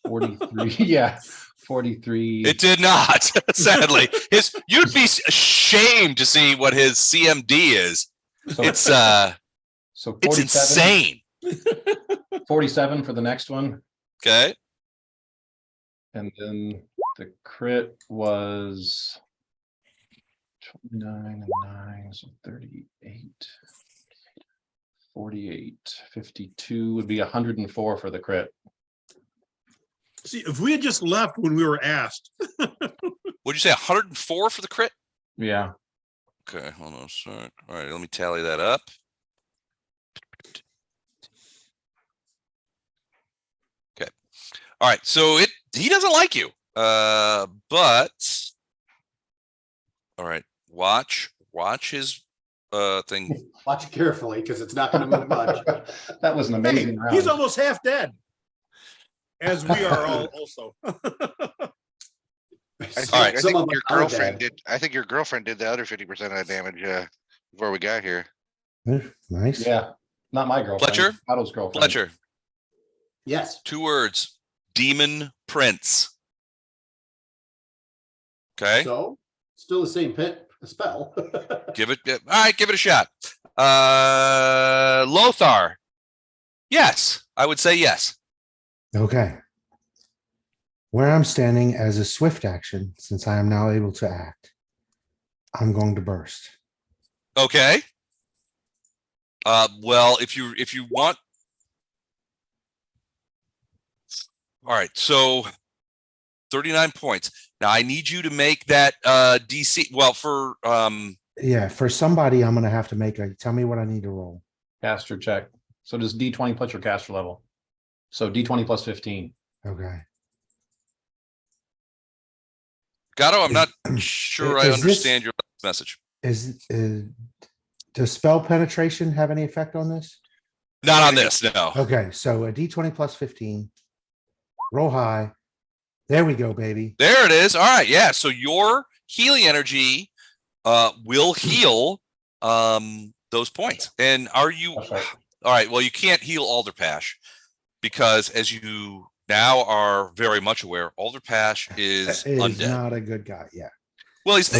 43, yeah, 43. It did not. Sadly, you'd be ashamed to see what his CMD is. So, It's so it's 47, insane. 47 for the next one. Okay. And then the crit was 29 and 9, so 38, 48, 52 would be 104 for the crit. See, if we had just left when we were asked, What'd you say? 104 for the crit? Yeah. Okay, hold on a sec. All right, let me tally that up. Okay. All right, so he doesn't like you. But all right, watch his thing. Watch it carefully because it's not going to move much. That was an hey, amazing round. he's almost half dead. As we are all also. I think, All right. I Some think of your us are girlfriend dead. did. I think your girlfriend did the other 50% of that damage before we got here. Nice. Yeah, not my girlfriend. Fletcher? Otto's girlfriend. Fletcher, Yes. 2 words. Demon Prince. Okay. So still the same spell. Give it. All right, give it a shot. Lothar. Yes, I would say yes. Okay. Where I'm standing as a swift action, since I am now able to act, I'm going to burst. Okay. Well, if you want. All right, so 39 points. Now I need you to make that DC. Well, for Yeah, for somebody, I'm going to have to make tell me what I need to roll. Caster check. So does D20 plus your caster level? So D20 plus 15. Okay. Gatto, I'm Is- not sure I is this- understand your message. Does spell penetration have any effect on this? Not on this, no. Okay, so a D20 plus 15. Roll high. There we go, baby. There it is. All right, yeah. So your healing energy will heal those points. And are you That's right. all right? Well, you can't heal Alderpash because, as you now are very much aware, Alderpash is undead. Not a good guy. Yeah. Well, he's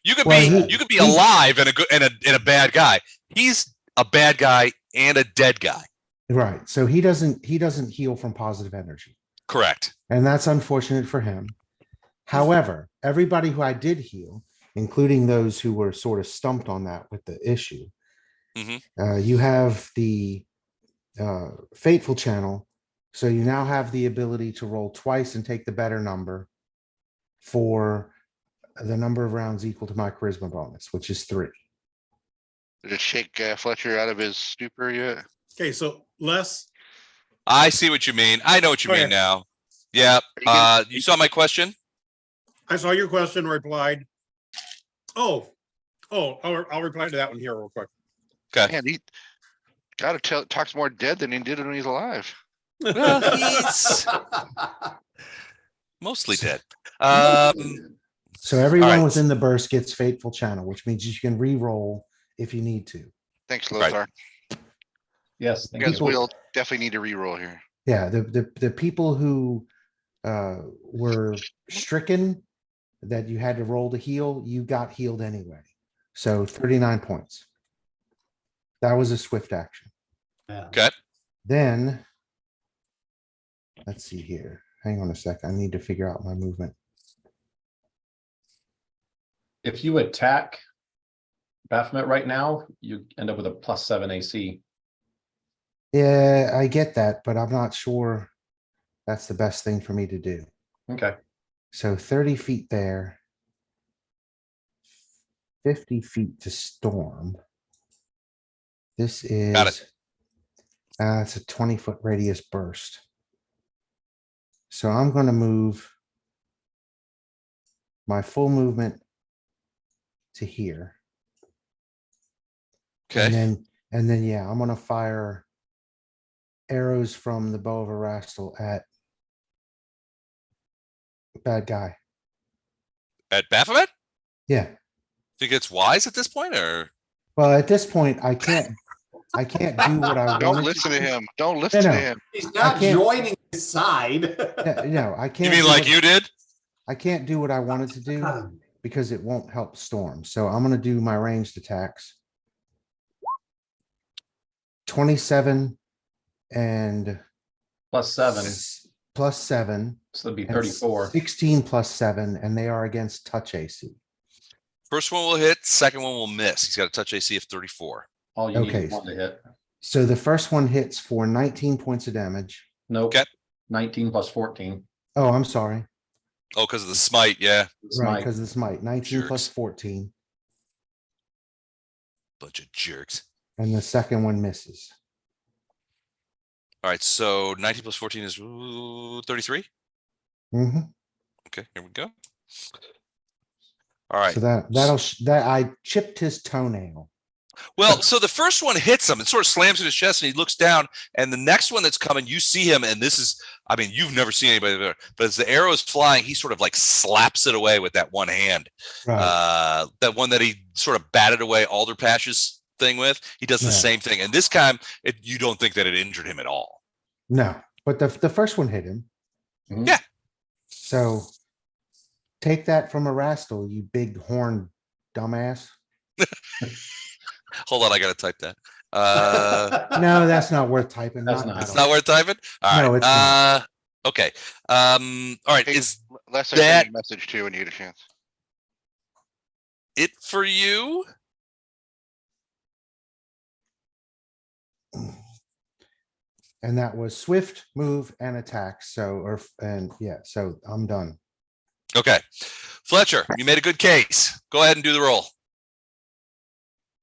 you could Well, be alive and a good and a bad guy. He's a bad guy and a dead guy. Right. So he doesn't heal from positive energy. Correct. And that's unfortunate for him. However, everybody who I did heal, including those who were sort of stumped on that with the issue, You have the fateful channel. So you now have the ability to roll twice and take the better number for the number of rounds equal to my charisma bonus, which is 3. Did it shake Fletcher out of his stupor yet? Okay, so Les, I see what you mean. I know what you Okay. mean now. Yeah. You saw my question? I saw your question, replied. I'll reply to that one here real quick. Okay. Man, he talks more dead than he did when he's alive. Well, he's mostly dead. So everyone right. within the burst gets fateful channel, which means you can re-roll if you need to. Thanks, Right. Lothar. Yes, You thank guys you. will definitely need to re-roll here. Yeah, the people who were stricken that you had to roll to heal, you got healed anyway. So 39 points. That was a swift action. Yeah. Okay. Then let's see here. Hang on a sec. I need to figure out my movement. If you attack Baphomet right now, you end up with a +7 AC. Yeah, I get that, but I'm not sure that's the best thing for me to do. Okay. So 30 feet there. 50 feet to storm. This is Got it. It's a 20-foot radius burst. So I'm going to move my full movement to here. Okay. And then yeah, I'm going to fire arrows from the bow of Erastil at bad guy. At Baphomet? Yeah. Think it's wise at this point, or Well, at this point, I can't do what I Don't wanted listen to do. him. Don't listen No, to no. him. He's not can't- joining his side. No, I you can't. mean do like what- you did? I can't do what I wanted to do because it won't help storm. So I'm going to do my ranged attacks. 27 and +7, +7. so that'd be and 34. 16 +7, and they are against touch AC. First one will hit, second one will miss. He's got a touch AC of 34. All you need Okay. is 1 to hit. So the first one hits for 19 points of damage. Nope. Okay. 19 + 14. Oh, I'm sorry. Oh, because of the smite, yeah. Right, Smite. because of the smite. 19 plus Jerks. 14. Bunch of jerks. And the second one misses. All right, so 19 plus 14 is 33. Mhm. Okay, here we go. All right. So that I chipped his toenail. Well, so the first one hits him and sort of slams in his chest, and he looks down. And the next one that's coming, you see him, and this is, I mean, you've never seen anybody there, but as the arrow is flying, he sort of like slaps it away with that one hand. Right. That one that he sort of batted away Alder Patch's thing with, he does the Yeah. same thing. And this time, you don't think that it injured him at all. No, but the first one hit him. Mhm. Yeah. So take that from Erastil, you big horn dumbass. Hold on, I gotta type that. No, that's not worth typing. That's not not. at It's all. not worth typing. All No, right. it's not. Okay. All right. Hey, Is Les, I that- sent you a message too when you get a chance. it for you? And that was swift move and attack. So so I'm done. Okay. Fletcher, you made a good case. Go ahead and do the roll.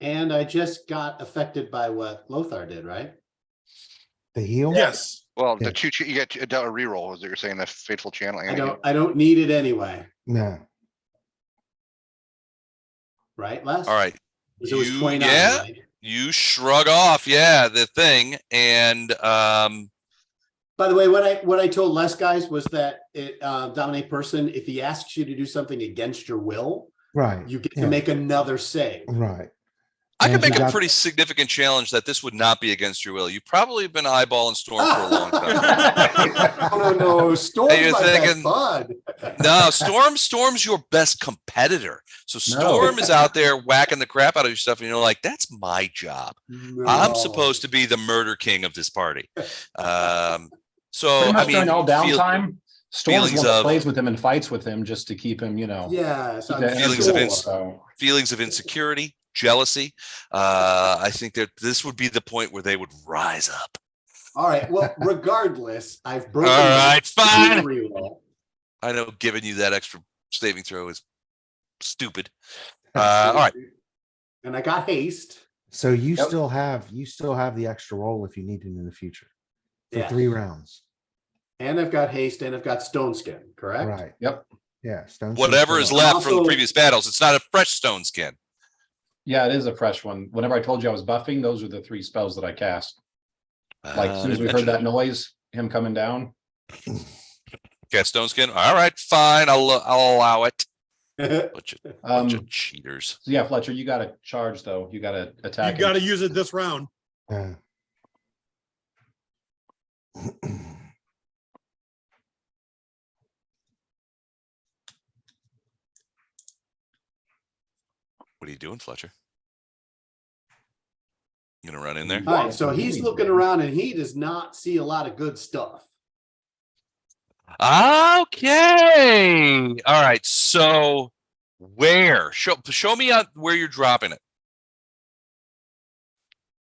And I just got affected by what Lothar did, right? The heal? Yes. Well, Yeah. you get a reroll, is what you're saying, the fateful channel. I don't need it anyway, No. right, Les? All right. 'Cause it was You- 29, yeah. right? You shrug off, the thing. And By the way, what I told Les guys was that dominate person, if he asks you to do something against your will, Right. you get Yeah. to make another save. Right. I And could make he a got- pretty significant challenge that this would not be against your will. You probably have been eyeballing Storm for a long time. No, Storm's You're my best thinking- bud. No, Storm's your best competitor. So Storm is out there whacking the crap out of your stuff, and you're like, that's my job. I'm supposed to be the murder king of this party. So Pretty much I mean, during all feel- downtime, Storm's feelings one that of- plays with him and fights with him just to keep him, Yes, keep I'm the Feelings energy of up, ins- so. feelings of insecurity, jealousy. I think that this would be the point where they would rise up. All right, well, regardless, I've All broken. right, the fine. reroll. I know giving you that extra saving throw is stupid. All right. And I got haste. So you Yep. still have the extra roll if you need it in the future for Yes. 3 rounds. And I've got haste and I've got stone skin, correct? Right. Yep. Yeah. Stone Whatever is Skin. left from the Also- previous battles, it's not a fresh stone skin. Yeah, it is a fresh one. Whenever I told you I was buffing, those are the 3 spells that I cast. Like as soon as we heard that noise, him coming down. Cat stone skin. All right, fine. I'll allow it. Bunch of cheaters. So yeah, Fletcher, you got to charge though. You got to attack. You got to use it this round. Yeah. What are you doing, Fletcher? You gonna run in there? All right, so he's looking around and he does not see a lot of good stuff. Okay. All right. So where? Show me where you're dropping it.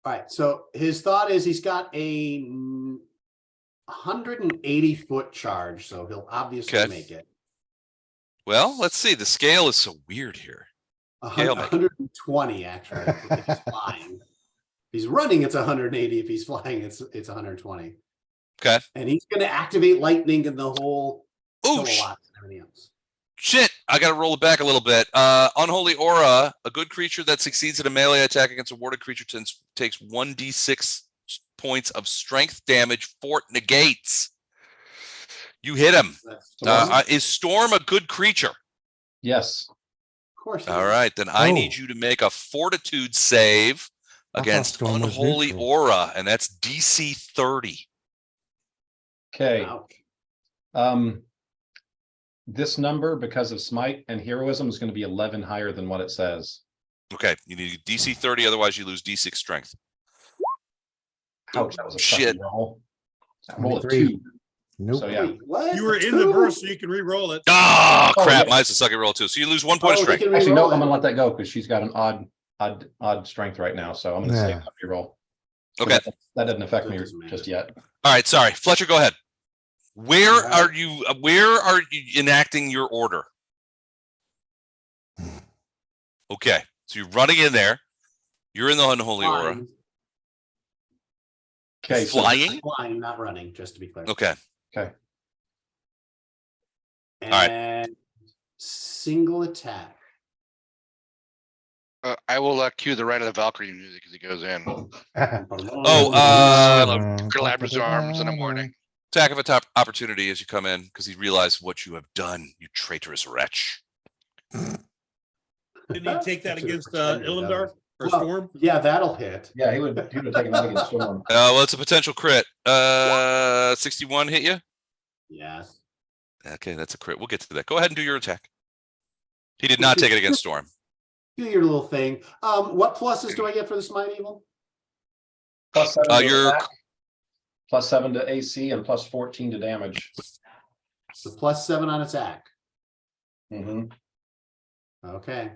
All right, so his thought is he's got a 180-foot charge, so he'll obviously Okay. make it. Well, let's see. The scale is so weird here. He'll make it. 120 actually if he's flying. If he's running, it's 180. If he's flying, it's 120. Okay. And he's going to activate lightning and the whole Oh, kilowatts and everything else. shit. I got to roll it back a little bit. Unholy Aura. A good creature that succeeds in a melee attack against a warded creature takes 1d6 points of strength damage. Fort negates. You hit him. Is Storm a good creature? Yes. Of course. All right. Then I need you to make a fortitude save thought against Storm was Unholy neutral. Aura, and that's DC 30. Okay. Ouch. This number, because of smite and heroism, is going to be 11 higher than what it says. Okay. You need DC 30, otherwise you lose D6 strength. Ouch, that was a Shit. sucky roll. Roll a 23. 2. Nope. So yeah. Wait, what? You were in the burst, so you can re-roll it. Oh, Oh, crap. yeah. Mine's a sucky roll too. So you lose 1 point of Oh, he strength. can Actually, no, re-roll I'm it. gonna let that go because she's got an odd strength right now. So I'm gonna Yeah. save that reroll. So Okay. That doesn't affect That me doesn't matter. just yet. All right. Sorry. Fletcher, go ahead. Where All right. where are you enacting your order? Okay. So you're running in there. You're in the Unholy Aura. Flying. Okay. So Flying? Flying, not running, just to be clear. Okay. And right. single attack. I will cue the Ride of the Valkyrie music as he goes in. Grab his arms in the morning. Attack of a top opportunity as you come in because he realized what you have done, you traitorous wretch. Didn't he take that That's against pretend it Illimdar does. or Well, Storm? Yeah, that'll hit. yeah, he would have taken that against Storm. Well, it's a potential crit. 61 hit you? Yes. Okay, that's a crit. We'll get to that. Go ahead and do your attack. He did not take it against Storm. Do your little thing. What pluses do I get for the Smite Evil? Plus 7 to You're- attack, plus 7 to AC, and plus 14 to damage. So +7 on attack. Mm-hmm. Okay.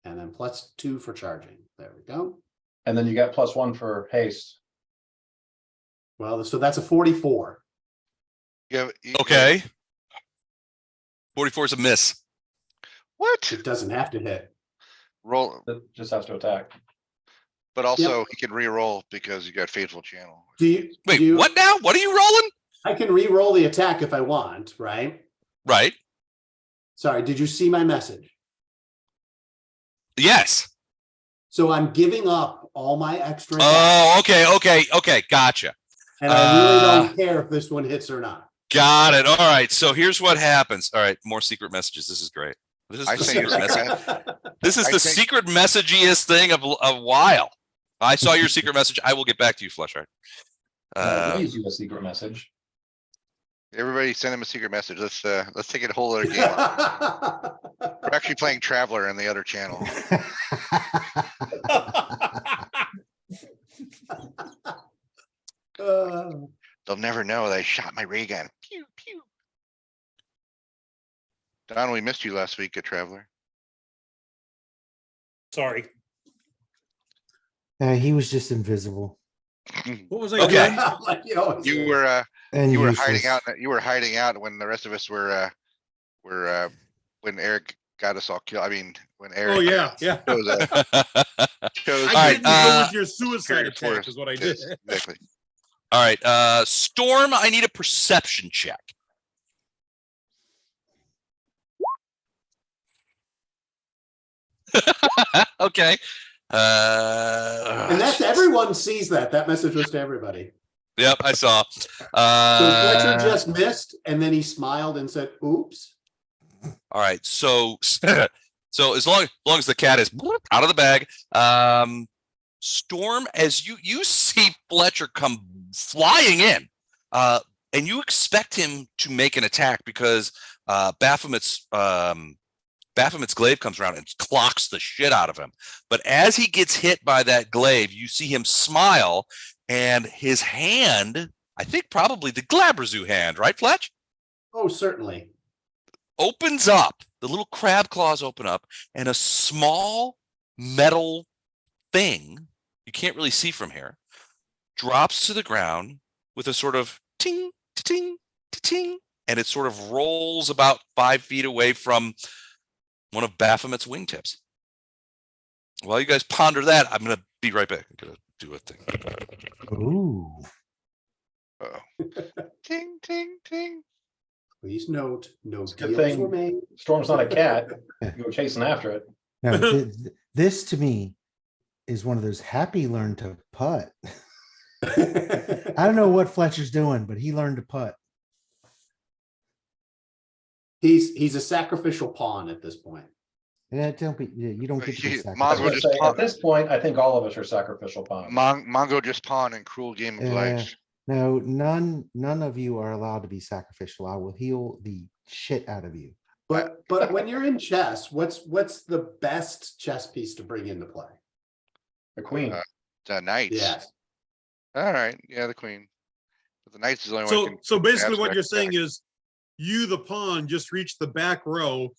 And then +2 for charging. There we go. And then you got +1 for haste. Well, so that's a 44. Okay. 44 is a miss. What? It doesn't have to hit. Roll, It just has to attack. but also he can re-roll because you got Faithful Channel. Do you Wait, do you- what now? What are you rolling? I can re-roll the attack if I want, right? Right. Sorry, did you see my message? Yes. So I'm giving up all my extra attacks, Oh, okay. Gotcha. and I really don't care if this one hits or not. Got it. All right. So here's what happens. All right. More secret messages. This is great. This is I the think secret it's- message. This is I the think- secret messagiest thing of a while. I saw your secret message. I will get back to you, Fleshheart. Raise you a secret message. Everybody send him a secret message. Let's take it a whole other game. We're actually playing Traveler on the other channel. They'll never know that I shot my ray gun. Pew pew. Don, we missed you last week at Traveler. Sorry. He was just invisible What was I Okay. doing? Like he always You is. were and you were useless. hiding out. You were hiding out when the rest of us were when Eric got us all killed. I mean, when Eric Oh, yeah, yeah. chose chose I All right, didn't go with your superior suicide attack force. is what I did. Yes, exactly. All right, Storm, I need a perception check. Okay. And that's everyone sees that. That message was to everybody. Yep, I saw. So Fletcher just missed, and then he smiled and said, "Oops." All right, so so as long as the cat is out of the bag, Storm, as you see Fletcher come flying in, and you expect him to make an attack because Baphomet's glaive comes around and clocks the shit out of him. But as he gets hit by that glaive, you see him smile, and his hand, I think probably the Glabrazoo hand, right, Fletch? Oh, certainly. Opens up. The little crab claws open up, and a small metal thing you can't really see from here drops to the ground with a sort of ting, ting, ting, and it sort of rolls about 5 feet away from one of Baphomet's wingtips. While you guys ponder that, I'm gonna be right back. I'm gonna do a thing. Ooh. Ting ting ting. Please note, no It's a good deals thing. were made. Storm's not a cat. You go chasing after it. No, this to me is one of those happy learned to putt. I don't know what Fletcher's doing, but he learned to putt. He's a sacrificial pawn at this point. Yeah, don't be. You don't get to be He- sacrificed. I was Mongo gonna just say, pawn- at this point, I think all of us are sacrificial pawns. Mongo just pawned in cruel game of life. No, none of you are allowed to be sacrificial. I will heal the shit out of you. But when you're in chess, what's the best chess piece to bring into play? The queen. The knights. Yes. All right. Yeah, the queen. But the knights is the only one. who can So basically what abstract you're saying attack. is you, the pawn, just reach the back row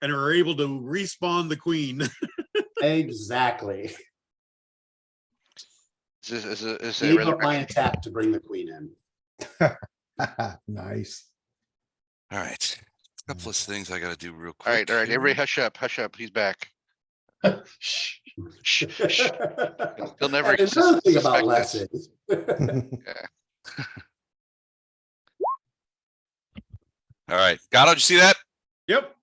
and are able to respawn the queen. Exactly. Is a Gave up my resurrection. attack to bring the queen in. Nice. All right. A couple of things I gotta do real All quick. right, all right. here. Everybody hush up, hush up. He's back. Shh. Shh, shh. He'll never And another thing suspect about Les this. is All right. Gato, did you see that? Yep.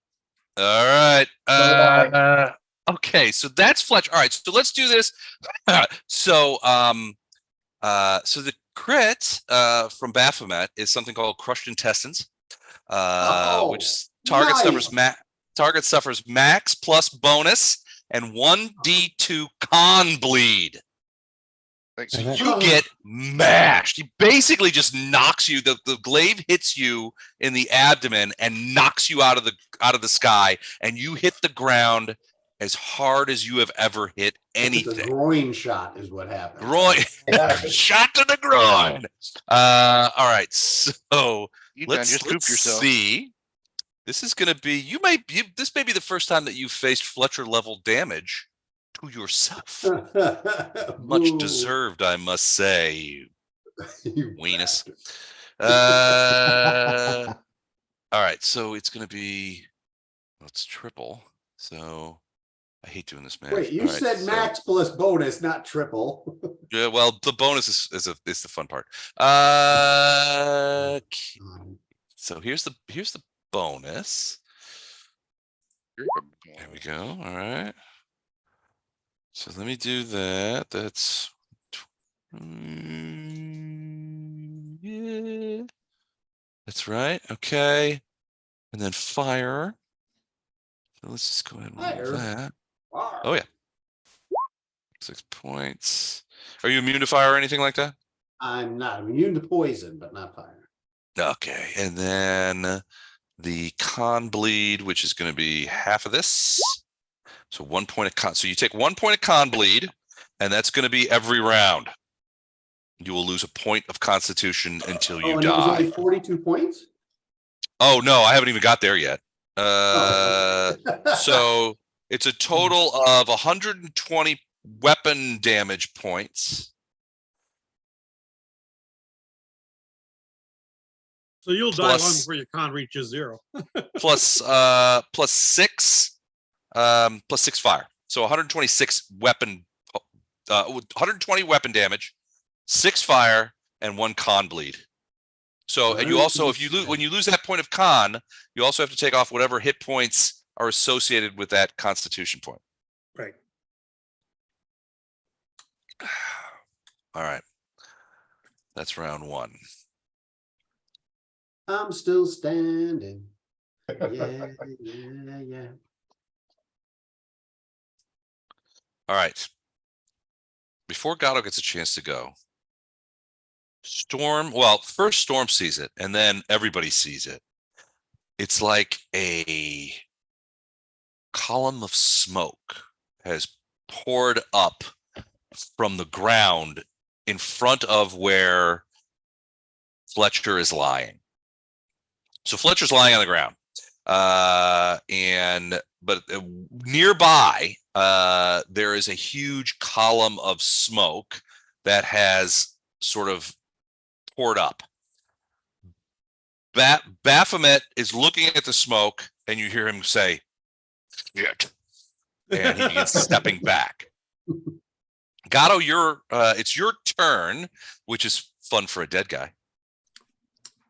All right. Bye-bye. Okay, so that's Fletch. All right, so let's do this. So the crit from Baphomet is something called crushed intestines, which target nice. suffers max plus bonus and 1d2 con bleed. Thanks. So Okay. you get mashed. He basically just knocks you. The glaive hits you in the abdomen and knocks you out of the sky, and you hit the ground as hard as you have ever hit the anything. groin shot is what happened. Groin, Yeah. shot to the groin. All right, so You done let's just pooped yourself. see. This is going to be. This may be the first time that you've faced Fletcher level damage to yourself. Much Boo. deserved, I must say. You Weenus. bastard. All right, so it's going to be. Well, it's triple. So I hate doing this, man. Wait, you said max plus bonus, not triple. Yeah, well, the bonus is the fun part. So here's the bonus. There we go. All right. So let me do that. That's yeah. That's right. Okay. And then fire. So let's just go ahead and roll Fire? that. Wow. Oh yeah. 6 points. Are you immune to fire or anything like that? I'm not. I'm immune to poison, but not fire. Okay. And then the con bleed, which is going to be half of this. So 1 point of con. So you take 1 point of con bleed, and that's going to be every round. You will lose a point of constitution until you and it was only die. 42 points? Oh no, I haven't even got there yet. Oh. So it's a total of 120 weapon damage points. So you'll die long Plus- before your con reaches 0. plus 6 fire. So 126 weapon 120 weapon damage, 6 fire, and 1 con bleed. So and you also, if you lose, when you lose that point of con, you also have to take off whatever hit points are associated with that constitution point. Right. All right. That's round 1. I'm still standing. Yeah, yeah, yeah. All right. Before Gatto gets a chance to go, Storm, well, first Storm sees it, and then everybody sees it. It's like a column of smoke has poured up from the ground in front of where Fletcher is lying. So Fletcher's lying on the ground. But nearby, there is a huge column of smoke that has sort of poured up. Baphomet is looking at the smoke, and you hear him say, "Shit," and he begins stepping back. Gatto, it's your turn, which is fun for a dead guy.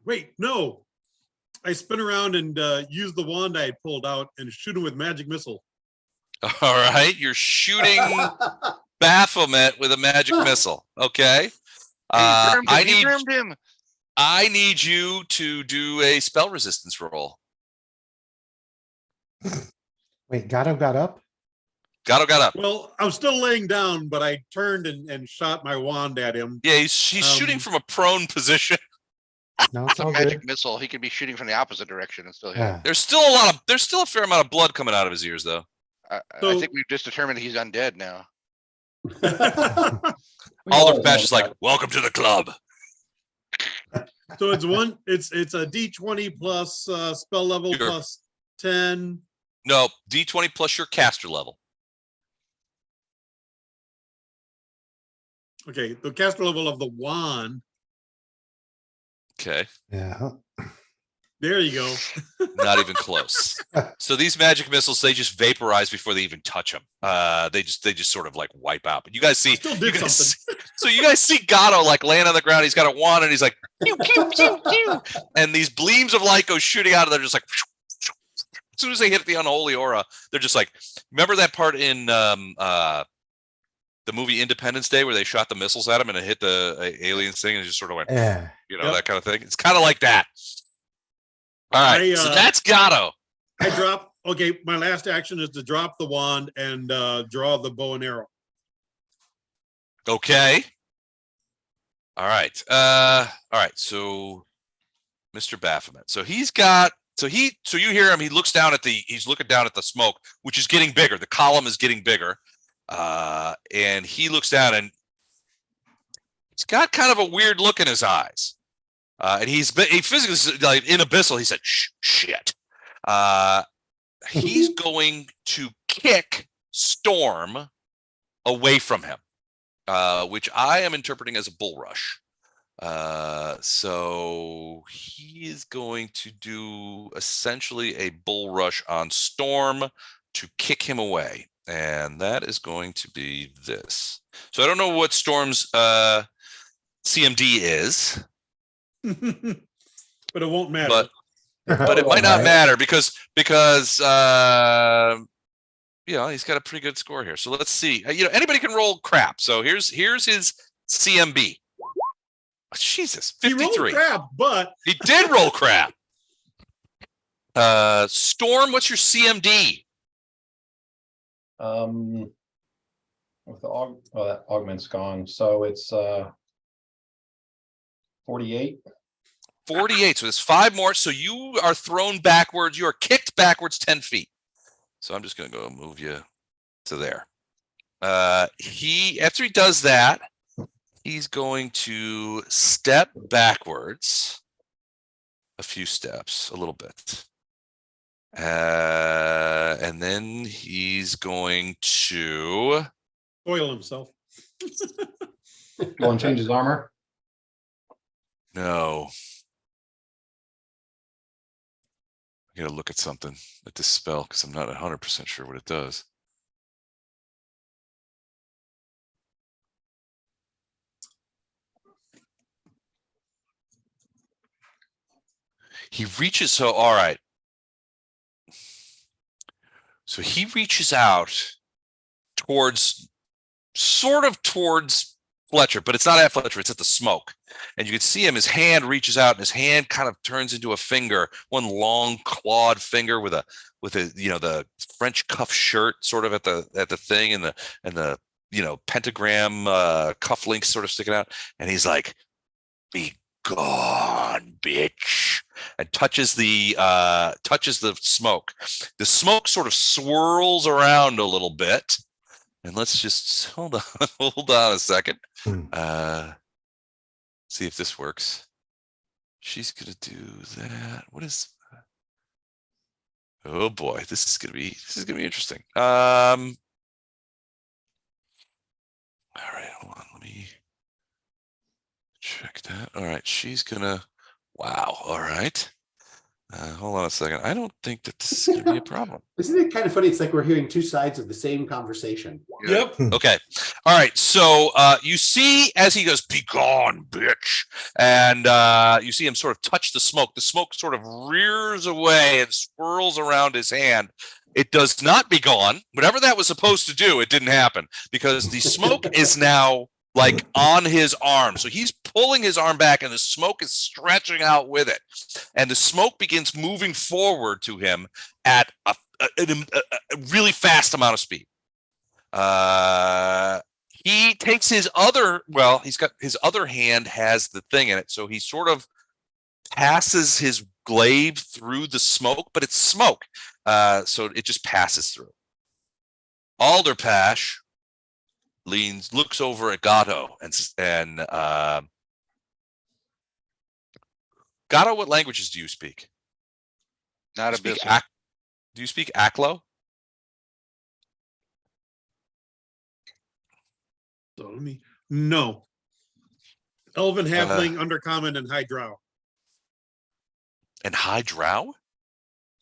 Wait, no. I spin around and use the wand I had pulled out and shoot him with magic missile. All right, you're shooting Baphomet with a magic missile. Okay. He groomed him. I need you to do a spell resistance roll. Wait, Gatto got up? Gatto got up. Well, I was still laying down, but I turned and shot my wand at him. Yeah, he's shooting from a prone position. No, it's It's a all magic good. missile. He could be shooting from the opposite direction and still hit. Yeah. There's still a fair amount of blood coming out of his ears, though. I So- think we've just determined he's undead now. Alder Patch is like, "Welcome to the club." So it's a D20 plus spell level Sure. plus 10. No, D20 plus your caster level. Okay, the caster level of the wand. Okay, Yeah. There you go. not even close. So these magic missiles, they just vaporize before they even touch them. They just sort of like wipe out. But you guys see, Still did something. so you guys see Gatto like laying on the ground. He's got a wand and he's like, pew, pew, pew, pew. And these beams of light go shooting out, and they're just like, as soon as they hit the unholy aura, they're just like, remember that part in the movie Independence Day where they shot the missiles at him and it hit the aliens thing and it just sort of went, Yeah. that kind of thing. It's kind of like that. All right, so that's Gatto. I drop. Okay, my last action is to drop the wand and draw the bow and arrow. Okay. All right. So Mr. Baphomet. So you hear him, he's looking down at the smoke, which is getting bigger. The column is getting bigger. And he looks down and he's got kind of a weird look in his eyes. And he physically, like in abyssal, he said, shit. He's going to kick Storm away from him, which I am interpreting as a bull rush. So he is going to do essentially a bull rush on Storm to kick him away. And that is going to be this. So I don't know what Storm's CMD is. But it won't matter. But it might not matter because he's got a pretty good score here. So let's see. Anybody can roll crap. So here's his CMB. Jesus, 53. He rolled crap, but He did roll crap. Storm, what's your CMD? With the that augment's gone, so it's 48. 48. So there's 5 more. So you are thrown backwards. You are kicked backwards 10 feet. So I'm just going to go move you to there. After he does that, he's going to step backwards a few steps, a little bit. And then he's going to Oil himself. Go and change his armor. No. I gotta look at something at this spell because I'm not 100% sure what it does. He reaches, so all right. So he reaches out towards, sort of towards Fletcher, but it's not at Fletcher, it's at the smoke. And you can see him, his hand reaches out and his hand kind of turns into a finger, one long clawed finger with a, you know, the French cuff shirt sort of at the thing and the, you know, pentagram cufflinks sort of sticking out. And he's like, be gone, bitch, and touches the smoke. The smoke sort of swirls around a little bit. And let's just hold on a second. See if this works. She's gonna do that. What is? Oh boy, this is gonna be interesting. All right, hold on. Let me check that. All right, she's gonna. Wow. All right. Hold on a second. I don't think that this is going to be a problem. Isn't it kind of funny? It's like we're hearing two sides of the same conversation. Yep. Okay. All right. So you see as he goes, be gone, bitch. And you see him sort of touch the smoke. The smoke sort of rears away and swirls around his hand. It does not be gone. Whatever that was supposed to do, it didn't happen because the smoke is now like on his arm. So he's pulling his arm back and the smoke is stretching out with it. And the smoke begins moving forward to him at a really fast amount of speed. He takes his other, well, he's got his other hand has the thing in it. So he sort of passes his glaive through the smoke, but it's smoke. So it just passes through. Alderpash looks over at Gatto and Gatto, what languages do you speak? Not a Do you bit. speak do you speak Aklo? So let me, no. Elven, Halfling, Undercommon, and High Drow. And High Drow?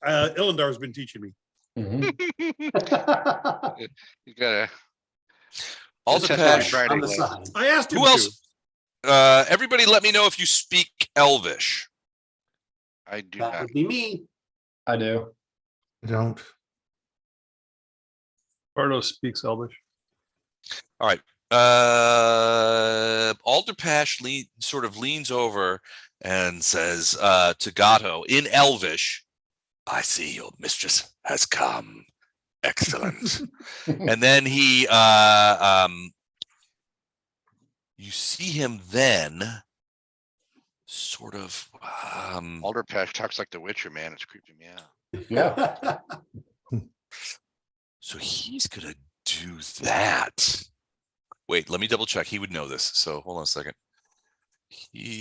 Illindar's been teaching me. Mhm. You gotta. Alderpash. Friday On the lesson. side. I asked him Who to. else? Everybody let me know if you speak Elvish. I do That not. would be me. I do. I don't. Bardo speaks Elvish. All right. Alderpash sort of leans over and says to Gatto in Elvish, I see your mistress has come. Excellent. And then he you see him then sort of Alderpash talks like the Witcher, man. It's creeping me out. Yeah. so he's gonna do that. Wait, let me double check. He would know this. So hold on a second. Yes.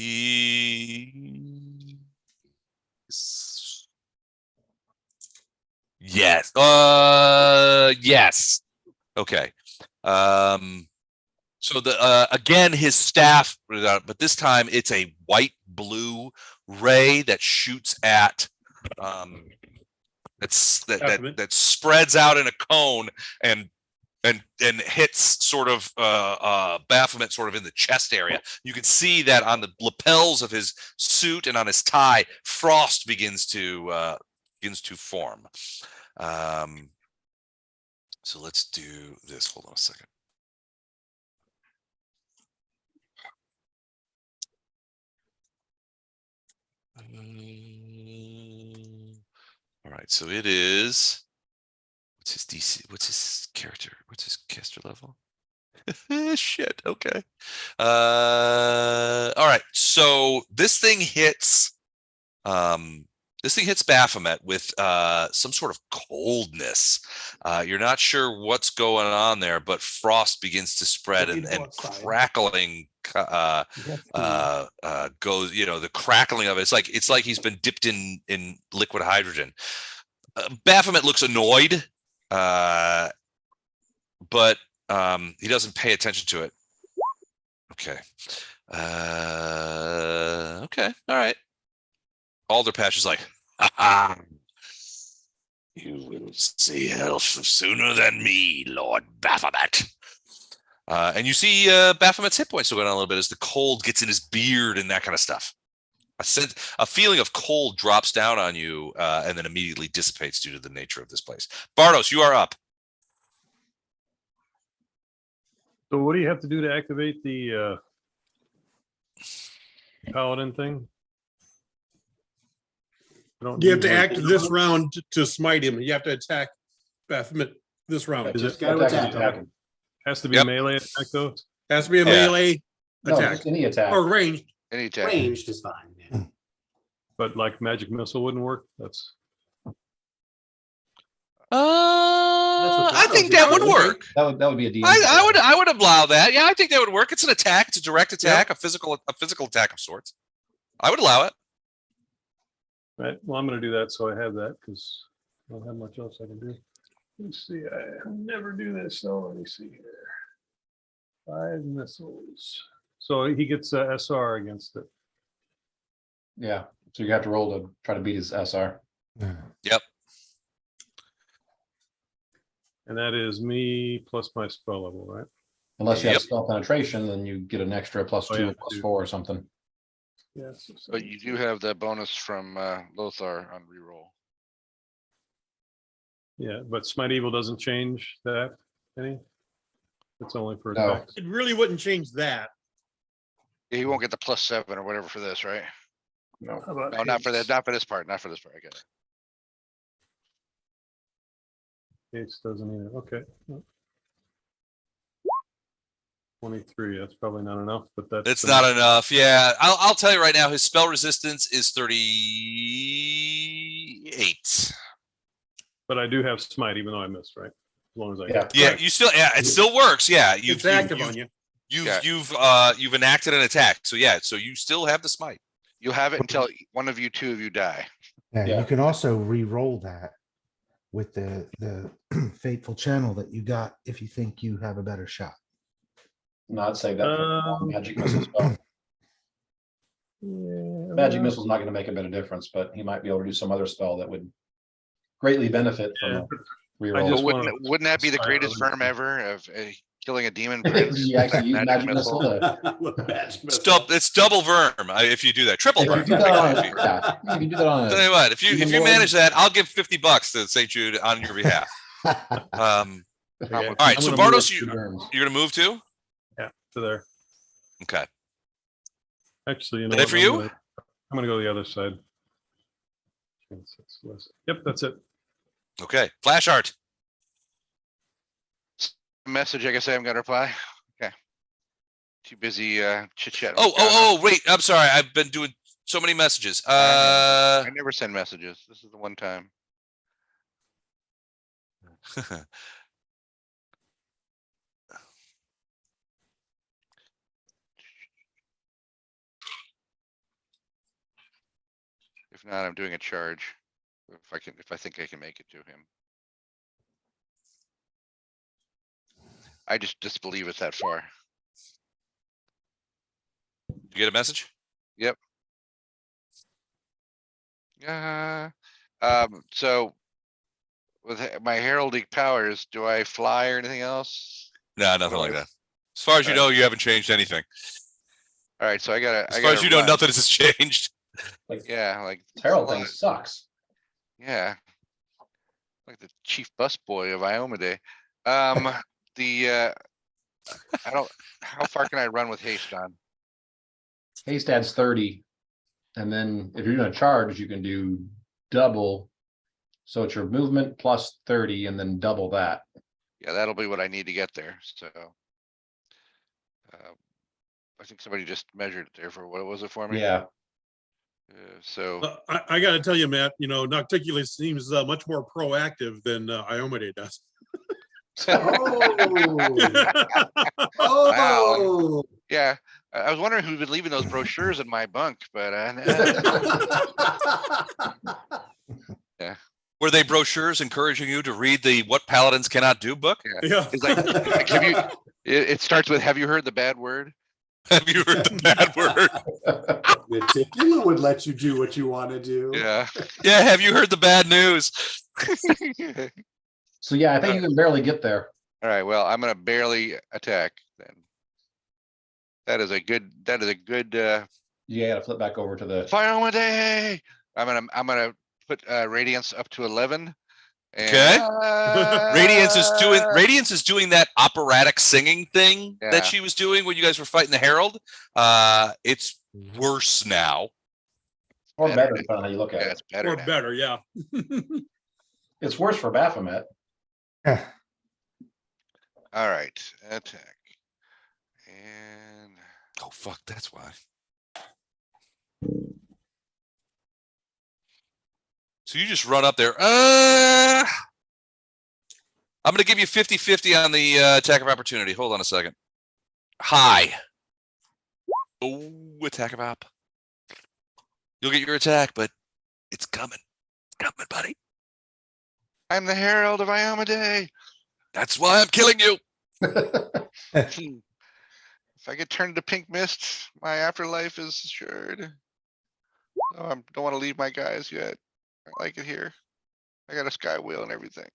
Yes. Okay. So the again his staff, but this time it's a white blue ray that shoots at that spreads out in a cone and hits sort of Baphomet sort of in the chest area. You can see that on the lapels of his suit and on his tie, frost begins to form. So let's do this. Hold on a second. All right, so it is. What's his DC? What's his character? What's his caster level? Shit. Okay. All right. So this thing hits. This thing hits Baphomet with some sort of coldness. You're not sure what's going on there, but frost begins to spread and crackling goes. You know, the crackling of it. It's like he's been dipped in liquid hydrogen. Baphomet looks annoyed, but He doesn't pay attention to it. Okay. Okay. All right. Alderpash is like, ha ha. You will see hell sooner than me, Lord Baphomet. And you see Baphomet's hit points still going on a little bit as the cold gets in his beard and that kind of stuff. A feeling of cold drops down on you and then immediately dissipates due to the nature of this place. Bardos, you are up. So what do you have to do to activate the paladin thing? I don't You have to usually- act this round to smite him. You have to attack Baphomet this round. Is Just it gotta attack. Attack him. has to be Yep. melee attack though? Has to be a Yeah. melee No, attack just any attack. or range. Any attack. Ranged is fine. Yeah. But like magic missile wouldn't work. That's I think that would work. That would be a DM. I would allow that. Yeah, I think that would work. It's an attack. It's a direct attack, a physical attack of sorts. I would allow it. right. Well, I'm going to do that, so I have that because I don't have much else I can do. Let's see. I never do this, so let me see here. 5 missiles. So he gets SR against it. Yeah, so you have to roll to try to beat his SR. Yep. And that is me plus my spell level, right? Unless you have Yep. spell penetration, then you get an extra +2 Oh, yeah, or +4 dude. or something. Yes. But you do have that bonus from Lothar on reroll. Yeah, but Smite Evil doesn't change that any. It's only for No. attacks. It really wouldn't change that. Yeah, he won't get the +7 or whatever for this, right? No. How about No, not for that. haste? Not for this part. Not for this part. I get it. Haste doesn't either. Okay. 23. That's probably not enough, but that's It's not enough. Yeah, I'll tell you right now. His spell resistance is 38. But I do have Smite, even though I missed, right? As long as I Yeah. Yeah, you still. Yeah, it still works. Yeah, It's active on you. Yeah. You've enacted an attack. So yeah, so you still have the smite. You have it until one of you, two of you die. Yeah, Yeah. you can also re-roll that with the fateful channel that you got if you think you have a better shot. No, I'd say that for magic missile spell. Yeah, Magic missile's not gonna make a bit of difference, but he might be able to do some other spell that would greatly benefit from Yeah. a I reroll. just But wanna- wouldn't that be the Sorry, greatest really- firm ever of killing a demon If prince? you actually use Magic magic missile. missile to. It's double verm if you do that. Triple If verm. you do that on, If you- yeah, you can do that on Tell a, you what, if you Even more- manage that, I'll give $50 to St. Jude on your behalf. All Okay. right, I'm so gonna move Bardos, two you're turns. gonna move too? to there. Okay. Actually, you know That what? for you? I'm gonna go to the other side. Yep, that's it. Okay. Flash art. Message, I guess I haven't got a reply. Okay. Too busy chit chatting. Wait. I'm sorry. I've been doing so many messages. I never send messages. This is the one time. If not, I'm doing a charge. If I think I can make it to him. I just disbelieve it's that far. You get a message? So with my heraldic powers, do I fly or anything else? No, nothing like that. As far as you know, you haven't changed anything. All right, so I As far as you know, nothing has changed. Like, Yeah, like Herald thing sucks. yeah, like the chief busboy of Iomedae. I don't. How far can I run with haste on? Haste adds 30. And then if you're gonna charge, you can do double. So it's your movement plus 30 and then double that. Yeah, that'll be what I need to get there. So. I think somebody just measured it there for what was it for me? Yeah. So I gotta tell you, Matt, Nocticulus seems much more proactive than Iomedae does. Oh. yeah, I was wondering who'd been leaving those brochures in my bunk, but Were they brochures encouraging you to read the "What Paladins Cannot Do" book? Yeah. It's like, have you? It starts with, "Have you heard the bad word?" Have you heard the bad word? The tequila would let you do what you want to do. Yeah. Yeah, have you heard the bad news? So yeah, I think you can barely get there. All right. Well, I'm gonna barely attack then. That is a good. You gotta flip back over to the. Iomedae! I'm gonna put radiance up to 11. Okay. And, Radiance is doing that operatic singing thing Yeah. that she was doing when you guys were fighting the Herald. It's worse now. Or better better, now. depending on how you look at Yeah, it. it's better Or now. better, yeah. It's worse for Baphomet. Yeah. All right, attack. And Oh fuck, that's why. So you just run up there. I'm gonna give you 50-50 on the attack of opportunity. Hold on a second. High. Oh, attack of op. You'll get your attack, but it's coming. It's coming, buddy. I'm the Herald of Iomedae. That's why I'm killing you. If I get turned to pink mist, my afterlife is assured. Oh, I don't want to leave my guys yet. I like it here. I got a sky wheel and everything.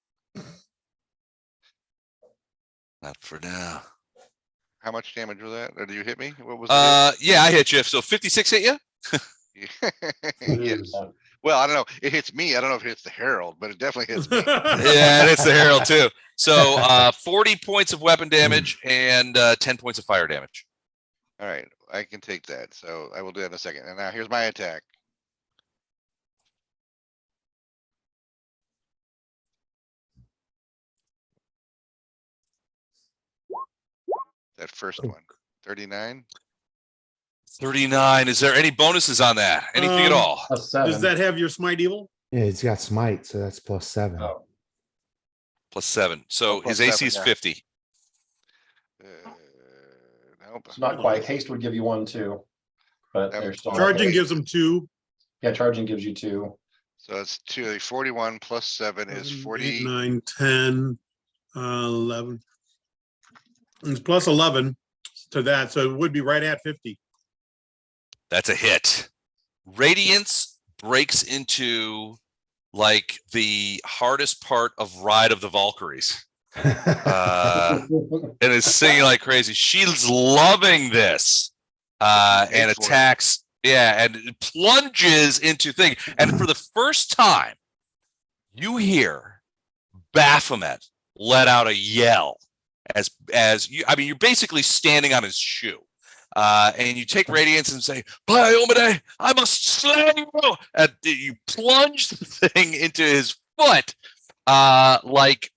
Not for now. How much damage was that? Or did you hit me? What was the Yeah, I hit you. So 56 hit you? hit? Yes. Well, I don't know. It hits me. I don't know if it hits the Herald, but it definitely hits me. Yeah, and it's the Herald too. So 40 points of weapon damage and 10 points of fire damage. All right, I can take that. So I will do that in a second. And now here's my attack. That first one, 39. 39. Is there any bonuses on that? Anything at all? A 7. Does that have your smite evil? Yeah, he's got smite, so that's +7. Oh. +7. So Oh, plus his AC 7, is yeah. 50. Nope. It's not quite. Haste would give you 1 too. But That they're was still. Charging wait. gives them 2. Yeah, charging gives you 2. So it's 41 plus 7 is 7, 8, 40. 9, 10, 11. It's plus 11 to that, so it would be right at 50. That's a hit. Radiance breaks into like the hardest part of Ride of the Valkyries. And is singing like crazy. She's loving this. And Paid for it. attacks. Yeah, and it plunges into thing. And for the first time, you hear Baphomet let out a yell as you. I mean, you're basically standing on his shoe. And you take Radiance and say, "By Iomedae, I must slay you!" And you plunge the thing into his foot, like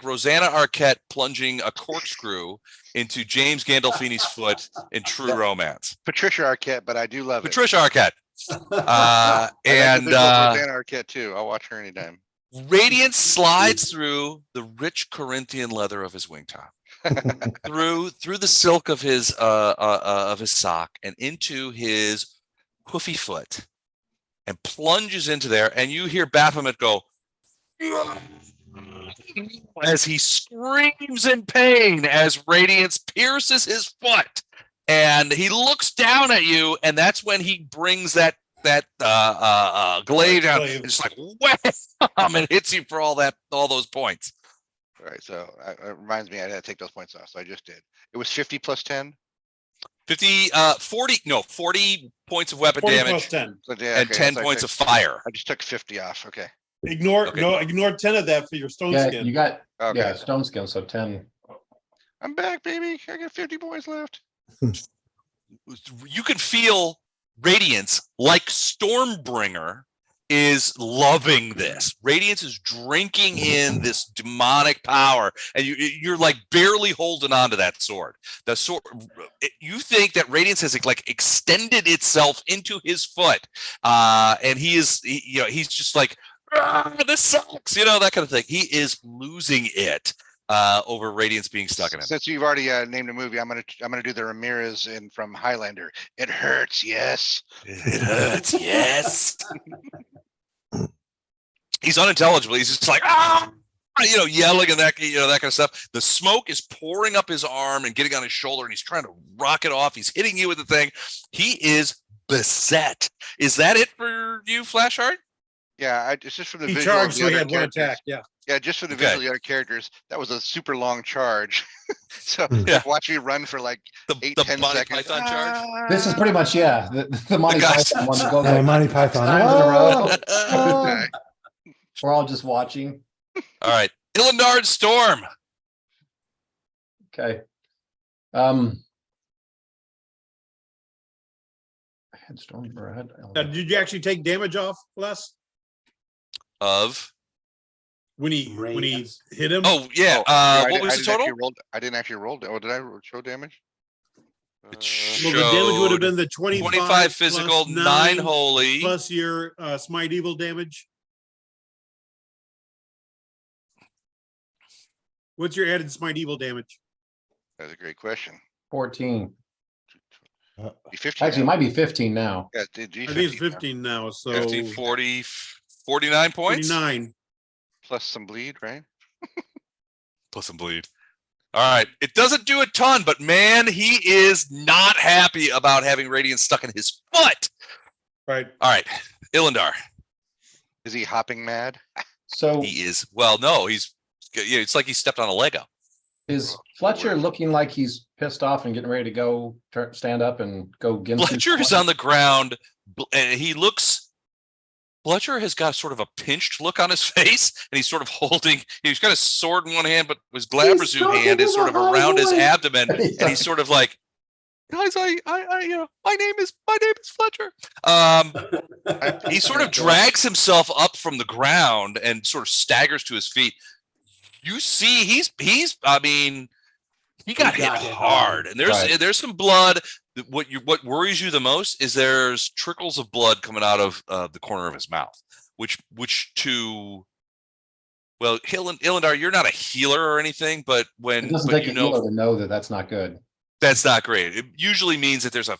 Rosanna Arquette plunging a corkscrew into James Gandolfini's foot in True Romance. Patricia Arquette, but I do love Patricia Arquette. it. And Rosanna Arquette too. I'll watch her anytime. Radiance slides through the rich Corinthian leather of his wing top, through the silk of his sock, and into his hoofy foot, and plunges into there. And you hear Baphomet go as he screams in pain as Radiance pierces his foot, and he looks down at you, and that's when he brings that glaive down and just like wham, and hits you for all those points. All right, so it reminds me I had to take those points off, so I just did. It was 50 plus 10. 40 points of weapon 40 damage plus 10. So, yeah, and okay, 10 so points of fire. I just took 50 off. Okay. Ignore Okay. ignore 10 of that for your stone Yeah, skin. you got Okay. yeah, stone skin, so 10. I'm back, baby. I got 50 points left. You can feel Radiance, like Stormbringer is loving this. Radiance is drinking in this demonic power, and you're like barely holding on to that sword. The sword, you think that Radiance has like extended itself into his foot, and he's just like, this sucks, that kind of thing. He is losing it over Radiance being stuck in him. Since you've already named a movie, I'm gonna do the Ramirez from Highlander. It hurts, yes. It hurts, yes. He's unintelligible. He's just like, ah, yelling and that kind of stuff. The smoke is pouring up his arm and getting on his shoulder, and he's trying to rock it off. He's hitting you with the thing. He is beset. Is that it for you, Flashheart? Yeah, it's just from the He visual of charged, the so he other had one characters. attack, yeah. Yeah, just for the Okay. visual of the other characters, that was a super long charge. So Yeah. like watch me run for like The 10 Monty seconds. Python charge? This is pretty much, yeah, the Monty guys- Python one that goes Yeah, like Monty 6 Python. times in a row. Oh, We're all just watching. All right. Illinard Storm. Okay. I had Storm or I had Did you actually take damage off, Les? Of. When he Radiance. hit him? Oh, yeah. What was the total? I didn't actually roll. Oh, did I show damage? Well, the damage would have showed been the 25 25 physical, plus 9 holy. plus your smite evil damage. What's your added smite evil damage? That's a great question. 14. Be 15 Actually, it now. might be 15 now. Yeah, I think it's 15 now, so 15, 40, 49 points. 49. Plus some bleed, right? Plus some bleed. All right. It doesn't do a ton, but man, he is not happy about having Radiance stuck in his foot. Right. All right. Illindar. Is he hopping mad? So He is. Well, no, it's like he stepped on a Lego. is Fletcher looking like he's pissed off and getting ready to go stand up and go against Fletcher is on the ground and Fletcher has got sort of a pinched look on his face, and he's sort of he's got a sword in one hand, but his Glabrezu hand is sort of around his abdomen, and he's sort of like, guys, my name is Fletcher. He sort of drags himself up from the ground and sort of staggers to his feet. You see, he got hit hard, and there's some blood. What worries you the most is there's trickles of blood coming out of the corner of his mouth, which Illindar, you're not a healer or anything, but It doesn't take a healer to know that that's not good. that's not great. It usually means that there's a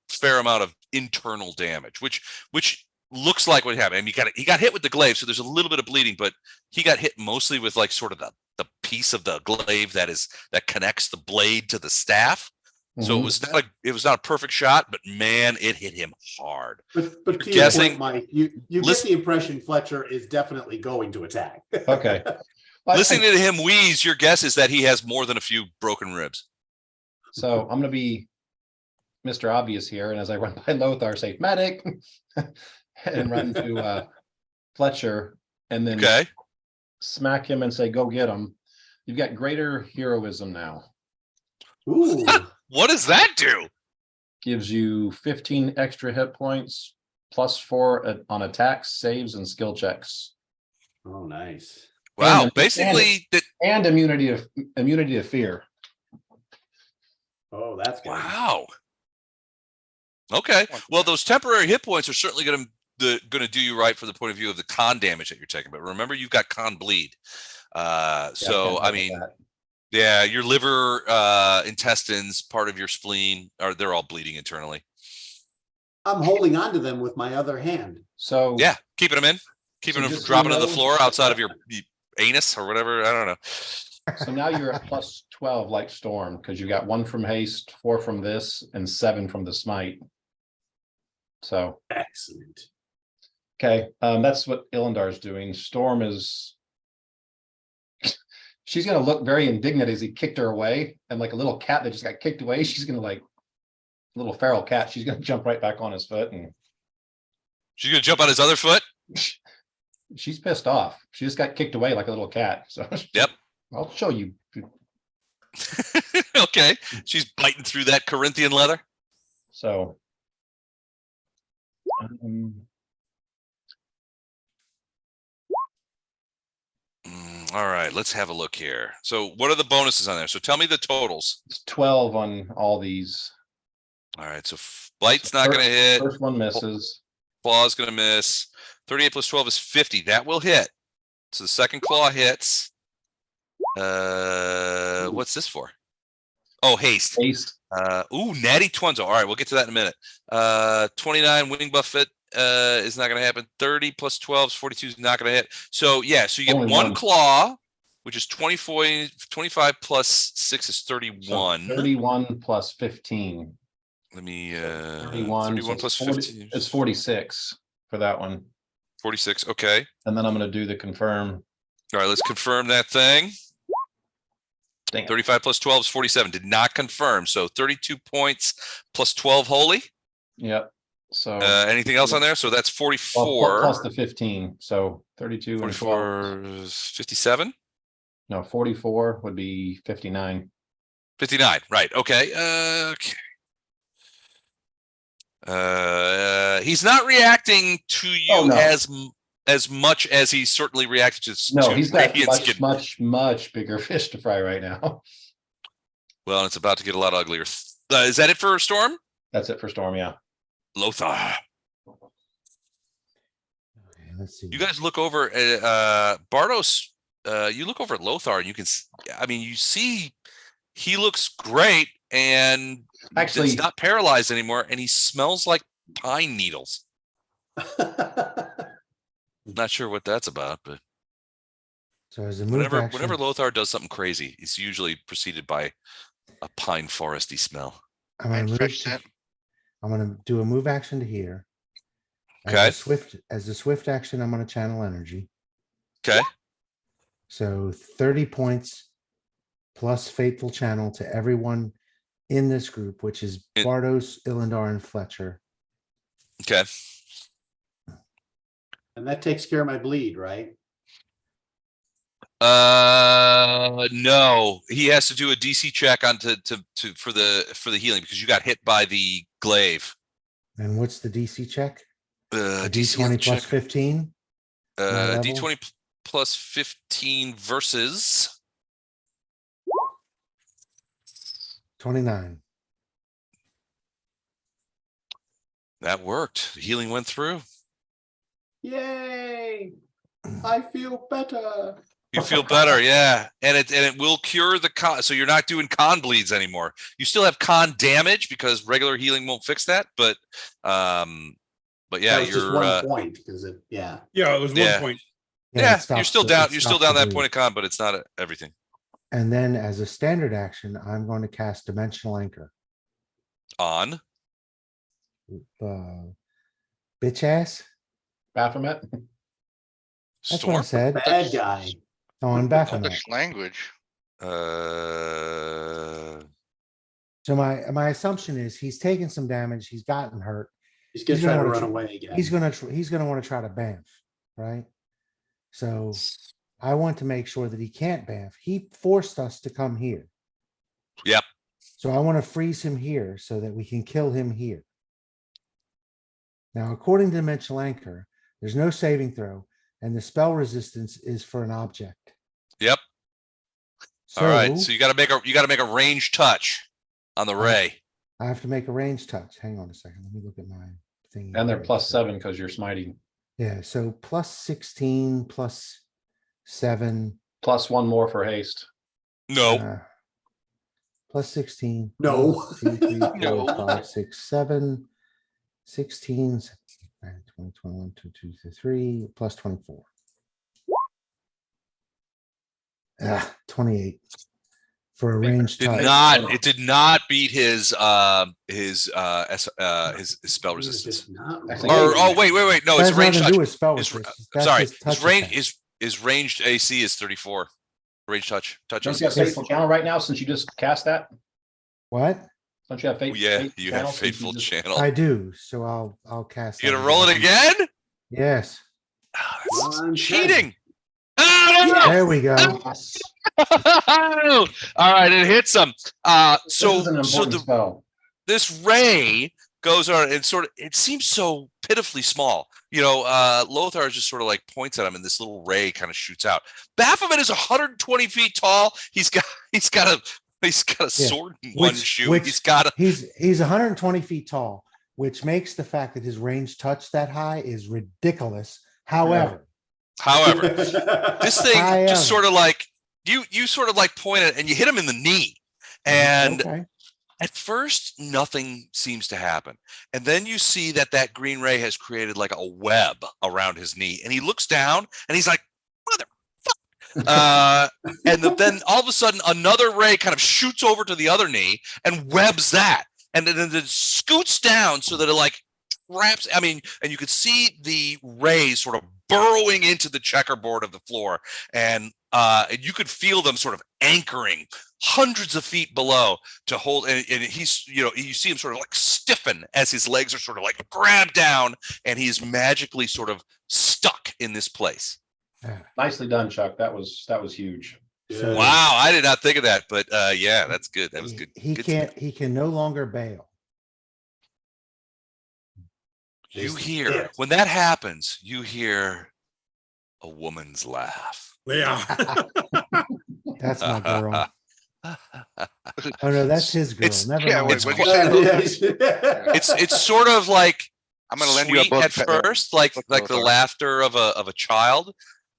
fair amount of internal damage, which looks like what happened. I mean, he got hit with the glaive, so there's a little bit of bleeding, but he got hit mostly with like sort of the piece of the glaive that connects the blade to the staff. So it was not a perfect shot, but man, it hit him hard. But to your guessing- point, Mike, you get Listen- the impression Fletcher is definitely going to attack. Okay. Listening to him wheeze, your guess is that he has more than a few broken ribs. So I'm going to be Mr. Obvious here, and as I run by Lothar, say medic, and run to Fletcher, and then Okay. smack him and say, "Go get him." You've got greater heroism now. Ooh, What does that do? Gives you 15 extra hit points, +4 on attacks, saves, and skill checks, oh, nice. Wow. And- Basically, and immunity to fear. Oh, that's good. wow. Okay. Well, those temporary hit points are certainly going to do you right from the point of view of the con damage that you're taking. But remember, you've got con bleed. Yeah, your liver, intestines, part of your spleen, they're all bleeding internally. I'm holding on to them with my other hand. So Yeah, keeping them in, keeping them from just so dropping you to the know- floor outside of your anus or whatever. I don't know. So now you're at +12 like Storm, because you got 1 from haste, 4 from this, and 7 from the smite. So, Excellent. okay, that's what Illindar's doing. Storm is, she's gonna look very indignant as he kicked her away, and like a little cat that just got kicked away, she's gonna like, little feral cat, she's gonna jump right back on his foot, and She's going to jump on his other foot. she's pissed off. She just got kicked away like a little cat, so. Yep. I'll show you. Okay. She's biting through that Corinthian leather. So. All right, let's have a look here. So what are the bonuses on there? So tell me the totals. It's 12 on all these. All right, so Blight's not going to hit. First one misses. Claw's going to miss. 38 plus 12 is 50. That will hit. So the second claw hits. What's this for? Oh, haste. Haste. Natty Twinzo. All right, we'll get to that in a minute. 29 wing buffet is not going to happen. 30 plus 12 is 42 is not going to hit. So yeah, so you get Only one one. claw, which is 24, 25 plus 6 is So 31. 31 plus 15. Let me 31, 31 plus 15. It's 46 for that one. 46. Okay. And then I'm going to do the confirm. All right, let's confirm that thing. Dang it. 35 plus 12 is 47. Did not confirm. So 32 points plus 12 holy. Yep. So Anything else on there? So that's well, 44. plus the 15. So 32 and 12. 44 is 57. No, 44 would be 59. 59. Right. Okay. Okay. He's not reacting to you Oh, no. as much as he certainly reacted to. No, to he's got Radiant's much bigger fish to fry right now. Well, it's about to get a lot uglier. Is that it for Storm? That's it for Storm. Yeah. Lothar. Okay, let's see. You guys look over at Bardos. You look over at Lothar, and you can. I mean, you see, he looks great, and Actually- he's not paralyzed anymore, and he smells like pine needles. Not sure what that's about, but So as a move action, whenever Lothar does something crazy, it's usually preceded by a pine foresty smell. I'm gonna And move fresh to, scent. I'm gonna do a move action to here. Okay. As a swift action, I'm gonna channel energy. Okay. So 30 points plus faithful channel to everyone in this group, which is It- Bardos, Illindar, and Fletcher. Okay. And that takes care of my bleed, right? No, he has to do a DC check on for the healing because you got hit by the glaive. And what's the DC check? A DC D20 plus check. 15? my level? D20 plus 15 versus 29. that worked. The healing went through. Yay! I feel better. You feel better, yeah, and it will cure the con. So you're not doing con bleeds anymore. You still have con damage because regular healing won't fix that, but yeah, That was just you're one point because it, yeah. Yeah, it was Yeah. 1 point. yeah, it stops you're still the- down. it You're still stops down the that bleed. point of con, but it's not everything. And then as a standard action, I'm going to cast Dimensional Anchor. On Bitch ass? Baphomet. That's what I Storm. said. Bad guy. On Baphomet. English language. So my assumption is he's taken some damage. He's gotten hurt. He's gonna He's try gonna to wanna run tr- away again. He's gonna want to try to bamf, right? So I want to make sure that he can't bamf. He forced us to come here. Yep. So I want to freeze him here so that we can kill him here. Now, according to Dimensional Anchor, there's no saving throw, and the spell resistance is for an object. Yep. All right. So you got to make a range touch on the ray. I have to make a range touch. Hang on a second. Let me look at my thing. And they're here. +7 because you're smiting. Yeah, so plus 16 plus 7. +1 more for haste. No. Plus 16. No. 1, 2, 3, 4, No. 5, 6, 7. 16, 20, 21, 2, 2, 3, plus 24. 28 for a range Did touch. not. It did not beat his spell He was resistance. just not Actually, Or rolling. wait. No, That it's a has nothing range to touch. do with spell His- resistance. That's Sorry, his touch his range attack. his ranged AC is 34. Range touch. Don't you have AC. faithful channel right now since you just cast that? What? Don't you have Oh, faithful? yeah, faithful you channel have since you faithful just- channel. I do, so I'll cast. You that gonna roll it again? Yes. Oh, that's One cheating. Oh, There we go. Yes. no. All right, it hits him. This is an So important spell. this ray goes on and it seems so pitifully small. Lothar just sort of like points at him and this little ray kind of shoots out. Baphomet is 120 feet tall. He's got a sword in one shoe. He's 120 feet tall, which makes the fact that his range touch that high is ridiculous. However, this thing However. just sort of like you sort of like point it and you hit him in the knee. And okay. At first, nothing seems to happen. And then you see that that green ray has created like a web around his knee. And he looks down and he's like, then all of a sudden, another ray kind of shoots over to the other knee and webs that. And then it scoots down so that it like traps. I mean, and you could see the rays sort of burrowing into the checkerboard of the floor. And you could feel them sort of anchoring hundreds of feet below to hold, and he's, you see him sort of like stiffen as his legs are sort of like grabbed down, and he's magically sort of stuck in this place. Nicely done, Chuck. That was huge. So- Wow, I did not think of that, but yeah, that's good. That was good. He Good can't, stuff. he can no longer bail. You hear when that happens, you hear a woman's laugh. Yeah. That's my girl. Oh no, that's his girl. It's- Never yeah, mind. what'd you say? It's sort of like I'm gonna lend you a sweet book at first, like the Lothar. laughter of a child,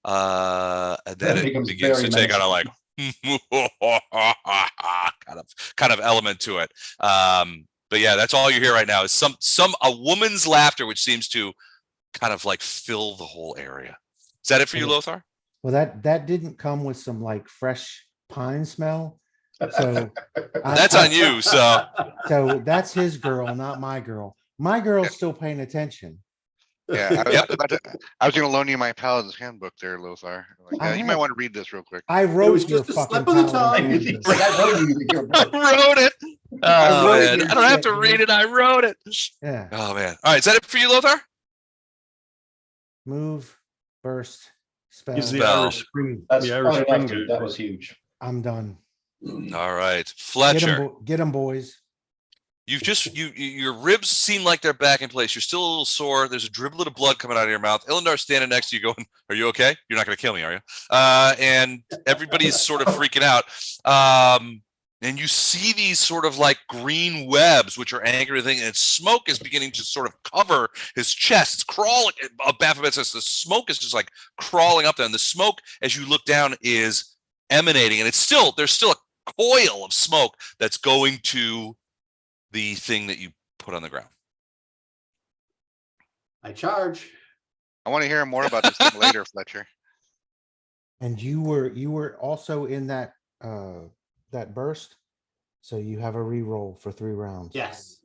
and then Then it it becomes begins to very take on a like kind of element to it. But yeah, that's all you hear right now is a woman's laughter, which seems to kind of like fill the whole area. Is that it for you, Lothar? Well, that didn't come with some like fresh pine smell. So That's on you. So So that's his girl, not my girl. My girl's still paying attention. Yeah, Yep. I was gonna loan you my Paladin's Handbook there, Lothar. Like, I you might have- want to read this real quick. I was wrote your just a fucking slip of the Paladin tongue. Handbook. Like, I wrote you your I book. wrote it. Oh wrote man, your I don't have shit, to dude. read it. I wrote it. Yeah. Oh man. All right, is that it for you, Lothar? Move, burst, spell. Use the Spell. Irish spring. That's The Irish probably spring enough, dude. guy. That was huge. I'm done. All right, Get Fletcher. him, get him, boys. You've just your ribs seem like they're back in place. You're still a little sore. There's a driblet of blood coming out of your mouth. Ilandar's standing next to you going, "Are you okay? You're not going to kill me, are you?" And everybody's sort of freaking out. And you see these sort of like green webs, which are anchored to things, and smoke is beginning to sort of cover his chest. It's crawling. Baphomet says the smoke is just like crawling up there, and the smoke, as you look down, is emanating, and there's still a coil of smoke that's going to the thing that you put on the ground. I charge. I want to hear more about this thing later, Fletcher. And you were also in that that burst. So you have a reroll for 3 rounds. Yes.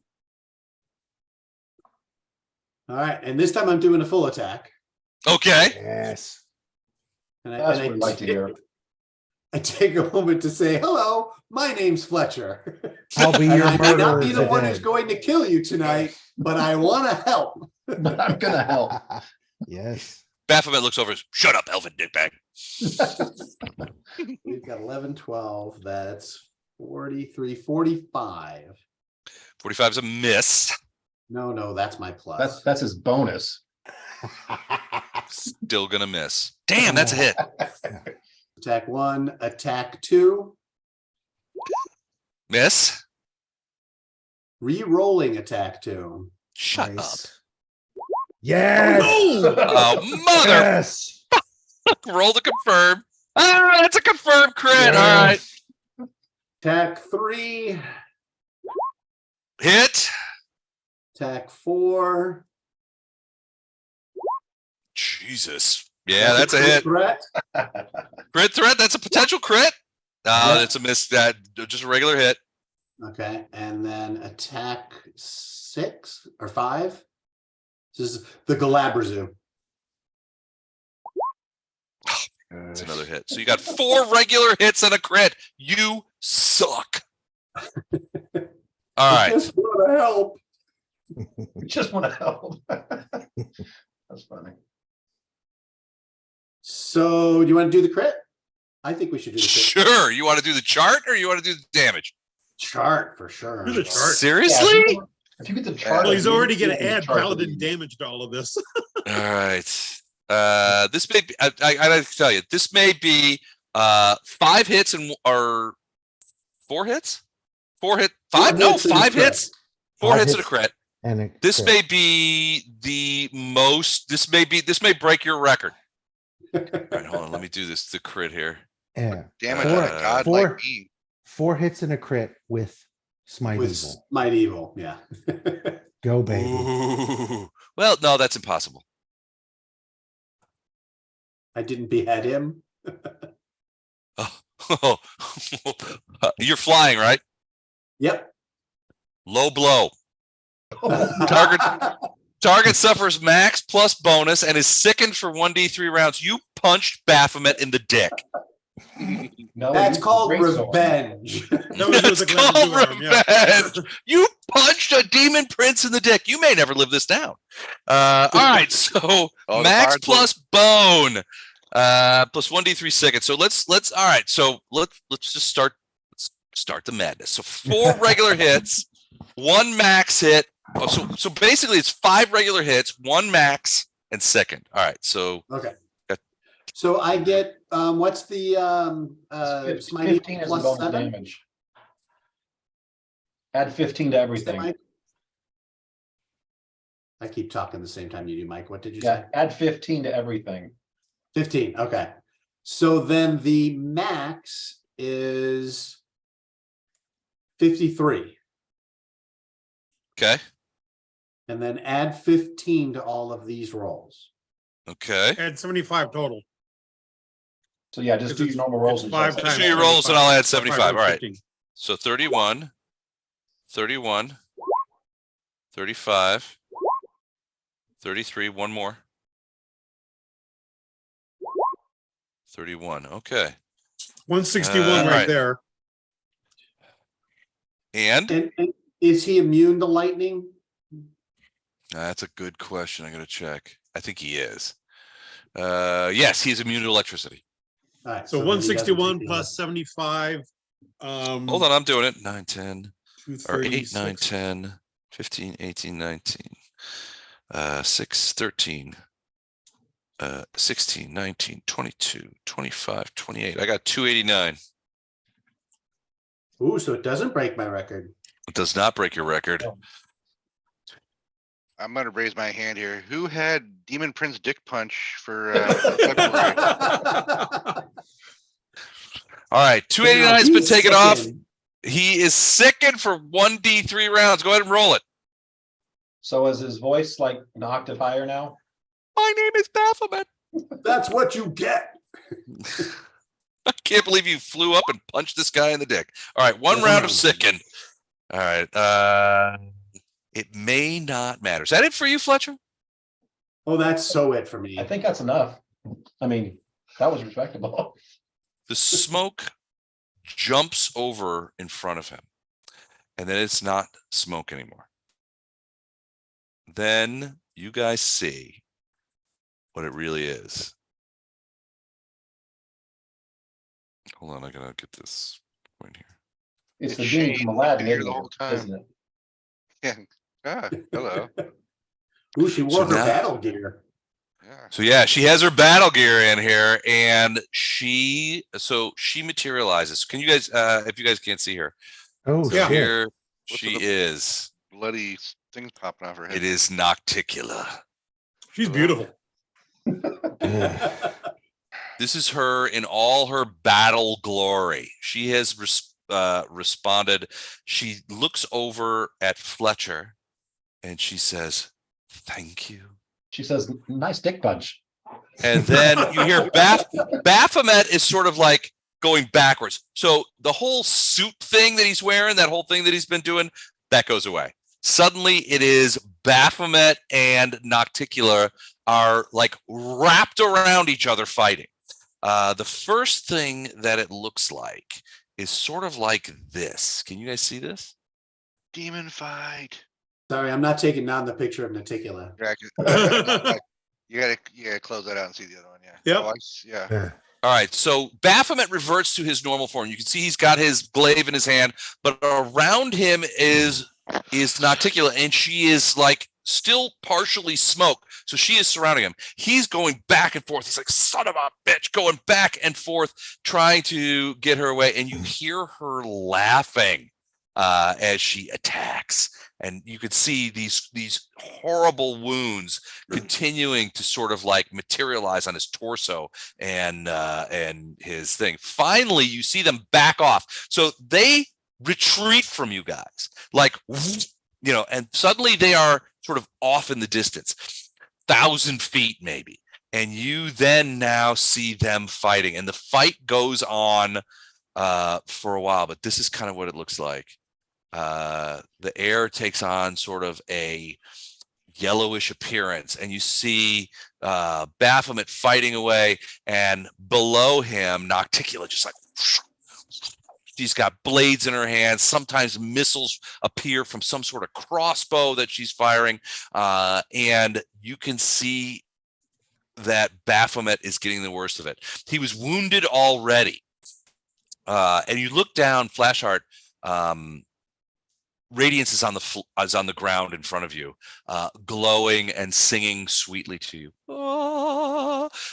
All right, and this time I'm doing a full attack. Okay. Yes. And That's what we like to hear. I take a moment to say, hello, my name's Fletcher. I'll be And your I may not murderer be the one who's today. going to kill you tonight, but I want to help. But I'm gonna help. Yes. Baphomet looks over. Shut up, elfin dickbag. We've got 11, 12. That's 43, 45. 45 is a miss. No, that's my plus. That's his bonus. Still gonna miss. Damn, that's a hit. Attack 1, attack 2, Miss. re-rolling attack 2. Shut Nice. Yes. up. Oh, mother. Yes. Roll to confirm. Ah, that's a confirmed crit. All right. Yes. Attack 3, Hit. attack 4. Jesus. Yeah, that's a hit. Threat. Crit threat. That's a potential crit. Yeah. That's a miss. That just a regular hit. Okay, and then attack 6 or 5. This is the Galabrazoo. That's another hit. So you got 4 regular hits and a crit. You suck. All right. Just want to help. We just want to help. That's funny. So, do you want to do the crit? I think we should do the crit. Sure. You want to do the chart or you want to do the damage? Chart for sure. Do the chart. Seriously? Yeah, if you get the chart, Well, he's already going you to get the add chart paladin lead. damage to all of this. All right. This may be, I have to tell you, this may be 5 hits and or 4 hits? 4 hit, 5? No, hits and a 5 crit. hits, 4 5 hits and a hits. crit. And This may be the most, this may break your record. All right, hold on. Let me do this. The crit here. yeah. Damage Four- on a god four- like me. 4 hits and a crit with Smite with evil. Smite Evil, yeah. Go baby. Ooh. Well, no, that's impossible. I didn't behead him. Oh, you're flying, right? Yep. Low blow. Target suffers max plus bonus and is sickened for 1d3 rounds. You punched Baphomet in the dick. No, That's you- called great sword. That revenge. was That's a clever called two-arm, yeah. revenge. You punched a demon prince in the dick. You may never live this down. All right, so Oh, the max cards were- plus bone, plus 1d3 seconds. So let's all right. So let's just start. Let's start the madness. So 4 regular hits, 1 max hit. Oh, so basically it's 5 regular hits, 1 max, and second. All right, so Okay. Okay. So I get, what's the, Smite Evil 15 is the plus bonus 7? damage. Add 15 to everything. Mike? I keep talking the same time you do, Mike. What did you Yeah, say? add 15 to everything. 15, okay. So then the max is 53. okay, And then add 15 to all of these rolls. okay. Add 75 total. So yeah, just do your normal rolls. It's and 5 check. times Do your rolls and I'll add 75. 5 All right. 15. So 31, 31, 35, 33, one more. 31. Okay. 161 All right right. there. And And is he immune to lightning? that's a good question. I'm going to check. I think he is. Yes, he's immune to electricity. All right, So then he doesn't 161 take the plus 75. Hold on, I'm doing it. 9, 10, or 8, 9, 236. 10, 15, 18, 19, 6, 13, 16, 19, 22, 25, 28. I got 289. Ooh, so it doesn't break my record. It does not break your record. I'm gonna raise my hand here. Who had Demon Prince Dick Punch for February? All right, 289 has been He's taken off. sickened. He is sickened for 1d3 rounds. Go ahead and roll it. So is his voice like an octave higher now? My name is Baphomet. That's what you get. I can't believe you flew up and punched this guy in the dick. All right, one Yeah, round one of round. sicken. All right. It may not matter. Is that it for you, Fletcher? Oh, that's so it for me. I think that's enough. I mean, that was respectable. The smoke jumps over in front of him, and then it's not smoke anymore. Then you guys see what it really is. Hold on, I gotta get this point here. It's the It's genie Shane, from we've Aladdin, been here isn't the whole it? time. Isn't it? Yeah. Ah, hello. Ooh, she wore So her now- battle gear. Yeah. So yeah, she has her battle gear in here, and she materializes. Can you guys, if you guys can't see her, Oh, so Yeah. shit. here What's she with is. Bloody things popping off her head. It is Nocticula. She's beautiful. Ugh. This is her in all her battle glory. She has responded. She looks over at Fletcher, and she says, "Thank you." She says, nice dick punch. And then you hear Baphomet is sort of like going backwards. So the whole suit thing that he's wearing, that whole thing that he's been doing, that goes away. Suddenly it is Baphomet and Nocticula are like wrapped around each other fighting. The first thing that it looks like is sort of like this. Can you guys see this? Demon fight. Sorry, I'm not taking down the picture of Naticula. You gotta close that out and see the other one. Yeah. Yep. Oh, yeah. Yeah. All right, so Baphomet reverts to his normal form. You can see he's got his glaive in his hand, but around him is Nocticula, and she is like still partially smoke. So she is surrounding him. He's going back and forth. He's like, son of a bitch, going back and forth, trying to get her away. And you hear her laughing as she attacks. And you could see these horrible wounds continuing to sort of like materialize on his torso and his thing. Finally, you see them back off. So they retreat from you guys, like, and suddenly they are sort of off in the distance, 1,000 feet maybe. And you then now see them fighting, and the fight goes on for a while, but this is kind of what it looks like. The air takes on sort of a yellowish appearance, and you see Baphomet fighting away, and below him, Nocticula just like, she's got blades in her hands. Sometimes missiles appear from some sort of crossbow that she's firing, and you can see that Baphomet is getting the worst of it. He was wounded already, and you look down, Flashheart. Radiance is on the ground in front of you, glowing and singing sweetly to you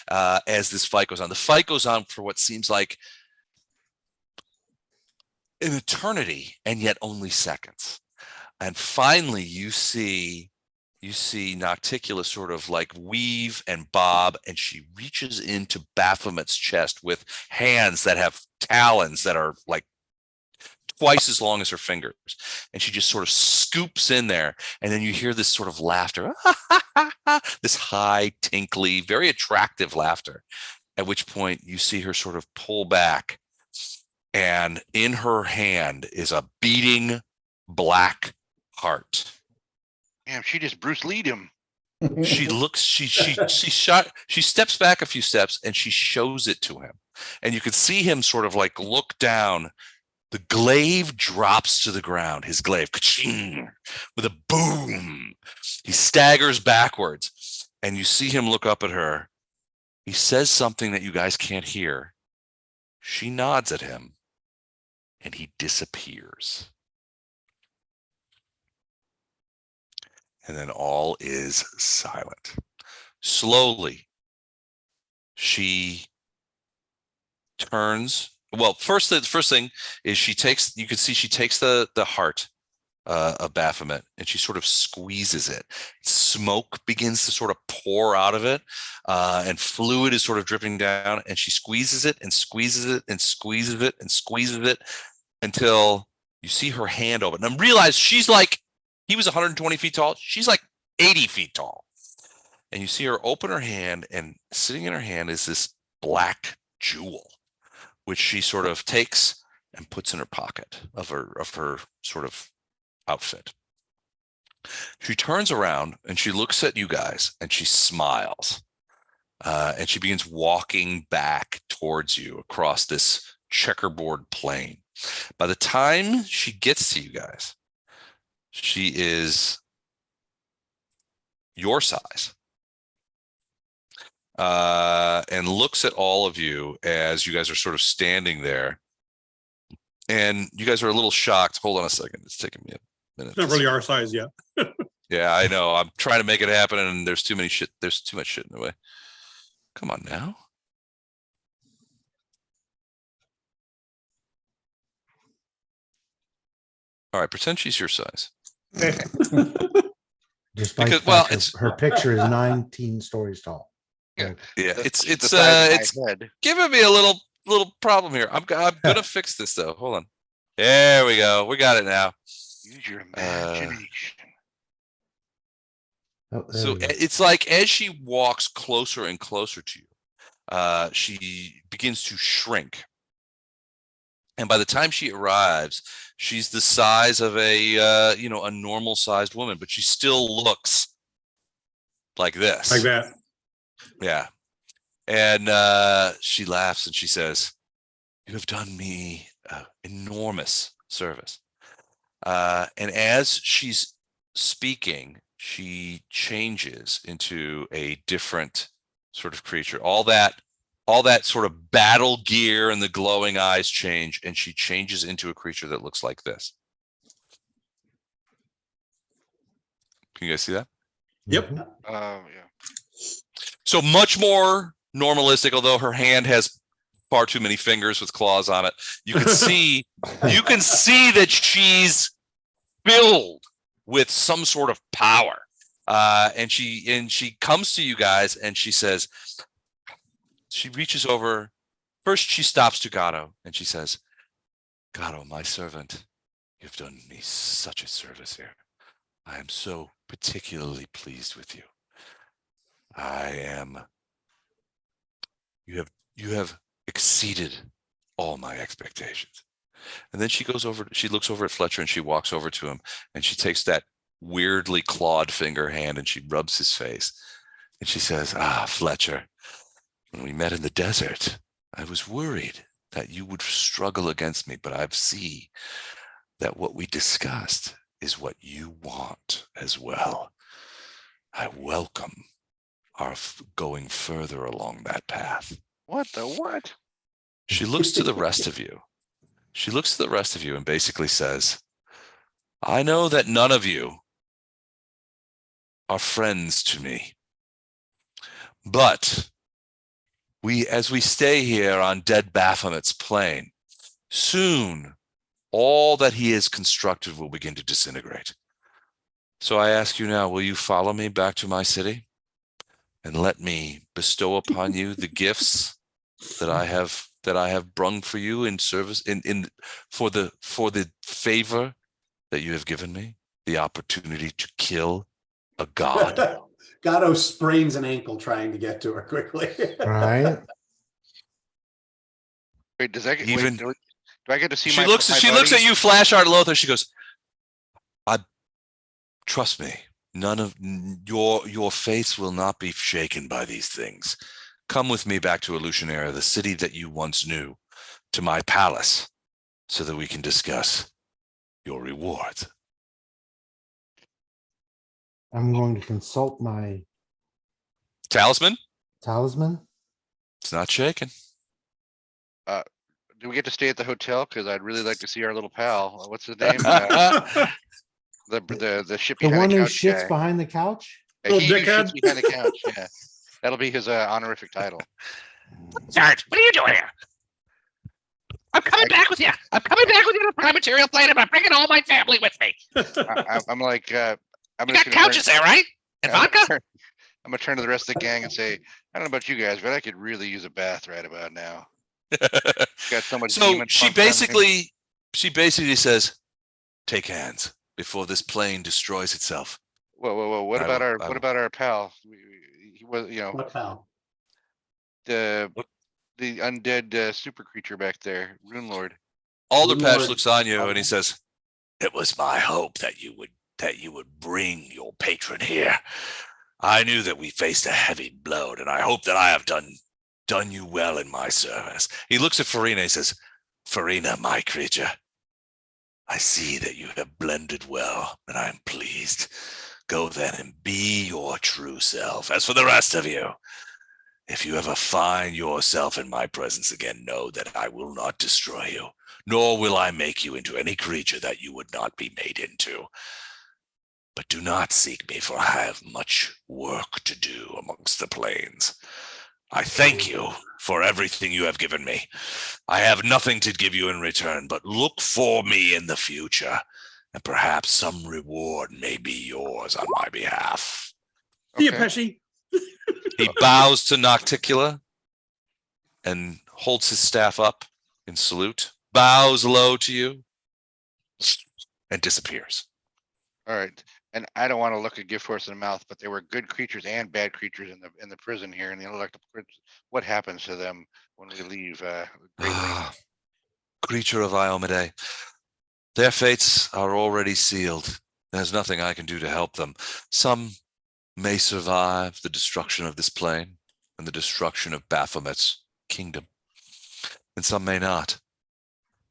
as this fight goes on. The fight goes on for what seems like an eternity, and yet only seconds. And finally, you see Nocticula sort of like weave and bob, and she reaches into Baphomet's chest with hands that have talons that are like twice as long as her fingers, and she just sort of scoops in there, and then you hear this sort of laughter, this high, tinkly, very attractive laughter, at which point you see her sort of pull back, and in her hand is a beating black heart. Damn, she just Bruce Lee'd him. She looks, she steps back a few steps, and she shows it to him, and you can see him sort of like look down. The glaive drops to the ground, his glaive, ka-ching, with a boom. He staggers backwards, and you see him look up at her. He says something that you guys can't hear. She nods at him, and he disappears. And then all is silent. Slowly, she turns. Well, the first thing is you can see she takes the heart of Baphomet, and she sort of squeezes it. Smoke begins to sort of pour out of it, and fluid is sort of dripping down, and she squeezes it and squeezes it and squeezes it and squeezes it until you see her hand open. And realize she's like, he was 120 feet tall. She's like 80 feet tall. And you see her open her hand, and sitting in her hand is this black jewel, which she sort of takes and puts in her pocket of her sort of outfit. She turns around and she looks at you guys, and she smiles, and she begins walking back towards you across this checkerboard plain. By the time she gets to you guys, she is your size, and looks at all of you as you guys are sort of standing there, and you guys are a little shocked. Hold on a second, it's taking me a minute. It's not really our size yet. Yeah, I know. I'm trying to make it happen, and there's too much shit in the way. Come on now. All right, pretend she's your size. Despite Because, the well, fact her picture is 19 stories tall. Yeah. Yeah, The it's size of my head. giving me a little problem here. I'm gonna fix this though. Hold on. There we go. We got it now. Use your imagination. Oh, there So we go. it's like as she walks closer and closer to you, she begins to shrink. And by the time she arrives, she's the size of a normal sized woman, but she still looks like this. Like that. Yeah. And she laughs and she says, "You have done me enormous service." And as she's speaking, she changes into a different sort of creature. All that sort of battle gear and the glowing eyes change, and she changes into a creature that looks like this. Can you guys see that? Yep. Mhm. Yeah. So much more normalistic, although her hand has far too many fingers with claws on it. You can see that she's filled with some sort of power. And she comes to you guys and she says, she reaches over. First, she stops to Gato and she says, "Gato, my servant, You've done me such a service here. I am so particularly pleased with you. You have exceeded all my expectations. And then she looks over at Fletcher and she walks over to him and she takes that weirdly clawed finger hand and she rubs his face. And she says, Fletcher, when we met in the desert, I was worried that you would struggle against me, but I see that what we discussed is what you want as well. I welcome our going further along that path. What the what? She looks to the rest of you. She looks to the rest of you and basically says, I know that none of you are friends to me, but as we stay here on dead Baphomet's plane, soon all that he has constructed will begin to disintegrate. So I ask you now, will you follow me back to my city and let me bestow upon you the gifts that I have brung for you in service for the favor that you have given me, the opportunity to kill a god. Gatto sprains an ankle trying to get to her quickly. Right? Wait, does that get, Even- do I get to see She my looks buddy? at you, Flashheart Lothar. She goes, trust me, none of your faith will not be shaken by these things. Come with me back to Illusionaria, the city that you once knew, to my palace, so that we can discuss your rewards. I'm going to consult my Talisman? talisman. It's not shaken. Do we get to stay at the hotel? Because I'd really like to see our little pal. What's his name? The ship The behind one the who couch shits guy. behind the couch. Little He who dickhead. sits behind the couch. Yeah, that'll be his honorific title. Sarge, what are you doing here? I'm coming back with you. I'm coming back with you to Prime Material Plane, and I'm bringing all my family with me. I'm like, I'm You just got gonna couches there, right? And I'm vodka? gonna turn to the rest of the gang and say, I don't know about you guys, but I could really use a bath right about now. Got so much. So demon she funk down there. basically says, take hands before this plane destroys itself. Whoa! What I about will- our I what will. about our pal? He was, What pal? the undead super creature back there, Runelord. Alderpash Lord. looks on you and he says, it was my hope that you would bring your patron here. I knew that we faced a heavy blow, and I hope that I have done you well in my service. He looks at Farina. He says, Farina, my creature, I see that you have blended well, and I am pleased. Go then and be your true self. As for the rest of you, if you ever find yourself in my presence again, know that I will not destroy you, nor will I make you into any creature that you would not be made into. But do not seek me, for I have much work to do amongst the plains. I thank you for everything you have given me. I have nothing to give you in return, but look for me in the future, and perhaps some reward may be yours on my behalf. See you, Okay. Pesci. He bows to Nocticula and holds his staff up in salute, bows low to you, and disappears. All right. And I don't want to look a gift horse in the mouth, but there were good creatures and bad creatures in the prison here in the electric. What happens to them when we leave? Great Lake? Creature of Iomedae, their fates are already sealed. There's nothing I can do to help them. Some may survive the destruction of this plane and the destruction of Baphomet's kingdom, and some may not.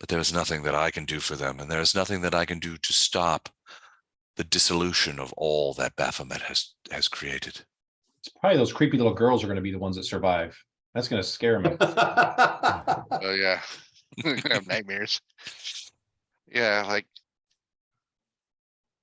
But there is nothing that I can do for them, and there is nothing that I can do to stop the dissolution of all that Baphomet has created. It's probably those creepy little girls are going to be the ones that survive. That's going to scare me. Oh yeah, I have nightmares. Yeah, like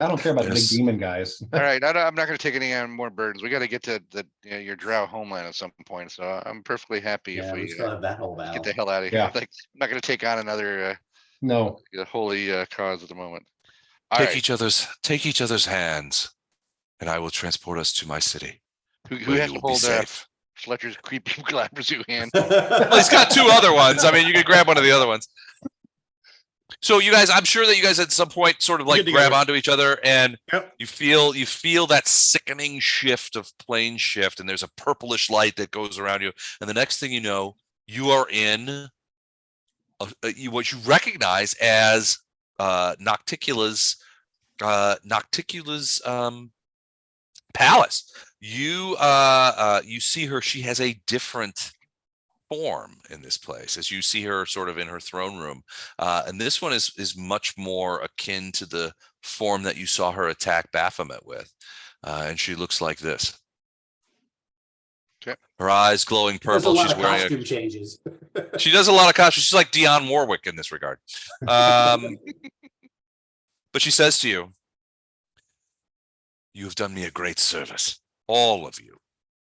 I don't care about the big Yes. demon guys. all right. I'm not going to take any more burdens. We got to get to your drow homeland at some point. So I'm perfectly happy Yeah, if we we still have that whole get battle. the hell out of here. Yeah. Like I'm not going to take on another No, holy cause at the moment. All Take right. each other's hands, and I will transport us to my city, Who where has you to will be hold safe. Fletcher's creepy Glabrazu hand? Well, he's got two other ones. I mean, you could grab one of the other ones. So you guys, I'm sure that you guys at some point sort of like Get grab together. onto each other, and Yep. you feel that sickening shift of plane shift, and there's a purplish light that goes around you, and the next thing you know, you are in what you recognize as Nocticula's palace. You see her. She has a different form in this place as you see her sort of in her throne room, and this one is much more akin to the form that you saw her attack Baphomet with, and she looks like this. Okay. Her eyes glowing There's a purple. lot She's of wearing costume changes. she does a lot of costumes. She's like Dionne Warwick in this regard. But she says to you, "You have done me a great service, all of you.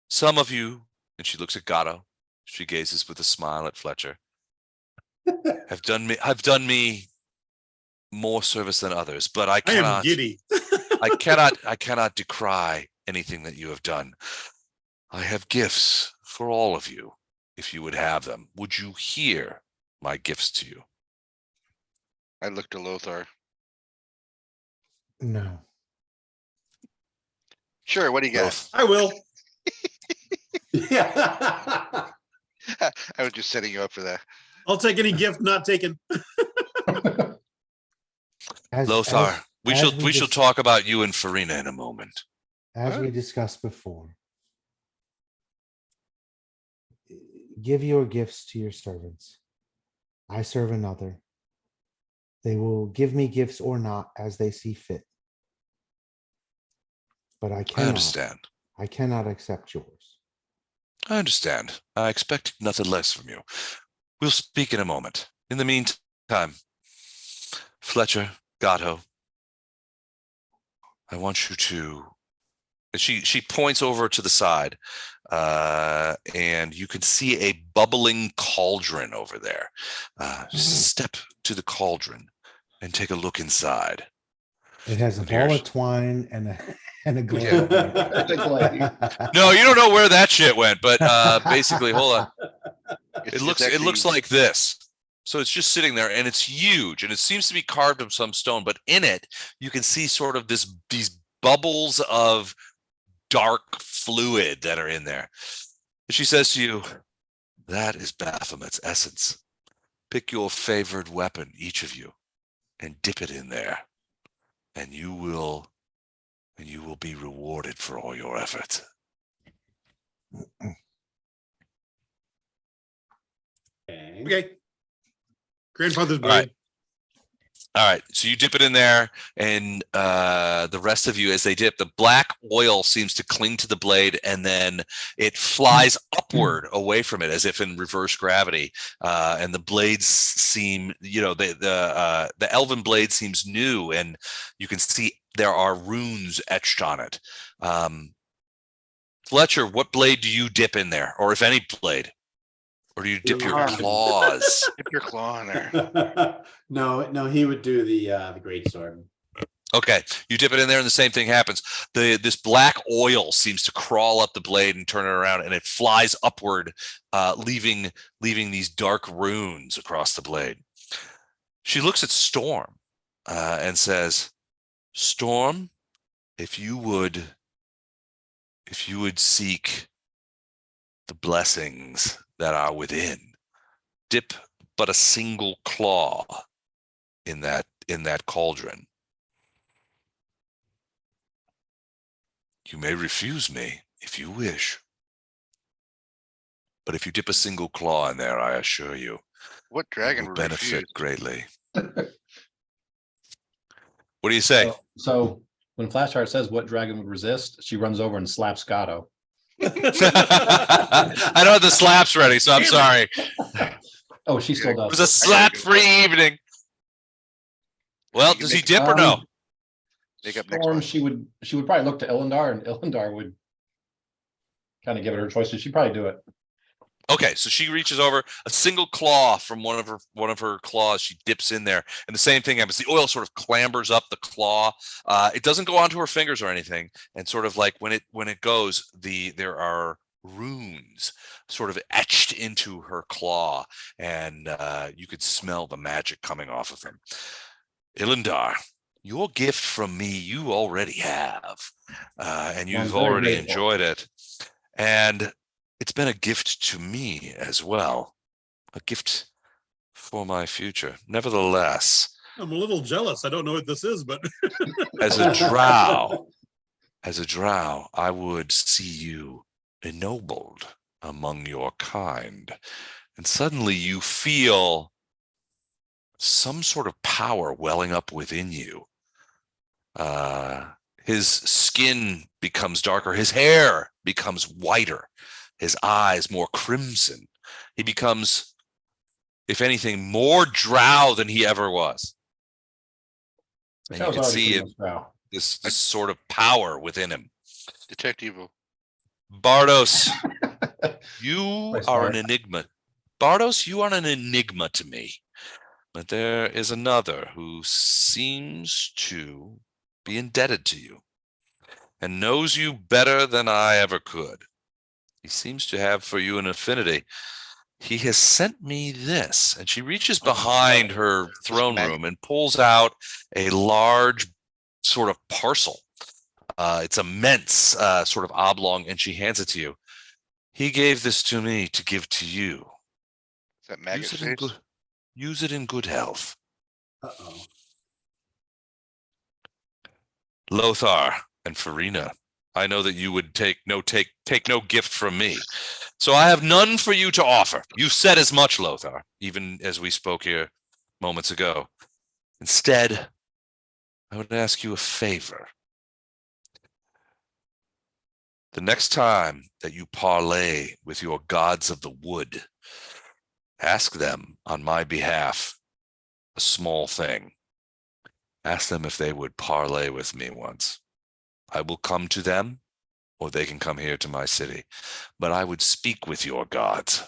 Some of you," and she looks at Gatto. She gazes with a smile at Fletcher. Have done me more service than others, but I I am cannot giddy. I cannot decry anything that you have done. I have gifts for all of you, if you would have them. Would you hear my gifts to you? I looked to Lothar. No. Sure, what do you got? I will. Yeah. I was just setting you up for that. I'll take any gift not taken. Lothar, we shall talk about you and Farina in a moment. As we discussed before, give your gifts to your servants. I serve another. They will give me gifts or not as they see fit. But I I understand. I cannot accept yours. I understand. I expect nothing less from you. We'll speak in a moment. In the meantime, Fletcher, Gatto, I want you to. She points over to the side, and you can see a bubbling cauldron over there. Step to the cauldron and take a look inside. It has a ball of twine and a globe. No, you don't know where that shit went, but basically, hold on. It looks like this. So it's just sitting there, and it's huge, and it seems to be carved of some stone. But in it, you can see sort of these bubbles of dark fluid that are in there. She says to you, "That is Baphomet's essence. Pick your favored weapon, each of you, and dip it in there, and you will be rewarded for all your effort." Okay. Grandfather's All blade. right. All right. So you dip it in there, and the rest of you, as they dip, the black oil seems to cling to the blade, and then it flies upward away from it as if in reverse gravity. And the blades seem, the elven blade seems new, and you can see there are runes etched on it. Fletcher, what blade do you dip in there, or if any blade? Or do you dip your claws? Dip your claw in there. No, he would do the great sword. Okay, you dip it in there, and the same thing happens. This black oil seems to crawl up the blade and turn it around, and it flies upward, leaving these dark runes across the blade. She looks at Storm and says, "Storm, if you would seek the blessings that are within, dip but a single claw in that cauldron. You may refuse me if you wish, but if you dip a single claw in there, I assure you, what dragon will would benefit refuse? greatly." What do you say? So when Flashheart says what dragon would resist, she runs over and slaps Gatto. I don't have the slaps ready, so I'm sorry. Oh, she still It does. was a slap-free evening. Well, does he dip or no? Make up next Storm, one. she would probably look to Illendar, and Illendar would kind of give it her choice. So she'd probably do it. Okay, so she reaches over, a single claw from one of her claws, she dips in there, and the same thing happens. The oil sort of clambers up the claw. It doesn't go onto her fingers or anything, and sort of like when it goes, there are runes sort of etched into her claw, and you could smell the magic coming off of him. Ilindar, your gift from me you already have, and I'm you've very already grateful. enjoyed it. And it's been a gift to me as well, a gift for my future. Nevertheless, I'm a little jealous. I don't know what this is, but as a drow, I would see you ennobled among your kind. And suddenly you feel some sort of power welling up within you. His skin becomes darker, his hair becomes whiter, his eyes more crimson. He becomes, if anything, more drow than he ever was. And you can see it, this sort of power within him. Detect evil. Bardos, you Nice are fire. an enigma. Bardos, you are an enigma to me. But there is another who seems to be indebted to you and knows you better than I ever could. He seems to have for you an affinity. He has sent me this. And she reaches behind her throne room and pulls out a large sort of parcel. It's immense, sort of oblong, and she hands it to you. He gave this to me to give to you. Is that maggot Use it in face? use it in good health. Uh-oh. Lothar and Farina, I know that you would take no gift from me. So I have none for you to offer. You said as much, Lothar, even as we spoke here moments ago. Instead, I would ask you a favor. The next time that you parley with your gods of the wood, ask them on my behalf a small thing. Ask them if they would parley with me once. I will come to them, or they can come here to my city. But I would speak with your gods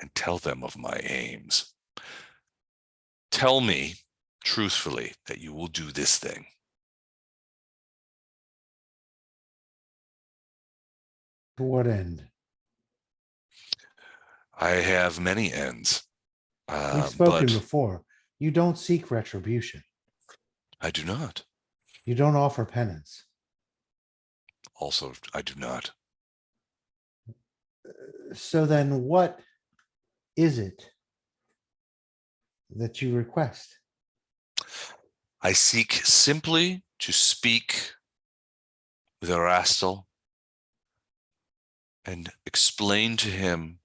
and tell them of my aims. Tell me truthfully that you will do this thing. To what end? I have many ends, We've spoken but before. You don't seek retribution. I do not. You don't offer penance. Also, I do not. So then what is it that you request? I seek simply to speak with Erastil and explain to him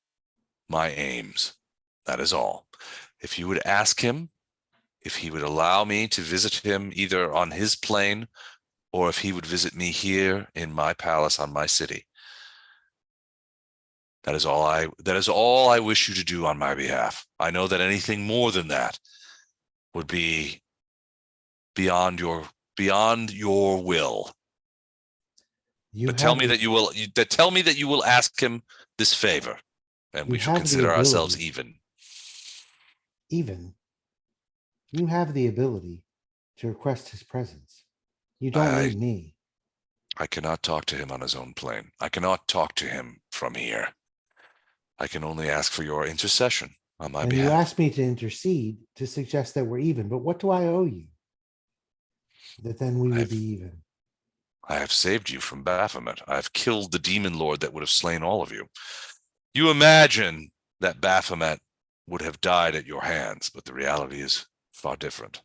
my aims. That is all. If you would ask him if he would allow me to visit him either on his plane or if he would visit me here in my palace on my city. That is all I wish you to do on my behalf. I know that anything more than that would be beyond your will. But tell me that you will ask him this favor, and we You shall have the consider ourselves ability. even. Even you have the ability to request his presence. You don't I- need me. I cannot talk to him on his own plane. I cannot talk to him from here. I can only ask for your intercession on my And you behalf. asked me to intercede to suggest that we're even, but what do I owe you? That then we would be even. I have saved you from Baphomet. I have killed the demon lord that would have slain all of you. You imagine that Baphomet would have died at your hands, but the reality is far different.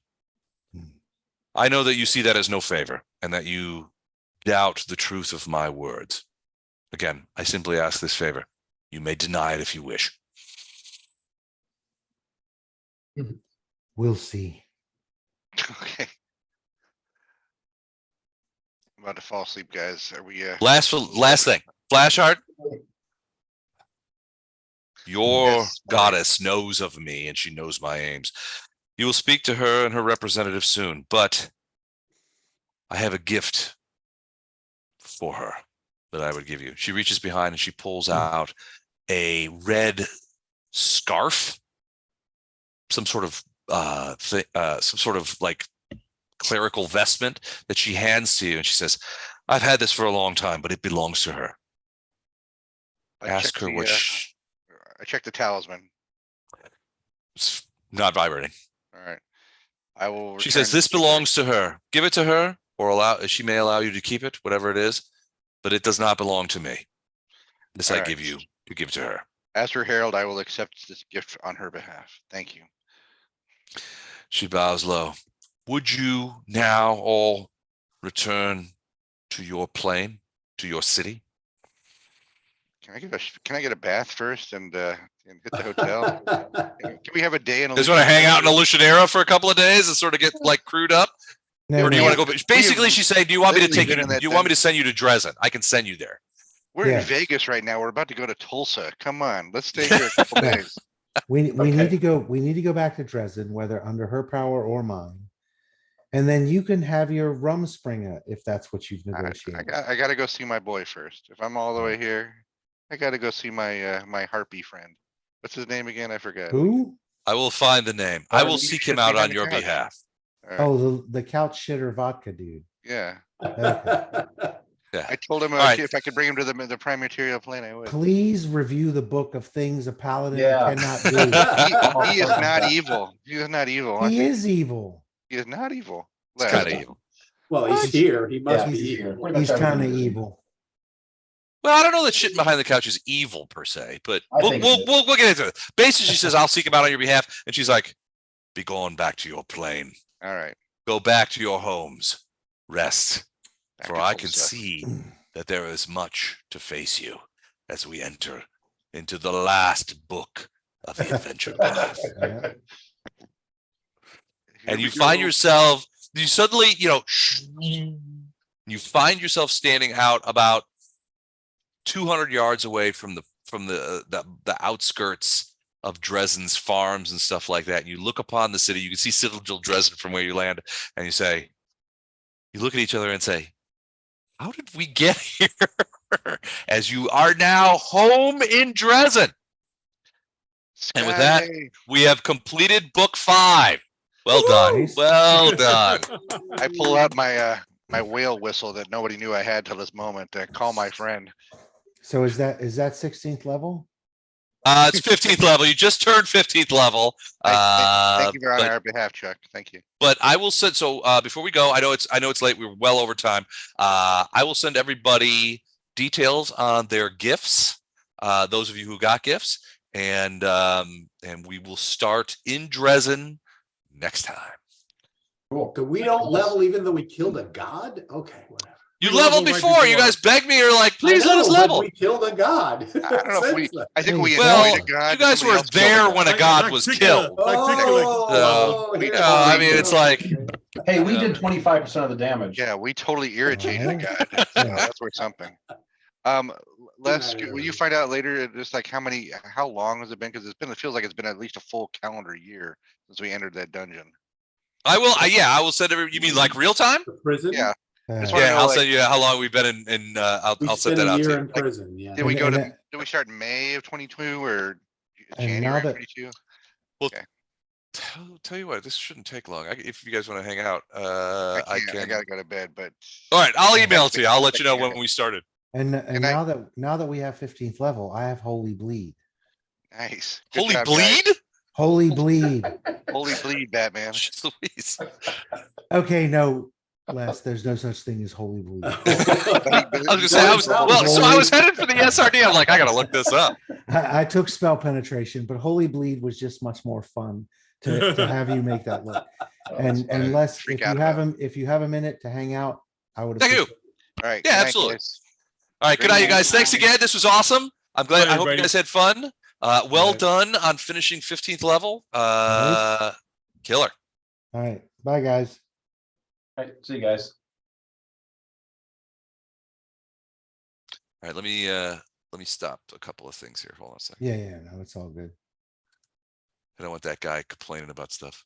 I know that you see that as no favor and that you doubt the truth of my words. Again, I simply ask this favor. You may deny it if you wish. We'll see. Okay. I'm about to fall asleep, guys. Are we Last thing, Flashheart. Your Yes, goddess knows of me and she knows my aims. You will speak to her and her representative soon, but I have a gift for her that I would give you. She reaches behind and she pulls out a red scarf, some sort of like clerical vestment that she hands to you, and she says, I've had this for a long time, but it belongs to her. Ask her what I checked the talisman. it's not vibrating. All right. I will. She return says the this keeper. belongs to her. Give it to her, or she may allow you to keep it, whatever it is, but it does not belong to me. This All I right. give you. You give it to her. As her herald, I will accept this gift on her behalf. Thank you. She bows low. Would you now all return to your plane, to your city? Can I get a bath first and hit the hotel? Can we have a day in? You guys want to hang out in Illusionera for a couple of days and sort of get like crewed up? No, Or do you no, want to go? Basically, she's saying, do you want me to literally take you? been in Do that you want me dungeon. to send you to Dresden? I can send you there. We're Yeah. in Vegas right now. We're about to go to Tulsa. Come on, let's stay here a couple Yeah. days. we Okay. need to go. We need to go back to Dresden, whether under her power or mine. And then you can have your Rumspringa if that's what you've negotiated. I gotta go see my boy first. If I'm all the way here, I gotta go see my my harpy friend. What's his name again? I forgot. Who? I will find the name. I will He seek shit him out behind on the your couch. behalf. All right. Oh, the couch shitter vodka dude. Yeah, Yeah. I told him All right. if I could bring him to the prime material plane, I would. Please review the book of things a paladin Yeah. cannot do. He is not evil. He is not evil. He is evil. He is not evil. It's Les, kind of evil. Well, he's here. He must Yeah, be he's here. here. Pretty much He's kind of everything is evil. Well, I don't know that shit behind the couch is evil per se, but I think it is. we'll get into it. Basically, she says, I'll seek him out on your behalf. And she's like, be going back to your plane. all right. Go back to your homes. Rest. Back For to I can Tulsa. see that there is much to face you as we enter into the last book of the adventure path. Yeah. Here And we you find go. yourself, you suddenly, you find yourself standing out about 200 yards away from the outskirts of Dresden's farms and stuff like that. And you look upon the city, you can see Citadel Dresden from where you land, and you look at each other and say, how did we get here? As you are now home in Dresden. And with that, Sky. we have completed book 5. Well done. Nice. Well done. I pull out my my whale whistle that nobody knew I had till this moment to call my friend. So is that 16th level? It's 15th level. You just turned 15th level. Thank you on but, our behalf, Chuck. Thank you. but I will send. So before we go, I know it's late. We're well over time. I will send everybody details on their gifts. Those of you who got gifts, and we will start in Dresden next time. Cool. So we don't level even though we killed a god? Okay, whatever. You You leveled level like before. you You are. guys begged me. You're like, please I let us know, but level. We killed a god. I don't know if we. Since then. I think we Well, annoyed a god. you guys somebody were else killed there a when a Like- god like was Tickler. killed. Oh, we here know, I we mean, go. it's like- Hey, we did 25% of the damage. Yeah, we totally irritated a god. So Yeah. that's worth something. Les, will you find out later just like how long has it been? Because it feels like it's been at least a full calendar year since we entered that dungeon. I will. I will send every. You mean like real time? The prison? Yeah. Uh, Just wanna Yeah, know, I'll like- send you how long we've been in. I'll We set spent that a out to year you. in prison, yeah. Did we And- go and, to? uh, Did we start in May of 22 or And January now of that- 22? Tell you what, this shouldn't take long. If you guys want to hang out, I I can't. I can. gotta go to bed, but All right, I'll email it to you. I'll let you know when we started. And Good night. now that we have 15th level, I have Holy Bleed. nice. Good Holy job, guys. bleed. Holy Bleed. Holy bleed, Batman. Jeez Louise. Okay, no, Les, there's no such thing as Holy Bleed. I was gonna say I was so I was headed for the SRD. I'm like, I gotta look this up. I took spell penetration, but Holy Bleed was just much more fun to have you make that look. And Les, Freak if out you have a minute to hang out, I would. Thank you. appreciate it. All right. Yeah, good night, absolutely. guys. All right, good night, you guys. Thanks again. This was awesome. I'm glad. Bye, I hope you everybody. guys had fun. Well Right. done on finishing 15th level. Nice. Killer. All right, bye, guys. All right, see you guys. All right, let me stop a couple of things here. Hold on a second. Yeah, no, it's all good. I don't want that guy complaining about stuff.